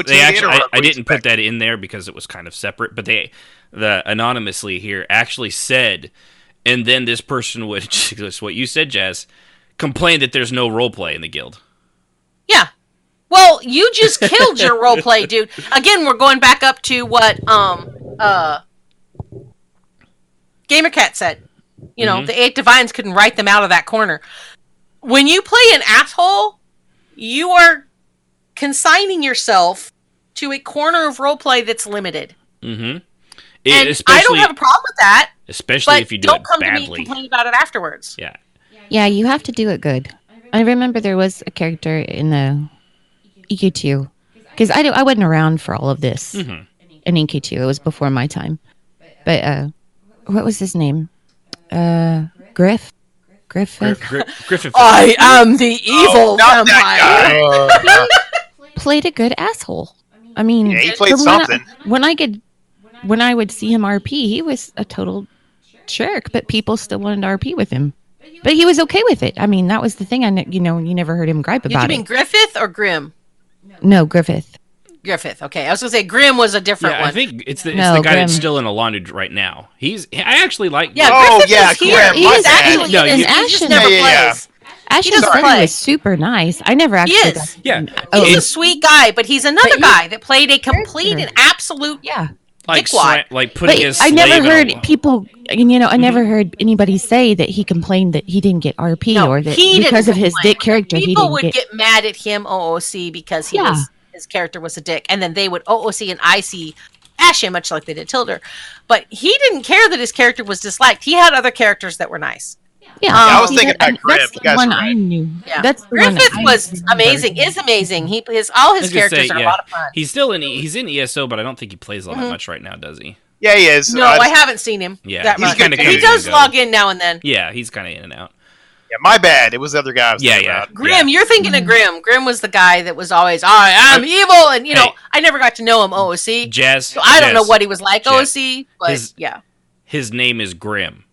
Speaker 2: they actually... I didn't put that in there because it was kind of separate, but the anonymously here actually said... And then this person would, just what you said, Jazz, complain that there's no roleplay in the guild.
Speaker 1: Yeah. Well, you just killed your roleplay, dude. Again, we're going back up to what GamerCat said. You know, the 8 Divines couldn't write them out of that corner. When you play an asshole, you are consigning yourself to a corner of roleplay that's limited.
Speaker 2: Mm-hmm.
Speaker 1: And I don't have a problem with that.
Speaker 2: Especially if you do it badly.
Speaker 1: Don't come to me and complain about it afterwards.
Speaker 2: Yeah.
Speaker 8: Yeah, you have to do it good. I remember there was a character in the EQ2. Because I wasn't around for all of this in EQ2. It was before my time. But what was his name? Griffith?
Speaker 2: Griffith.
Speaker 1: I am the evil vampire.
Speaker 8: He played a good asshole. I mean,
Speaker 6: he played something.
Speaker 8: When I would see him RP, he was a total jerk, but people still wanted to RP with him. But he was okay with it. I mean, that was the thing. You never heard him gripe about it.
Speaker 1: Did you mean Griffith or Grim?
Speaker 8: No, Griffith.
Speaker 1: Griffith. Okay, I was gonna say Grim was a different one.
Speaker 2: I think it's the guy
Speaker 8: Grim.
Speaker 2: that's still in a laundry right now. I actually like.
Speaker 1: Yeah,
Speaker 6: Oh,
Speaker 1: Griffith
Speaker 6: yeah,
Speaker 1: is here.
Speaker 6: Grim,
Speaker 1: He
Speaker 6: my
Speaker 1: is
Speaker 6: bad.
Speaker 1: actually
Speaker 2: No,
Speaker 1: in
Speaker 2: you-
Speaker 1: this. He just
Speaker 8: Ashen.
Speaker 1: never
Speaker 6: Yeah.
Speaker 1: plays.
Speaker 8: Ash's
Speaker 1: doesn't
Speaker 8: friend
Speaker 1: play.
Speaker 8: was super nice. I never actually
Speaker 1: is.
Speaker 8: got
Speaker 2: Yeah.
Speaker 1: He's a sweet guy, but he's another
Speaker 8: But he-
Speaker 1: guy that played a complete and absolute
Speaker 8: Yeah.
Speaker 2: like
Speaker 1: dickwad.
Speaker 2: like putting
Speaker 8: But
Speaker 2: his.
Speaker 8: I
Speaker 2: slave
Speaker 8: never
Speaker 2: in a
Speaker 8: heard
Speaker 2: wa-
Speaker 8: people, I never heard anybody say that he complained that he didn't get RP
Speaker 1: No,
Speaker 8: or that
Speaker 1: he
Speaker 8: because
Speaker 1: didn't
Speaker 8: of his
Speaker 1: complain.
Speaker 8: dick character, he
Speaker 1: People
Speaker 8: didn't
Speaker 1: would
Speaker 8: get.
Speaker 1: get mad at him, OOC, because his character was a dick, and then they would OOC and IC bash him, much like they did Tilder. But he didn't care that his character was disliked. He had other characters that were nice.
Speaker 8: Yeah,
Speaker 6: I was
Speaker 8: he
Speaker 6: thinking
Speaker 8: did-
Speaker 6: about Grim.
Speaker 8: That's
Speaker 6: You
Speaker 8: the
Speaker 6: guys
Speaker 8: one
Speaker 6: are right.
Speaker 8: I knew.
Speaker 1: Yeah,
Speaker 8: That's the one
Speaker 1: Griffith
Speaker 8: I
Speaker 1: was
Speaker 8: remember.
Speaker 1: amazing. Is amazing. All
Speaker 2: I
Speaker 1: his
Speaker 2: was gonna
Speaker 1: characters
Speaker 2: say,
Speaker 1: are
Speaker 2: yeah.
Speaker 1: a lot of fun.
Speaker 2: He's in ESO, but I don't think he plays all that much right now, does he?
Speaker 6: Yeah, he is.
Speaker 1: No, I haven't seen him.
Speaker 2: Yeah,
Speaker 1: that
Speaker 2: he's
Speaker 1: much.
Speaker 2: kinda
Speaker 1: He
Speaker 2: coming
Speaker 1: does
Speaker 2: and go.
Speaker 1: log in now and then.
Speaker 2: Yeah, he's kind of in and out.
Speaker 6: Yeah, my bad. It was the other guy I was thinking about.
Speaker 1: Grim, you're thinking of Grim. Grim was the guy that was always, I am evil, and
Speaker 2: Hey.
Speaker 1: I never got to know him, OOC.
Speaker 2: Jazz.
Speaker 1: So I don't know
Speaker 2: Jazz.
Speaker 1: what he was like,
Speaker 2: Jazz.
Speaker 1: OOC, but yeah.
Speaker 2: His name is Grim.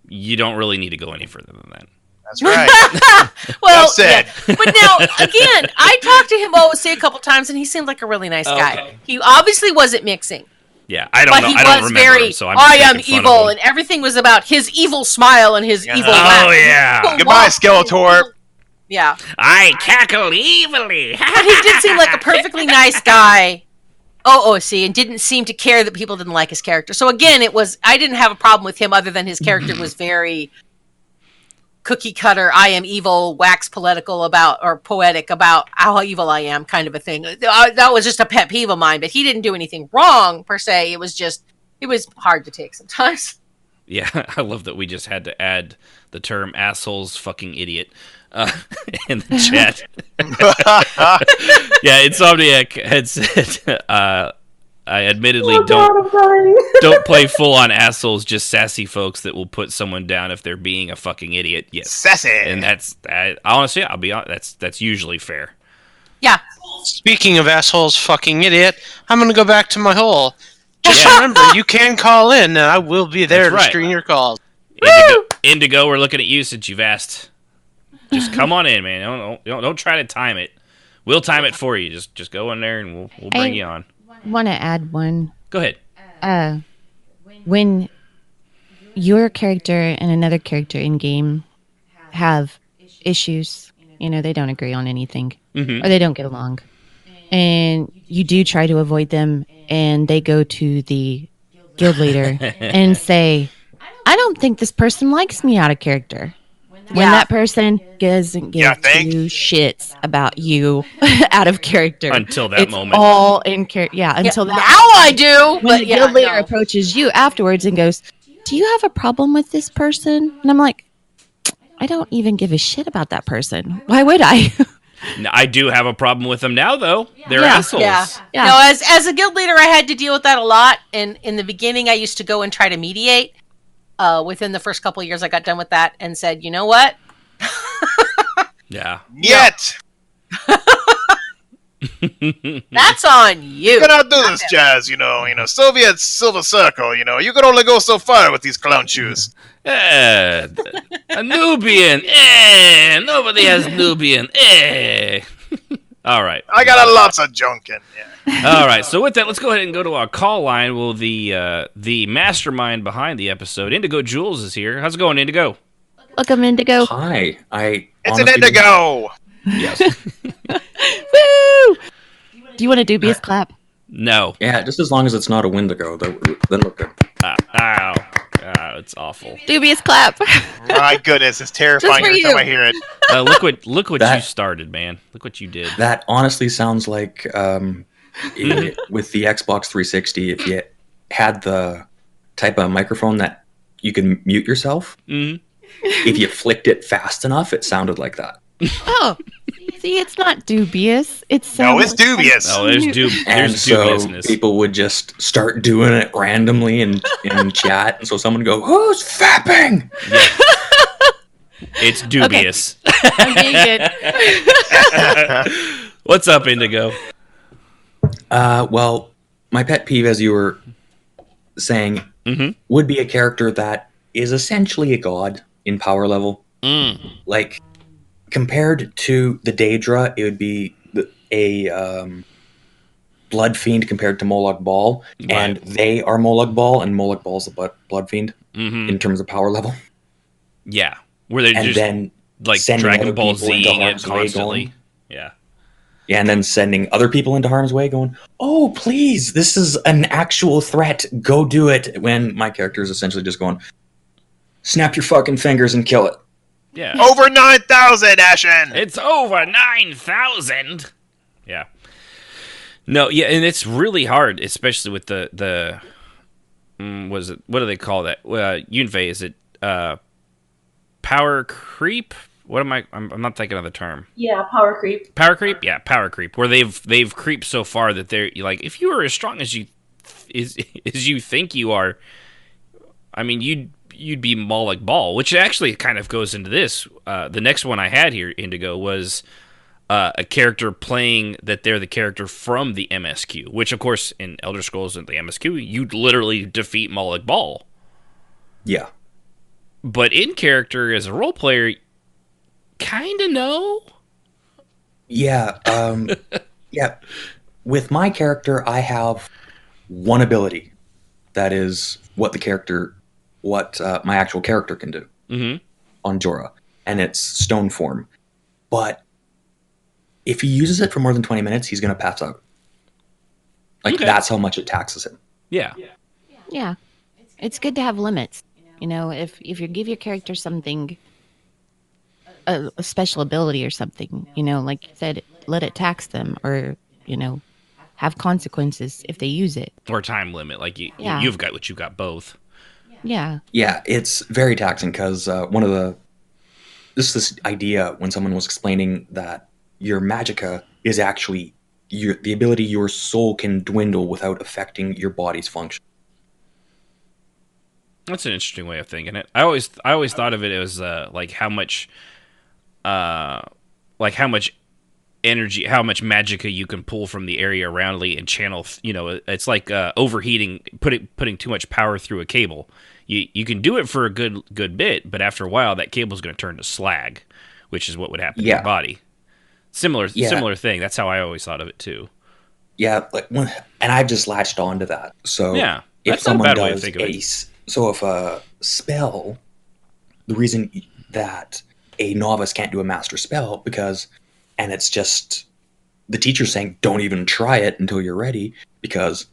Speaker 2: You don't really need to go any further than that.
Speaker 6: That's right.
Speaker 1: Well,
Speaker 6: said.
Speaker 1: yeah. But now, again, I talked to him OOC a couple times, and he seemed like a really nice guy.
Speaker 2: Okay.
Speaker 1: He obviously wasn't mixing.
Speaker 2: Yeah, I don't
Speaker 1: But
Speaker 2: know.
Speaker 1: he
Speaker 2: I don't
Speaker 1: was
Speaker 2: remember
Speaker 1: very,
Speaker 2: him, so I'm
Speaker 1: I
Speaker 2: just
Speaker 1: am
Speaker 2: making fun
Speaker 1: evil,
Speaker 2: of him.
Speaker 1: and everything was about his evil smile and his evil
Speaker 2: Oh,
Speaker 1: laugh.
Speaker 2: yeah.
Speaker 1: Evil
Speaker 6: Goodbye,
Speaker 1: walk.
Speaker 6: Skeletor.
Speaker 1: Yeah.
Speaker 2: I cackle evilly.
Speaker 1: But he did seem like a perfectly nice guy, OOC, and didn't seem to care that people didn't like his character. So again, I didn't have a problem with him other than his character was very cookie cutter, I am evil, wax poetic about how evil I am kind of a thing. That was just a pet peeve of mine, but he didn't do anything wrong per se. It was hard to take sometimes.
Speaker 2: Yeah, I love that we just had to add the term assholes fucking idiot in the chat. Yeah, Insomniac had said, I admittedly don't play full on assholes, just sassy folks that will put someone down if they're being a fucking idiot. Yes.
Speaker 6: Sassy.
Speaker 2: And honestly, I'll be honest, that's usually fair.
Speaker 1: Yeah.
Speaker 9: Speaking of assholes, fucking idiot, I'm going to go back to my hole. Just
Speaker 2: Yeah.
Speaker 9: remember, you can call in, and I will be there
Speaker 2: That's
Speaker 9: to
Speaker 2: right.
Speaker 9: screen your calls.
Speaker 2: Indigo, we're looking at you since you've asked. Just come on in, man. Don't try to time it. We'll time it for you. Just go in there and we'll bring you on.
Speaker 8: Want to add one?
Speaker 2: Go ahead.
Speaker 8: When your character and another character in game have issues, they don't agree on anything, or they don't get along, and you do try to avoid them, and they go to the guild leader and say, I don't think this person likes me out of character. When that person doesn't give two shits about you out of character.
Speaker 2: Until that
Speaker 8: it's
Speaker 2: moment.
Speaker 8: all in character. Yeah, until that.
Speaker 1: Now I do.
Speaker 8: When
Speaker 1: But
Speaker 8: the
Speaker 1: yeah,
Speaker 8: guild leader
Speaker 1: no.
Speaker 8: approaches you afterwards and goes, do you have a problem with this person? And I'm like, I don't even give a shit about that person. Why would I?
Speaker 2: No, I do have a problem with them now, though. They're
Speaker 8: Yeah.
Speaker 2: assholes.
Speaker 1: Yeah. No, as a guild leader, I had to deal with that a lot. And in the beginning, I used to go and try to mediate. Within the first couple of years, I got done with that and said, you know what?
Speaker 2: Yeah.
Speaker 6: Yet.
Speaker 1: That's on you.
Speaker 6: You cannot do this, Jazz. Soviet Silver Circle. You can only go so far with these clown shoes.
Speaker 2: A Nubian. Nobody has Nubian. All right.
Speaker 6: I got lots of junk in. Yeah.
Speaker 2: All right. So with that, let's go ahead and go to our call line. Well, the mastermind behind the episode, IndigoJulze, is here. How's it going, Indigo?
Speaker 8: Welcome, Indigo.
Speaker 10: Hi.
Speaker 6: It's an Indigo.
Speaker 10: Yes.
Speaker 8: Woo! Do you want a dubious clap?
Speaker 2: No.
Speaker 10: Yeah, just as long as it's not a Wendigo, then we're good.
Speaker 2: Ow. It's awful.
Speaker 8: Dubious clap.
Speaker 6: My goodness, it's terrifying every time I hear it.
Speaker 2: Look what you started, man. Look what you did.
Speaker 10: That honestly sounds like with the Xbox 360, if you had the type of microphone that you can mute yourself, if you flicked it fast enough, it sounded like that.
Speaker 8: Oh, see, it's not dubious. It's
Speaker 6: No, it's dubious.
Speaker 2: Oh, there's
Speaker 10: And so
Speaker 2: dubiousness.
Speaker 10: people would just start doing it randomly in chat, and so someone would go, "Who's fapping?"
Speaker 2: It's dubious.
Speaker 8: I'm being good.
Speaker 2: What's up, Indigo?
Speaker 10: Well, my pet peeve, as you were saying, would be a character that is essentially a god in power level. Like, compared to the Daedra, it would be a Blood Fiend compared to Molag Bal, and they are Molag Bal, and Molag Bal's the Blood Fiend in terms of power level.
Speaker 2: Yeah, where they're
Speaker 10: and
Speaker 2: just
Speaker 10: then
Speaker 2: like
Speaker 10: sending
Speaker 2: Dragon
Speaker 10: other
Speaker 2: Ball
Speaker 10: people into
Speaker 2: Z-ing it
Speaker 10: harm's way
Speaker 2: constantly.
Speaker 10: going,
Speaker 2: Yeah.
Speaker 10: Yeah, and then sending other people into harm's way going, oh, please, this is an actual threat. Go do it. When my character is essentially just going, snap your fucking fingers and kill it.
Speaker 2: Yeah.
Speaker 6: Over 9,000, Ashen!
Speaker 2: It's over 9,000! Yeah. No, yeah, and it's really hard, especially with the what do they call that? Yunfei, is it power creep? What am I'm not thinking of the term.
Speaker 7: Yeah, power creep.
Speaker 2: Power creep? Yeah, power creep. Where they've creeped so far that they're like, if you were as strong as you think you are, I mean, you'd be Molag Bal, which actually kind of goes into this. The next one I had here, Indigo, was a character playing that they're the character from the MSQ, which of course in Elder Scrolls and the MSQ, you'd literally defeat Molag Bal.
Speaker 10: Yeah.
Speaker 2: But in character as a role player, kind of no.
Speaker 10: Yeah. Yeah. With my character, I have one ability. That is what my actual character can do on Jorah, and it's stone form. But if he uses it for more than 20 minutes, he's going to pass out. Like, that's how much it taxes him.
Speaker 2: Yeah.
Speaker 8: Yeah. It's good to have limits. You know, if you give your character something, a special ability or something, you know, like you said, let it tax them, or, you know, have consequences if they use it.
Speaker 2: Or time limit, like you've got both.
Speaker 8: Yeah.
Speaker 10: Yeah, it's very taxing because this idea when someone was explaining that your magicka is actually the ability your soul can dwindle without affecting your body's function.
Speaker 2: That's an interesting way of thinking it. I always thought of it as like how much energy, how much magicka you can pull from the area around and channel. You know, it's like overheating, putting too much power through a cable. You can do it for a good bit, but after a while, that cable's going to turn to slag, which is what would happen to your body. Similar thing. That's how I always thought of it too.
Speaker 10: Yeah, and I've just latched on to that. So
Speaker 2: yeah,
Speaker 10: if someone does if a spell, the reason that a novice can't do a master spell and it's just the teacher saying don't even try it until you're ready, because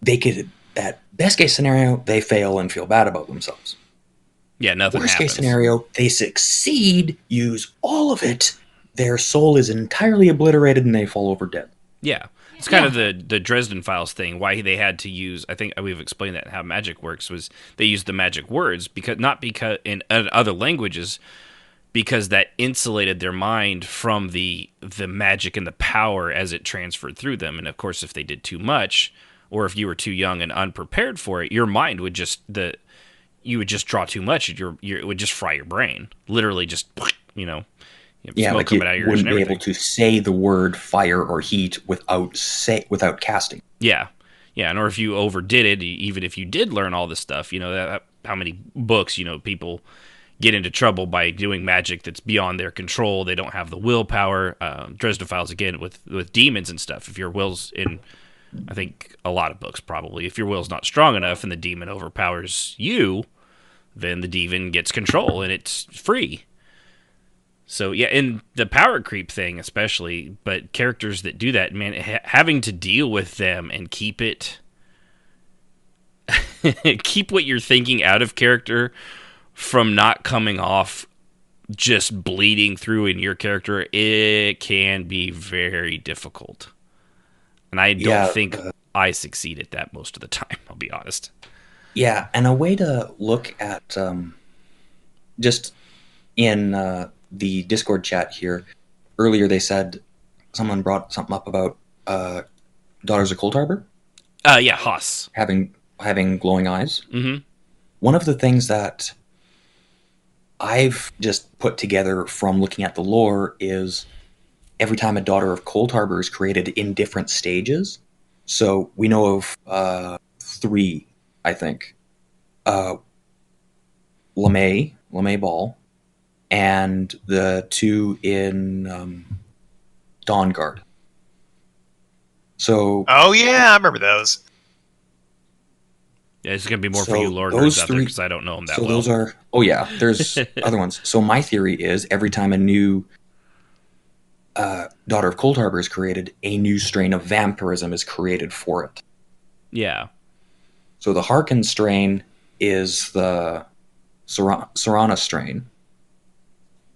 Speaker 10: they could, at best case scenario, they fail and feel bad about themselves.
Speaker 2: Yeah, nothing
Speaker 10: Worst
Speaker 2: happens.
Speaker 10: Case scenario, they succeed, use all of it, their soul is entirely obliterated, and they fall over dead.
Speaker 2: Yeah. It's kind of the Dresden Files thing, why they had to use, I think we've explained that, how magic works, was they used the magic words, not because in other languages, because that insulated their mind from the magic and the power as it transferred through them. And of course, if they did too much, or if you were too young and unprepared for it, your mind would you would just draw too much. It would just fry your brain. Literally just, you know, smoke
Speaker 10: like
Speaker 2: coming out of your ears and
Speaker 10: wouldn't be
Speaker 2: everything.
Speaker 10: able to say the word fire or heat without casting.
Speaker 2: Yeah. Yeah, and or if you overdid it, even if you did learn all this stuff, you know, how many books, you know, people get into trouble by doing magic that's beyond their control. They don't have the willpower. Dresden Files, again, with demons and stuff. If your will's in, I think a lot of books probably, if your will's not strong enough and the demon overpowers you, then the demon gets control and it's free. So yeah, in the power creep thing especially, but characters that do that, man, having to deal with them and keep what you're thinking out of character from not coming off just bleeding through in your character, it can be very difficult. And I don't think I succeed at that most of the time, I'll be honest.
Speaker 10: Yeah, and a way to look at just in the Discord chat here, earlier they said someone brought something up about Daughters of Cold Harbor.
Speaker 2: Yeah, Haas.
Speaker 10: Having glowing eyes.
Speaker 2: Mm-hmm.
Speaker 10: One of the things that I've just put together from looking at the lore is every time a Daughter of Cold Harbor is created in different stages. So we know of 3 I think. LeMay Ball, and the two in Dawn Guard. So.
Speaker 6: Oh yeah, I remember those.
Speaker 2: Yeah, it's gonna be more for you lore nerds out there because I don't know them that well.
Speaker 10: So those are. Oh yeah, there's other ones. So my theory is every time a new Daughter of Cold Harbor is created, a new strain of vampirism is created for it.
Speaker 2: Yeah.
Speaker 10: So the Harkin strain is the Serana strain,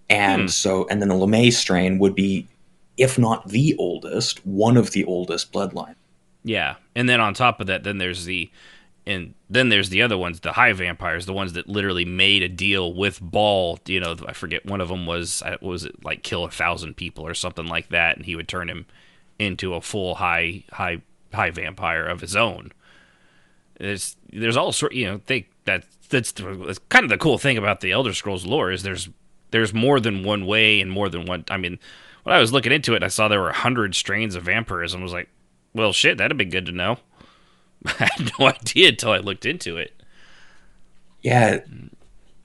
Speaker 10: and then the LeMay strain would be, if not the oldest, one of the oldest bloodline.
Speaker 2: Yeah, and then on top of that, then there's the other ones, the high vampires, the ones that literally made a deal with Ball. You know, I forget, one of them was it like kill 1,000 people or something like that, and he would turn him into a full high vampire of his own. There's all sort, you know, that's kind of the cool thing about the Elder Scrolls lore is there's more than one way and more than one. I mean, when I was looking into it, I saw there were 100 strains of vampirism. I was like, well, shit, that'd be good to know. I had no idea until I looked into it.
Speaker 10: Yeah,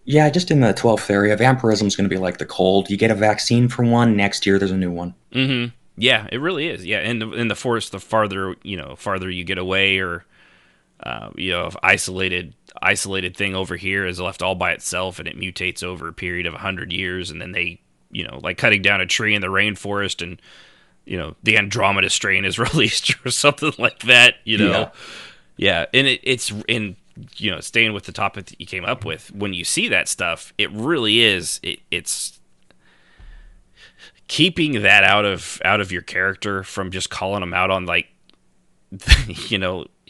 Speaker 10: just in the 12th area, vampirism is going to be like the cold. You get a vaccine for one, next year there's a new one.
Speaker 2: Mm-hmm. Yeah, it really is. Yeah, and in the forest, the farther you get away, or isolated thing over here is left all by itself, and it mutates over a period of 100 years, and then they, like cutting down a tree in the rainforest, and the Andromeda strain is released or something like that. Yeah, and it's in staying with the topic that you came up with. When you see that stuff, it really is. It's keeping that out of your character from just calling them out on like,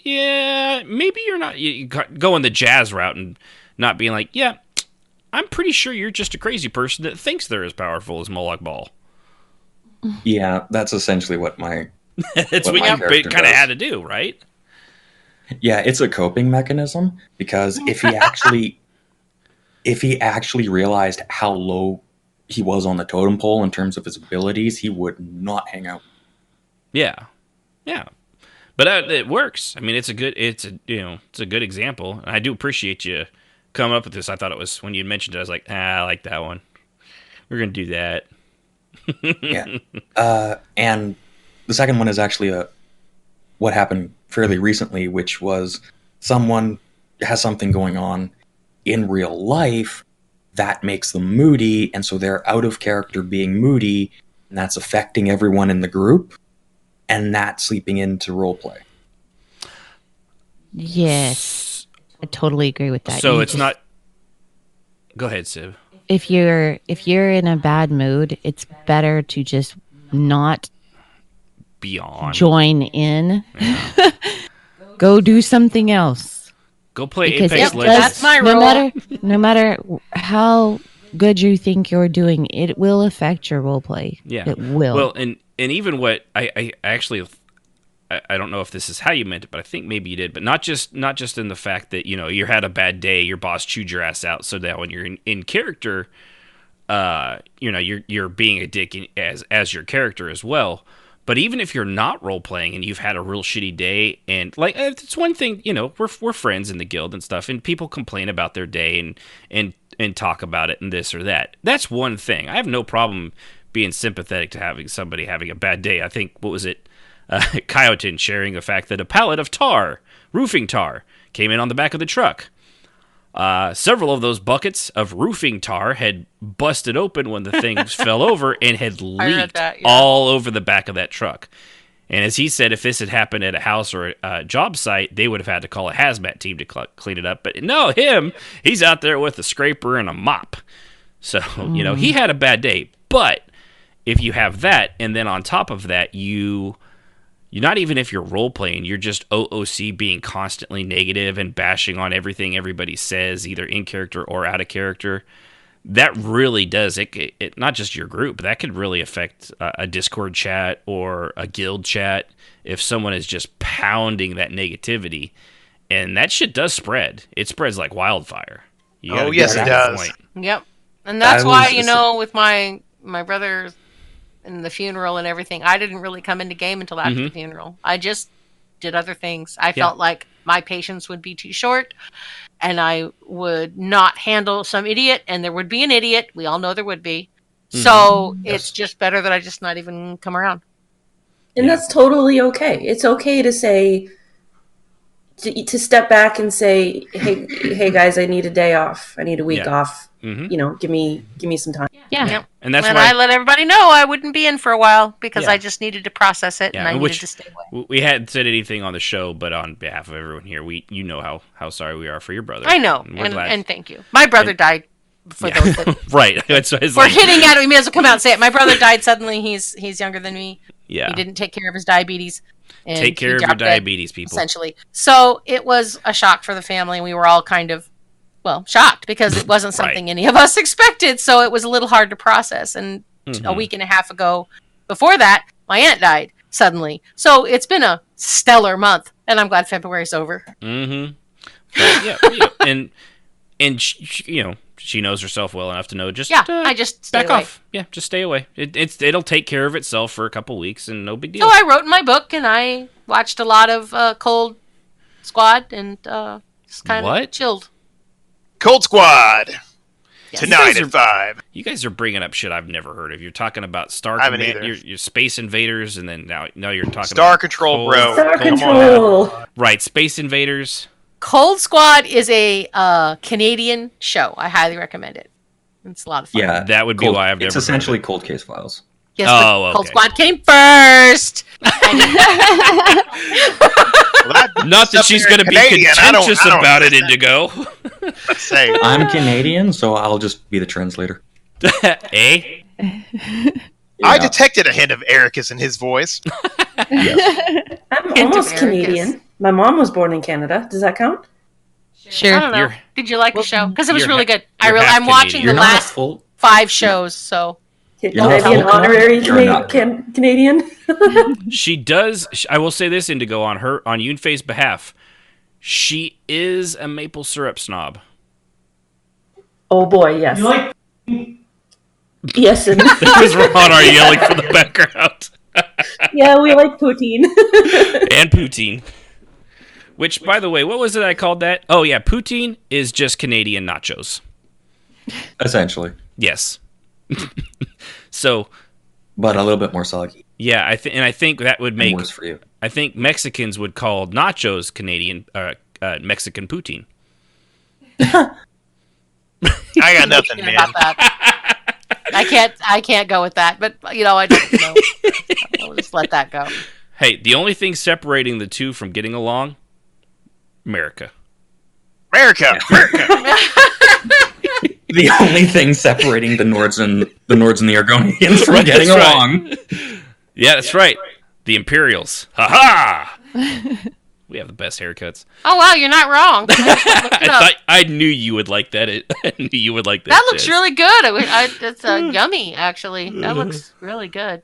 Speaker 2: yeah, maybe you're not going the jazz route and not being like, yeah, I'm pretty sure you're just a crazy person that thinks they're as powerful as Moloch Ball.
Speaker 10: Yeah, that's essentially what my
Speaker 2: that's what you kind of had to do, right?
Speaker 10: Yeah, it's a coping mechanism, because if he actually realized how low he was on the totem pole in terms of his abilities, he would not hang out.
Speaker 2: Yeah. But it works. I mean, it's a good example. And I do appreciate you coming up with this. I thought it was, when you mentioned it, I was like, I like that one. We're gonna do that.
Speaker 10: Yeah. And the second one is actually what happened fairly recently, which was someone has something going on in real life that makes them moody, and so they're out of character being moody, and that's affecting everyone in the group, and that's sleeping into roleplay.
Speaker 8: Yes, I totally agree with that.
Speaker 2: So it's not. Go ahead, Siv.
Speaker 8: If you're in a bad mood, it's better to just not join in. Yeah. Go do something else.
Speaker 2: Go play Apex Legends.
Speaker 1: That's my role.
Speaker 8: No matter how good you think you're doing, it will affect your roleplay.
Speaker 2: Yeah,
Speaker 8: it will.
Speaker 2: Well, and even what I actually, I don't know if this is how you meant it, but I think maybe you did. But not just in the fact that you had a bad day, your boss chewed your ass out, so that when you're in character, you're being a dick as your character as well. But even if you're not role playing and you've had a real shitty day, and like it's one thing, we're friends in the guild and stuff, and people complain about their day and talk about it and this or that. That's one thing. I have no problem being sympathetic to having somebody having a bad day. I think, what was it? Coyote sharing the fact that a pallet of roofing tar, came in on the back of the truck. Several of those buckets of roofing tar had busted open when the things fell over and had leaked all over the back of that truck. And as he said, if this had happened at a house or a job site, they would have had to call a hazmat team to clean it up. But no, he's out there with a scraper and a mop. So, he had a bad day. But if you have that, and then on top of that, you're not even if you're role-playing, you're just OOC being constantly negative and bashing on everything everybody says, either in character or out of character. That really does, it not just your group, but that could really affect a Discord chat or a guild chat if someone is just pounding that negativity. And that shit does spread. It spreads like wildfire.
Speaker 6: Oh, yes, it does.
Speaker 1: Yep. And that's why, with my brother and the funeral and everything, I didn't really come into game until after the funeral. I just did other things. I felt like my patience would be too short, and I would not handle some idiot, and there would be an idiot. We all know there would be. So it's just better that I just not even come around.
Speaker 7: And that's totally okay. It's okay to say, to step back and say, hey guys, I need a day off. I need a week off. You know, give me some time.
Speaker 1: Yeah.
Speaker 2: And that's
Speaker 1: why
Speaker 2: why
Speaker 1: I let everybody know I wouldn't be in for a while because I just needed to process it and I needed to stay away.
Speaker 2: We hadn't said anything on the show, but on behalf of everyone here, you know how sorry we are for your brother.
Speaker 1: I know, and thank you. My brother died. For those that
Speaker 2: right, that's what
Speaker 1: we're hitting at it. We may as well come out and say it. My brother died suddenly. He's younger than me.
Speaker 2: Yeah,
Speaker 1: he didn't take care of his diabetes. And
Speaker 2: take care of your diabetes, people.
Speaker 1: Essentially, so it was a shock for the family. We were all kind of shocked because it wasn't something any of us expected. So it was a little hard to process. And a week and a half ago, before that, my aunt died suddenly. So it's been a stellar month, and I'm glad February's over.
Speaker 2: But, and she knows herself well enough to know
Speaker 1: I just stay
Speaker 2: back
Speaker 1: away.
Speaker 2: off. Yeah, just stay away. It'll take care of itself for a couple weeks and no big deal.
Speaker 1: So I wrote in my book and I watched a lot of Cold Squad and just kind of chilled.
Speaker 6: Cold Squad tonight at 5.
Speaker 2: You guys are bringing up shit I've never heard of. You're talking about Star
Speaker 6: I haven't
Speaker 2: Command,
Speaker 6: either.
Speaker 2: your Space Invaders, and then now you're talking
Speaker 6: Star
Speaker 2: about
Speaker 6: Control, bro.
Speaker 7: Star Control.
Speaker 2: Right, Space Invaders.
Speaker 1: Cold Squad is a Canadian show. I highly recommend it. It's a lot of fun.
Speaker 10: Yeah,
Speaker 2: that would be why I've never.
Speaker 10: It's essentially Cold Case Files.
Speaker 1: Yes, but Cold Squad came first.
Speaker 2: Not that she's going to be contentious about it, Indigo.
Speaker 10: I'm Canadian, so I'll just be the translator.
Speaker 2: Eh?
Speaker 6: I detected a hint of Ericus in his voice.
Speaker 7: I'm almost Canadian. My mom was born in Canada. Does that count?
Speaker 1: Sure. I don't know. Did you like the show? Because it was really good. I'm watching the last 5 shows, so.
Speaker 7: Can I be an honorary Canadian?
Speaker 2: She does. I will say this, Indigo, on Yunfei's behalf. She is a maple syrup snob.
Speaker 7: Oh boy, yes. Yes, and
Speaker 2: That was Ron yelling from the background.
Speaker 7: Yeah, we like poutine.
Speaker 2: And poutine. Which, by the way, what was it I called that? Oh, yeah, poutine is just Canadian nachos.
Speaker 10: Essentially.
Speaker 2: Yes. So,
Speaker 10: but a little bit more soggy.
Speaker 2: Yeah, I think that would make
Speaker 10: worse for you.
Speaker 2: I think Mexicans would call nachos Canadian Mexican poutine.
Speaker 6: I got nothing, man.
Speaker 1: About that. I can't go with that, but I don't know. I'll just let that go.
Speaker 2: Hey, the only thing separating the two from getting along, America.
Speaker 10: The only thing separating the Nords and the Argonians from getting along.
Speaker 2: Yeah, that's right. The Imperials. Ha ha! We have the best haircuts.
Speaker 1: Oh wow, you're not wrong.
Speaker 2: I knew you would like that. I knew you would like that.
Speaker 1: That looks really good. It's yummy, actually. That looks really good.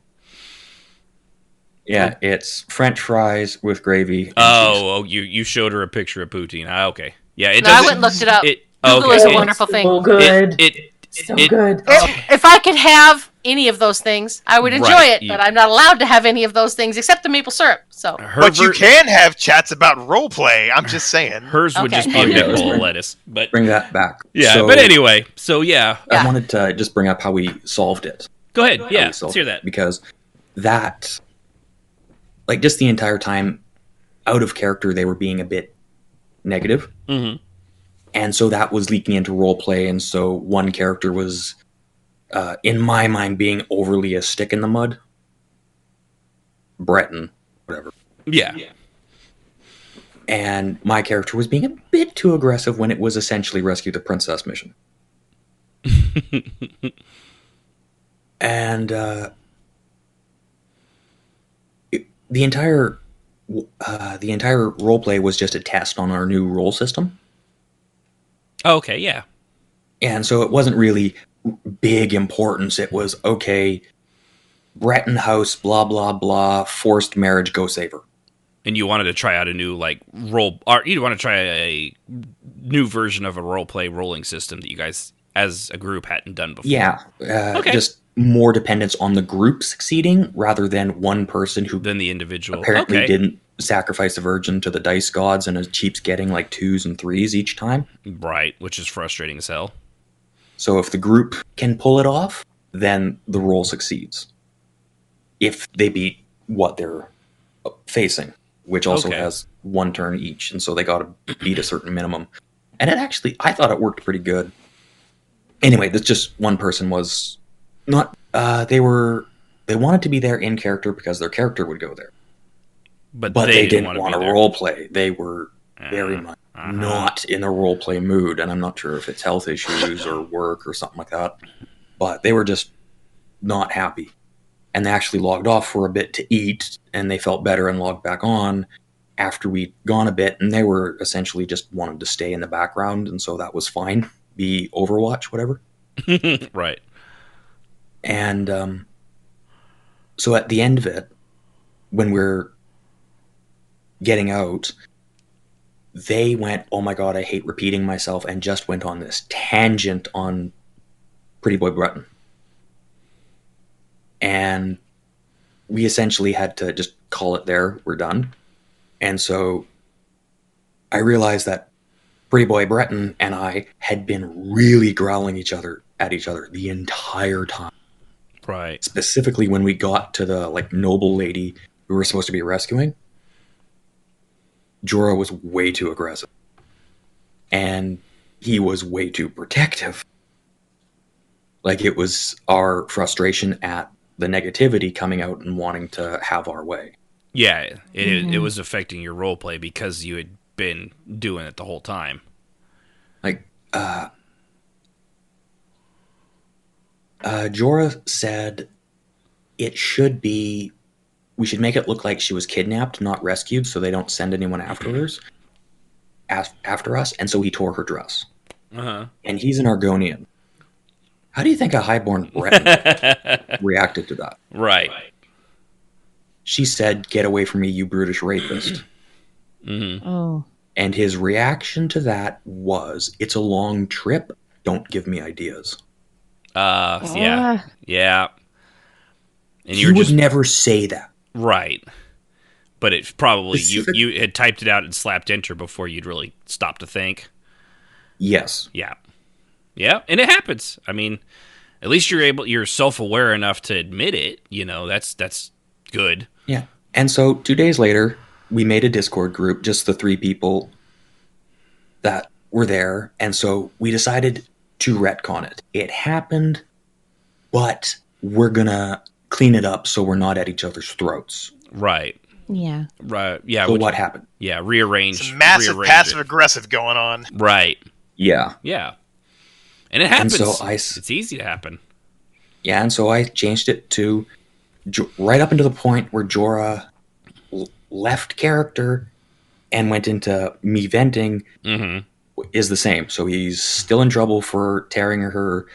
Speaker 10: Yeah, it's French fries with gravy.
Speaker 2: Oh, you showed her a picture of poutine. Okay. Yeah,
Speaker 1: I went and looked it up. Google is a wonderful thing.
Speaker 7: So good. So good.
Speaker 1: If I could have any of those things, I would enjoy it, but I'm not allowed to have any of those things except the maple syrup. So,
Speaker 6: but you can have chats about roleplay. I'm just saying.
Speaker 2: Hers would just be a big bowl of lettuce. But
Speaker 10: bring that back.
Speaker 2: Yeah, but anyway, so
Speaker 10: I wanted to just bring up how we solved it.
Speaker 2: Go ahead. Yeah, let's hear that.
Speaker 10: Because that, like, just the entire time, out of character, they were being a bit negative.
Speaker 2: Mm-hmm.
Speaker 10: And so that was leaking into roleplay, and so one character was, in my mind, being overly a stick in the mud. Breton, whatever.
Speaker 2: Yeah.
Speaker 10: And my character was being a bit too aggressive when it was essentially rescue the princess mission. And the entire roleplay was just a test on our new role system.
Speaker 2: Oh, okay, yeah.
Speaker 10: And so it wasn't really big importance. It was, okay, Breton house, blah, blah, blah, forced marriage, go save her.
Speaker 2: And you wanted to try out a new, role, or you want to try a new version of a roleplay rolling system that you guys, as a group, hadn't done before.
Speaker 10: Yeah. Just more dependence on the group succeeding rather than one person who
Speaker 2: than the individual
Speaker 10: apparently didn't sacrifice a virgin to the dice gods, and it keeps getting like 2s and 3s each time.
Speaker 2: Right, which is frustrating as hell.
Speaker 10: So if the group can pull it off, then the roll succeeds. If they beat what they're facing, which also has 1 turn each, and so they got to beat a certain minimum. And I thought it worked pretty good. Anyway, this just one person was not. They wanted to be there in character because their character would go there, but they didn't want to role play. They were very much not in a role play mood, and I'm not sure if it's health issues or work or something like that. But they were just not happy. And they actually logged off for a bit to eat, and they felt better and logged back on after we'd gone a bit, and they were essentially just wanted to stay in the background, and so that was fine. Be Overwatch, whatever.
Speaker 2: Right.
Speaker 10: And so at the end of it, when we're getting out, they went, oh my god, I hate repeating myself, and just went on this tangent on Pretty Boy Breton. And we essentially had to just call it there. We're done. And so I realized that Pretty Boy Breton and I had been really growling at each other the entire time.
Speaker 2: Right.
Speaker 10: Specifically when we got to the noble lady we were supposed to be rescuing. Jorah was way too aggressive. And he was way too protective. It was our frustration at the negativity coming out and wanting to have our way.
Speaker 2: Yeah, it was affecting your role play because you had been doing it the whole time.
Speaker 10: Jorah said we should make it look like she was kidnapped, not rescued, so they don't send anyone after us, and so he tore her dress.
Speaker 2: Uh-huh.
Speaker 10: And he's an Argonian. How do you think a highborn Breton reacted to that?
Speaker 2: Right.
Speaker 10: She said, "Get away from me, you brutish rapist."
Speaker 2: Mm-hmm.
Speaker 8: Oh.
Speaker 10: And his reaction to that was, "It's a long trip. Don't give me ideas."
Speaker 2: Yeah. Yeah. And
Speaker 10: he would never say that.
Speaker 2: Right. But it probably, you had typed it out and slapped enter before you'd really stop to think.
Speaker 10: Yes.
Speaker 2: Yeah. Yeah, and it happens. I mean, at least you're self-aware enough to admit it. That's good.
Speaker 10: Yeah. And so 2 days later, we made a Discord group, just the 3 people that were there. And so we decided to retcon it. It happened, but we're going to clean it up so we're not at each other's throats.
Speaker 2: Right.
Speaker 8: Yeah.
Speaker 2: Right. Yeah.
Speaker 10: So what happened?
Speaker 2: Yeah, rearrange.
Speaker 6: Some massive passive-aggressive going on.
Speaker 2: Right.
Speaker 10: Yeah.
Speaker 2: Yeah. And it happens.
Speaker 10: And so
Speaker 2: it's easy to happen.
Speaker 10: Yeah, and so I changed it to right up into the point where Jorah left character and went into me venting is the same. So he's still in trouble for tearing her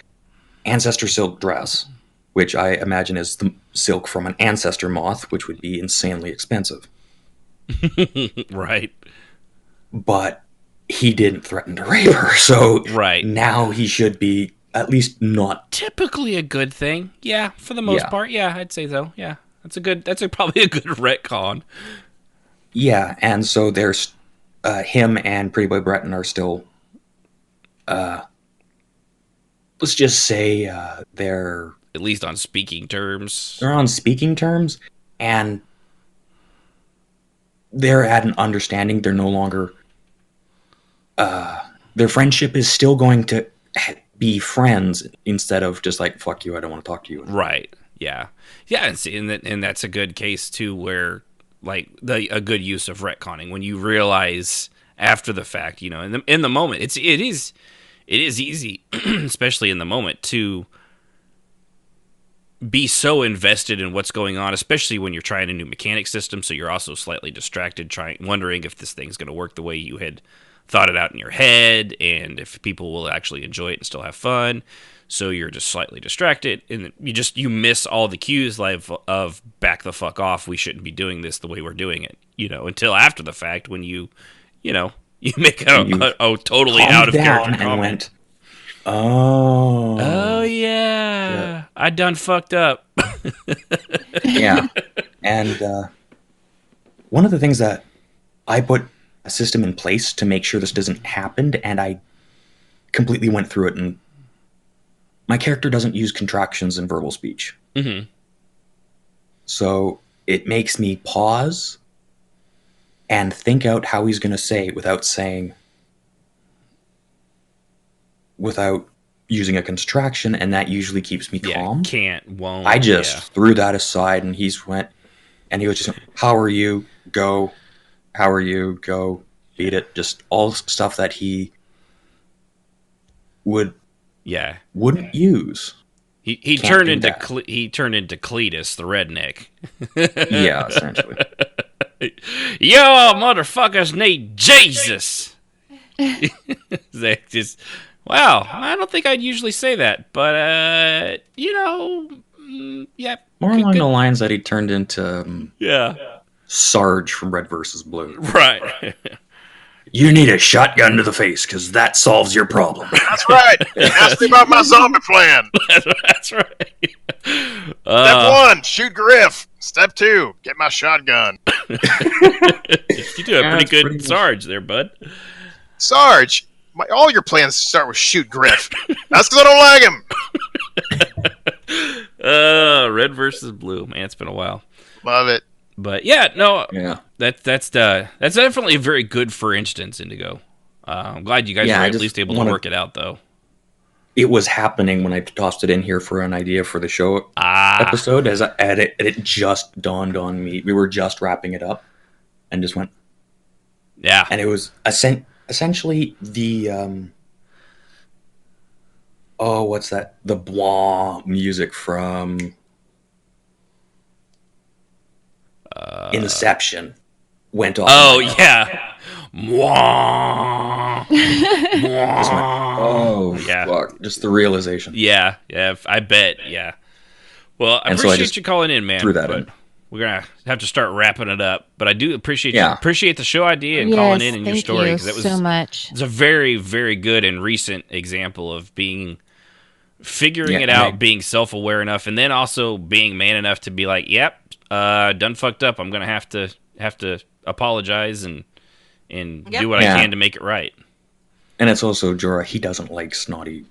Speaker 10: ancestor silk dress, which I imagine is the silk from an ancestor moth, which would be insanely expensive.
Speaker 2: Right.
Speaker 10: But he didn't threaten to rape her, so now he should be at least not
Speaker 2: typically a good thing. Yeah, for the most part. Yeah, I'd say so. Yeah, that's probably a good retcon.
Speaker 10: Yeah, and so there's him and Pretty Boy Breton are still, let's just say they're
Speaker 2: at least on speaking terms.
Speaker 10: They're on speaking terms, and they're at an understanding. They're no longer. Their friendship is still going to be friends instead of just fuck you, I don't want to talk to you.
Speaker 2: Right. Yeah. Yeah. And that's a good case too, where a good use of retconning when you realize after the fact, in the moment, it is easy, especially in the moment, to be so invested in what's going on, especially when you're trying a new mechanic system. So you're also slightly distracted, wondering if this thing's going to work the way you had thought it out in your head, and if people will actually enjoy it and still have fun. So you're just slightly distracted, and you miss all the cues of back the fuck off. We shouldn't be doing this the way we're doing it, until after the fact when you make a totally out of character comment.
Speaker 10: Went, oh
Speaker 2: yeah, I done fucked up.
Speaker 10: Yeah, and one of the things that I put a system in place to make sure this doesn't happen, and I completely went through it, and my character doesn't use contractions in verbal speech.
Speaker 2: Mm-hmm.
Speaker 10: So it makes me pause and think out how he's going to say it without using a contraction, and that usually keeps me calm.
Speaker 2: Won't.
Speaker 10: I just threw that aside, and he was just, how are you? Go. How are you? Go. Beat it. Just all stuff that he wouldn't use.
Speaker 2: He turned into Cletus, the redneck.
Speaker 10: Yeah, essentially.
Speaker 2: Yo, motherfuckers need Jesus. They just, wow, I don't think I'd usually say that, but yeah.
Speaker 10: More along the lines that he turned into Sarge from Red vs. Blue.
Speaker 2: Right.
Speaker 10: You need a shotgun to the face, because that solves your problem.
Speaker 6: That's right. Ask me about my zombie plan.
Speaker 2: That's right.
Speaker 6: Step 1, shoot Griff. Step 2, get my shotgun.
Speaker 2: You do a pretty good Sarge there, bud.
Speaker 6: Sarge, all your plans start with shoot Griff. That's because I don't like him.
Speaker 2: Red versus Blue. Man, it's been a while.
Speaker 6: Love it.
Speaker 2: But that's definitely very good for instance, Indigo. I'm glad you guys were at least able to work it out, though.
Speaker 10: It was happening when I tossed it in here for an idea for the show episode. It just dawned on me. We were just wrapping it up, and just went,
Speaker 2: yeah.
Speaker 10: And it was essentially the what's that? The blah music from Inception went off.
Speaker 2: Oh yeah. Mwah.
Speaker 10: Fuck. Just the realization.
Speaker 2: Yeah, I bet. Yeah. Well, I appreciate you calling in, man.
Speaker 10: Threw that in.
Speaker 2: We're gonna have to start wrapping it up, but I do appreciate the show idea and calling in and your story,
Speaker 8: because that was so much.
Speaker 2: It's a very, very good and recent example of figuring it out, being self-aware enough, and then also being man enough to be like, "Yep, done fucked up. I'm gonna have to apologize and do what I can to make it right."
Speaker 10: And it's also Jorah. He doesn't like snotty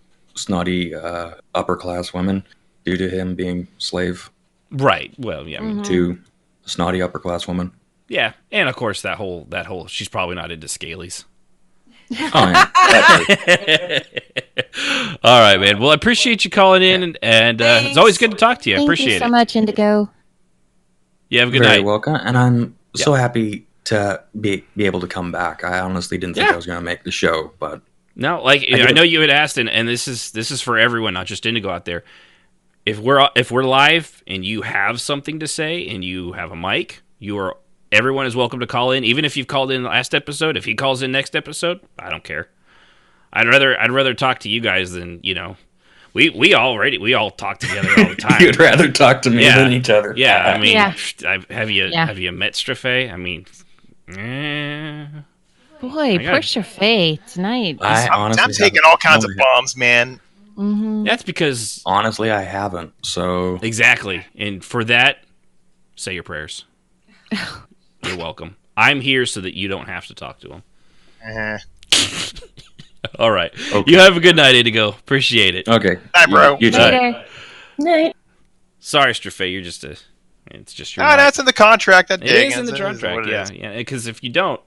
Speaker 10: upper class women due to him being slave.
Speaker 2: Right. Well, yeah.
Speaker 10: To a snotty upper class woman.
Speaker 2: Yeah, and of course that whole she's probably not into scalies.
Speaker 10: Oh, yeah.
Speaker 2: All right, man. Well, I appreciate you calling in, and it's always good to talk to you. I appreciate it.
Speaker 8: Thank you so much, Indigo.
Speaker 2: You have a good
Speaker 10: Very
Speaker 2: night.
Speaker 10: welcome, and I'm so happy to be able to come back. I honestly didn't think I was going to make the show, but
Speaker 2: no, I know you had asked, and this is for everyone, not just Indigo out there. If we're live and you have something to say and you have a mic, everyone is welcome to call in. Even if you've called in last episode, if he calls in next episode, I don't care. I'd rather talk to you guys than we all talk together all the time.
Speaker 10: You'd rather talk to me than each other.
Speaker 2: Yeah, I mean, have you met Straffe? I mean,
Speaker 8: boy, poor Straffe tonight.
Speaker 6: I'm taking all kinds of bombs, man.
Speaker 8: Mm-hmm.
Speaker 2: That's because
Speaker 10: honestly, I haven't. So
Speaker 2: exactly, and for that, say your prayers. You're welcome. I'm here so that you don't have to talk to him. All right. Okay. You have a good night, Indigo. Appreciate it.
Speaker 10: Okay.
Speaker 6: Night, bro.
Speaker 10: You
Speaker 8: Later. Night.
Speaker 2: Sorry, Straffe. You're just it's just your.
Speaker 6: That's in the contract. It
Speaker 2: is in the contract. Yeah. Because if you don't,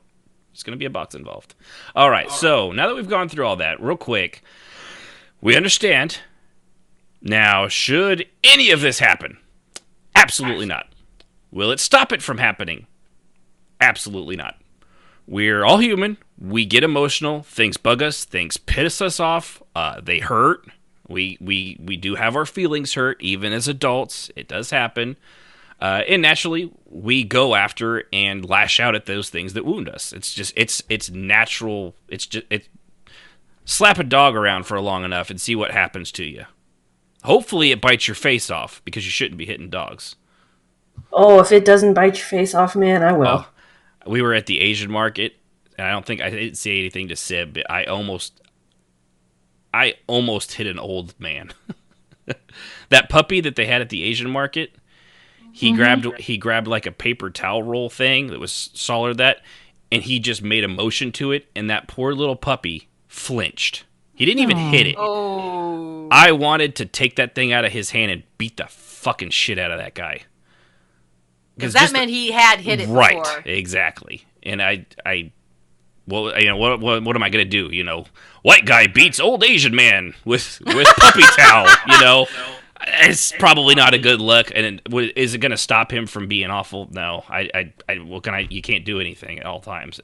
Speaker 2: there's going to be a box involved. All right. So now that we've gone through all that, real quick, we understand. Now, should any of this happen? Absolutely not. Will it stop it from happening? Absolutely not. We're all human. We get emotional. Things bug us. Things piss us off. They hurt. We do have our feelings hurt, even as adults. It does happen. And naturally, we go after and lash out at those things that wound us. It's natural. It's slap a dog around for long enough and see what happens to you. Hopefully, it bites your face off, because you shouldn't be hitting dogs.
Speaker 7: Oh, if it doesn't bite your face off, man, I will.
Speaker 2: Oh, we were at the Asian market, and I didn't say anything to Sib, but I almost hit an old man. That puppy that they had at the Asian market, He grabbed like a paper towel roll thing that was solid that, and he just made a motion to it, and that poor little puppy flinched. He didn't even hit it.
Speaker 1: Oh.
Speaker 2: I wanted to take that thing out of his hand and beat the fucking shit out of that guy.
Speaker 1: Because that meant he had hit it
Speaker 2: right,
Speaker 1: before.
Speaker 2: Exactly. And well, you know, what am I gonna do? You know, white guy beats old Asian man with puppy towel. You know, it's probably not a good look. And is it gonna stop him from being awful? No. You can't do anything at all times.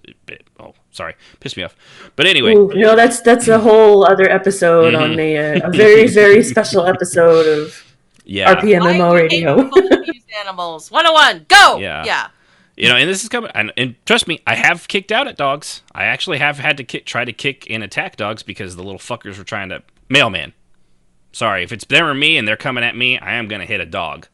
Speaker 2: Oh, sorry, pissed me off. But anyway,
Speaker 7: no, that's a whole other episode on a very very special episode of RPMMORadio.
Speaker 1: Animals 101, go.
Speaker 2: Yeah. You know, and this is coming, and trust me, I have kicked out at dogs. I actually have had to try to kick and attack dogs because the little fuckers were trying to... Mailman. Sorry, if it's them or me and they're coming at me, I am going to hit a dog.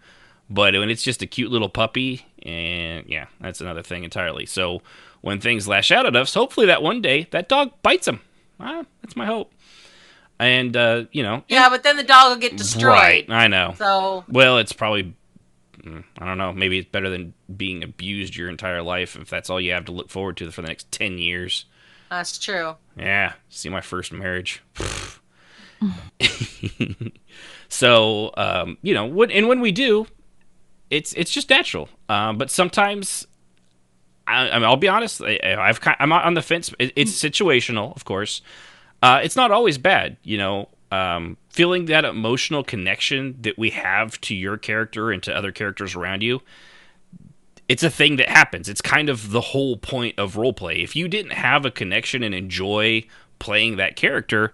Speaker 2: But when it's just a cute little puppy, and yeah, that's another thing entirely. So when things lash out at us, hopefully that one day, that dog bites them. That's my hope. And, you know...
Speaker 1: Yeah, but then the dog will get destroyed.
Speaker 2: Right, I know.
Speaker 1: So...
Speaker 2: Well, it's probably... I don't know. Maybe it's better than being abused your entire life if that's all you have to look forward to for the next 10 years.
Speaker 1: That's true.
Speaker 2: Yeah. See my first marriage. So, you know, when we do, it's just natural. But sometimes, I mean, I'll be honest. I'm on the fence. It's situational, of course. It's not always bad, you know. Feeling that emotional connection that we have to your character and to other characters around you, it's a thing that happens. It's kind of the whole point of roleplay. If you didn't have a connection and enjoy playing that character,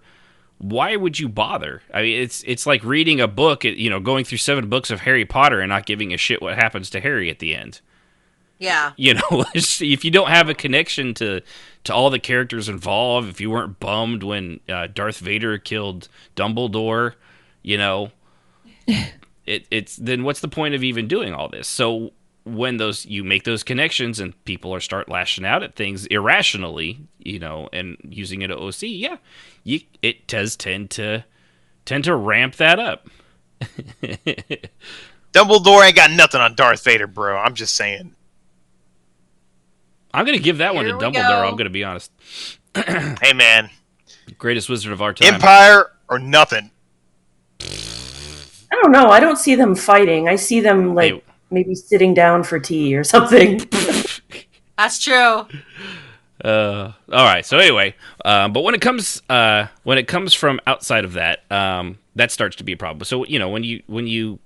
Speaker 2: why would you bother? I mean, it's like reading a book, you know, going through 7 books of Harry Potter and not giving a shit what happens to Harry at the end.
Speaker 1: Yeah.
Speaker 2: You know, if you don't have a connection to all the characters involved, if you weren't bummed when Darth Vader killed Dumbledore, you know, it's then what's the point of even doing all this? So when you make those connections and people start lashing out at things irrationally, you know, and using it at OC, yeah, it does tend to ramp that up.
Speaker 6: Dumbledore ain't got nothing on Darth Vader, bro. I'm just saying.
Speaker 2: I'm going to give that one to Dumbledore, I'm going to be honest.
Speaker 6: Hey, man.
Speaker 2: Greatest wizard of our time.
Speaker 6: Empire or nothing.
Speaker 7: I don't know. I don't see them fighting. I see them, like, maybe sitting down for tea or something.
Speaker 1: That's true.
Speaker 2: All right. So anyway, but when it comes from outside of that, that starts to be a problem. So, you know, when you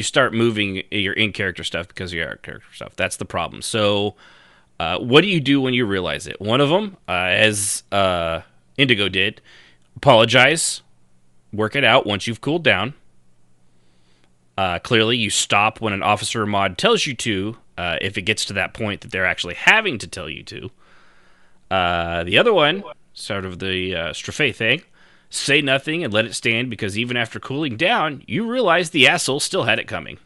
Speaker 2: start moving your in-character stuff because of your out-character stuff, that's the problem. So... what do you do when you realize it? One of them, as Indigo did, apologize, work it out once you've cooled down. Clearly, you stop when an officer or mod tells you to, if it gets to that point that they're actually having to tell you to. The other one, sort of the Straffe thing, say nothing and let it stand because even after cooling down, you realize the asshole still had it coming.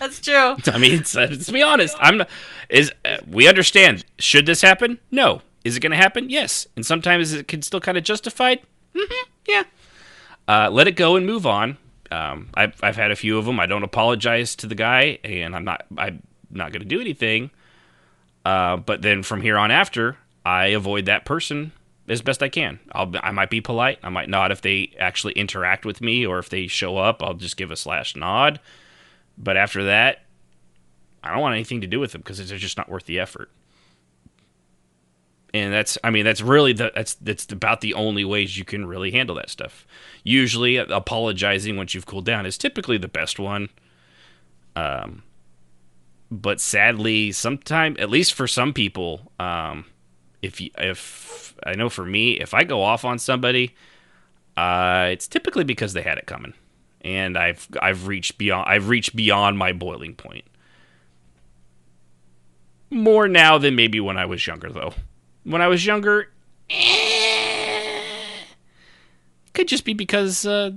Speaker 1: That's true.
Speaker 2: I mean, let's be honest. We understand. Should this happen? No. Is it going to happen? Yes. And sometimes it can still kind of justified. Mm-hmm. Yeah. Let it go and move on. I've had a few of them. I don't apologize to the guy, and I'm not going to do anything. But then from here on after, I avoid that person as best I can. I might be polite. I might not if they actually interact with me, or if they show up, I'll just give a /nod. But after that, I don't want anything to do with them because it's just not worth the effort. And that's really that's about the only ways you can really handle that stuff. Usually, apologizing once you've cooled down is typically the best one. But sadly, sometimes, at least for some people, if I know for me, if I go off on somebody, it's typically because they had it coming. And I've reached beyond my boiling point. More now than maybe when I was younger, though. When I was younger, could just be because I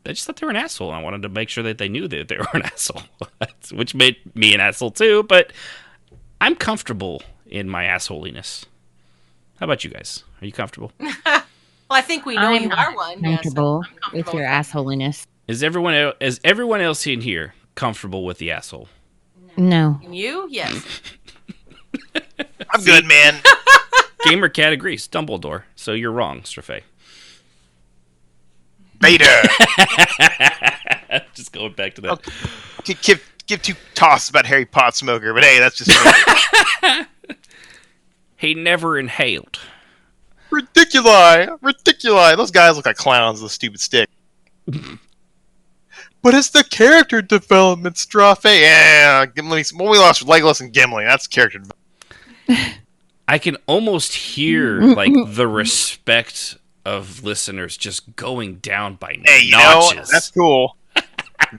Speaker 2: just thought they were an asshole. I wanted to make sure that they knew that they were an asshole, which made me an asshole too. But I'm comfortable in my assholiness. How about you guys? Are you comfortable?
Speaker 1: Well, I think we know you are one.
Speaker 8: Comfortable with your assholiness.
Speaker 2: Is everyone else in here comfortable with the asshole.
Speaker 8: No.
Speaker 1: You? Yes.
Speaker 6: I'm good, man.
Speaker 2: Gamer cat agrees. Dumbledore. So you're wrong, Strafay.
Speaker 6: Vader.
Speaker 2: Just going back to that.
Speaker 6: Okay, give two tosses about Harry Potter smoker, but hey, that's just me.
Speaker 2: He never inhaled.
Speaker 6: Ridiculous. Those guys look like clowns with a stupid stick. But it's the character development, Strafe. Yeah, Gimli. When we lost Legolas and Gimli, that's character development.
Speaker 2: I can almost hear like the respect of listeners just going down by notches.
Speaker 6: Hey, you know, that's cool.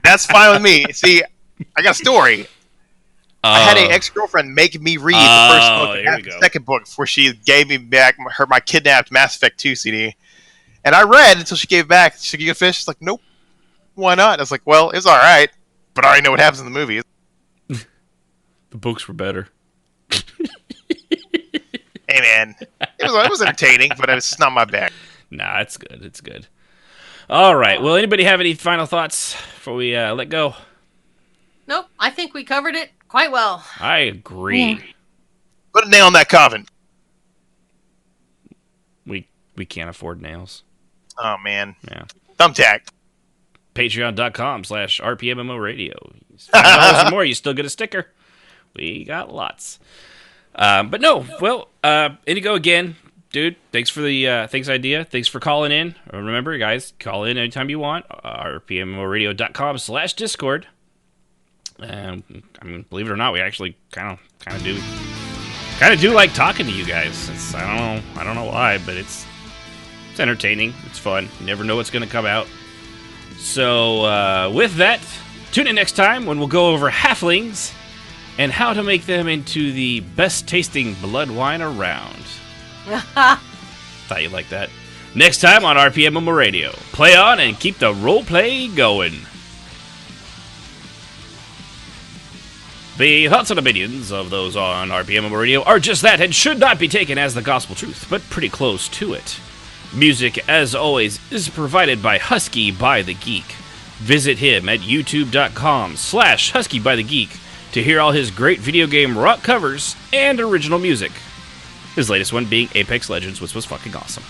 Speaker 6: That's fine with me. See, I got a story. I had an ex-girlfriend make me read the first book and the second book before she gave me back my kidnapped Mass Effect 2 CD. And I read until she gave it back. She's like, you get a fish? She's like, nope. Why not? I was like, well, it's all right, but I already know what happens in the movies.
Speaker 2: The books were better.
Speaker 6: Hey, man. It was entertaining, but it's not my bag.
Speaker 2: Nah, it's good. It's good. All right. Well, anybody have any final thoughts before we let go?
Speaker 1: Nope. I think we covered it quite well.
Speaker 2: I agree.
Speaker 1: Yeah.
Speaker 6: Put a nail in that coffin.
Speaker 2: We can't afford nails.
Speaker 6: Oh, man.
Speaker 2: Yeah.
Speaker 6: Thumbtack.
Speaker 2: Patreon.com/RPMMORadio. $5 or more, you still get a sticker. We got lots. But no, well, Indigo again, dude. Thanks for the idea. Thanks for calling in. Remember, guys, call in anytime you want. RPMMORadio.com/Discord. I mean, believe it or not, we actually kind of do like talking to you guys. I don't know why, but it's entertaining. It's fun. You never know what's going to come out. So with that, tune in next time when we'll go over halflings and how to make them into the best tasting blood wine around. Thought you'd like that. Next time on RPMMORadio. Play on and keep the roleplay going. The thoughts and opinions of those on RPMMORadio are just that and should not be taken as the gospel truth, but pretty close to it. Music, as always, is provided by Husky by the Geek. Visit him at youtube.com/Husky by the Geek to hear all his great video game rock covers and original music. His latest one being Apex Legends, which was fucking awesome.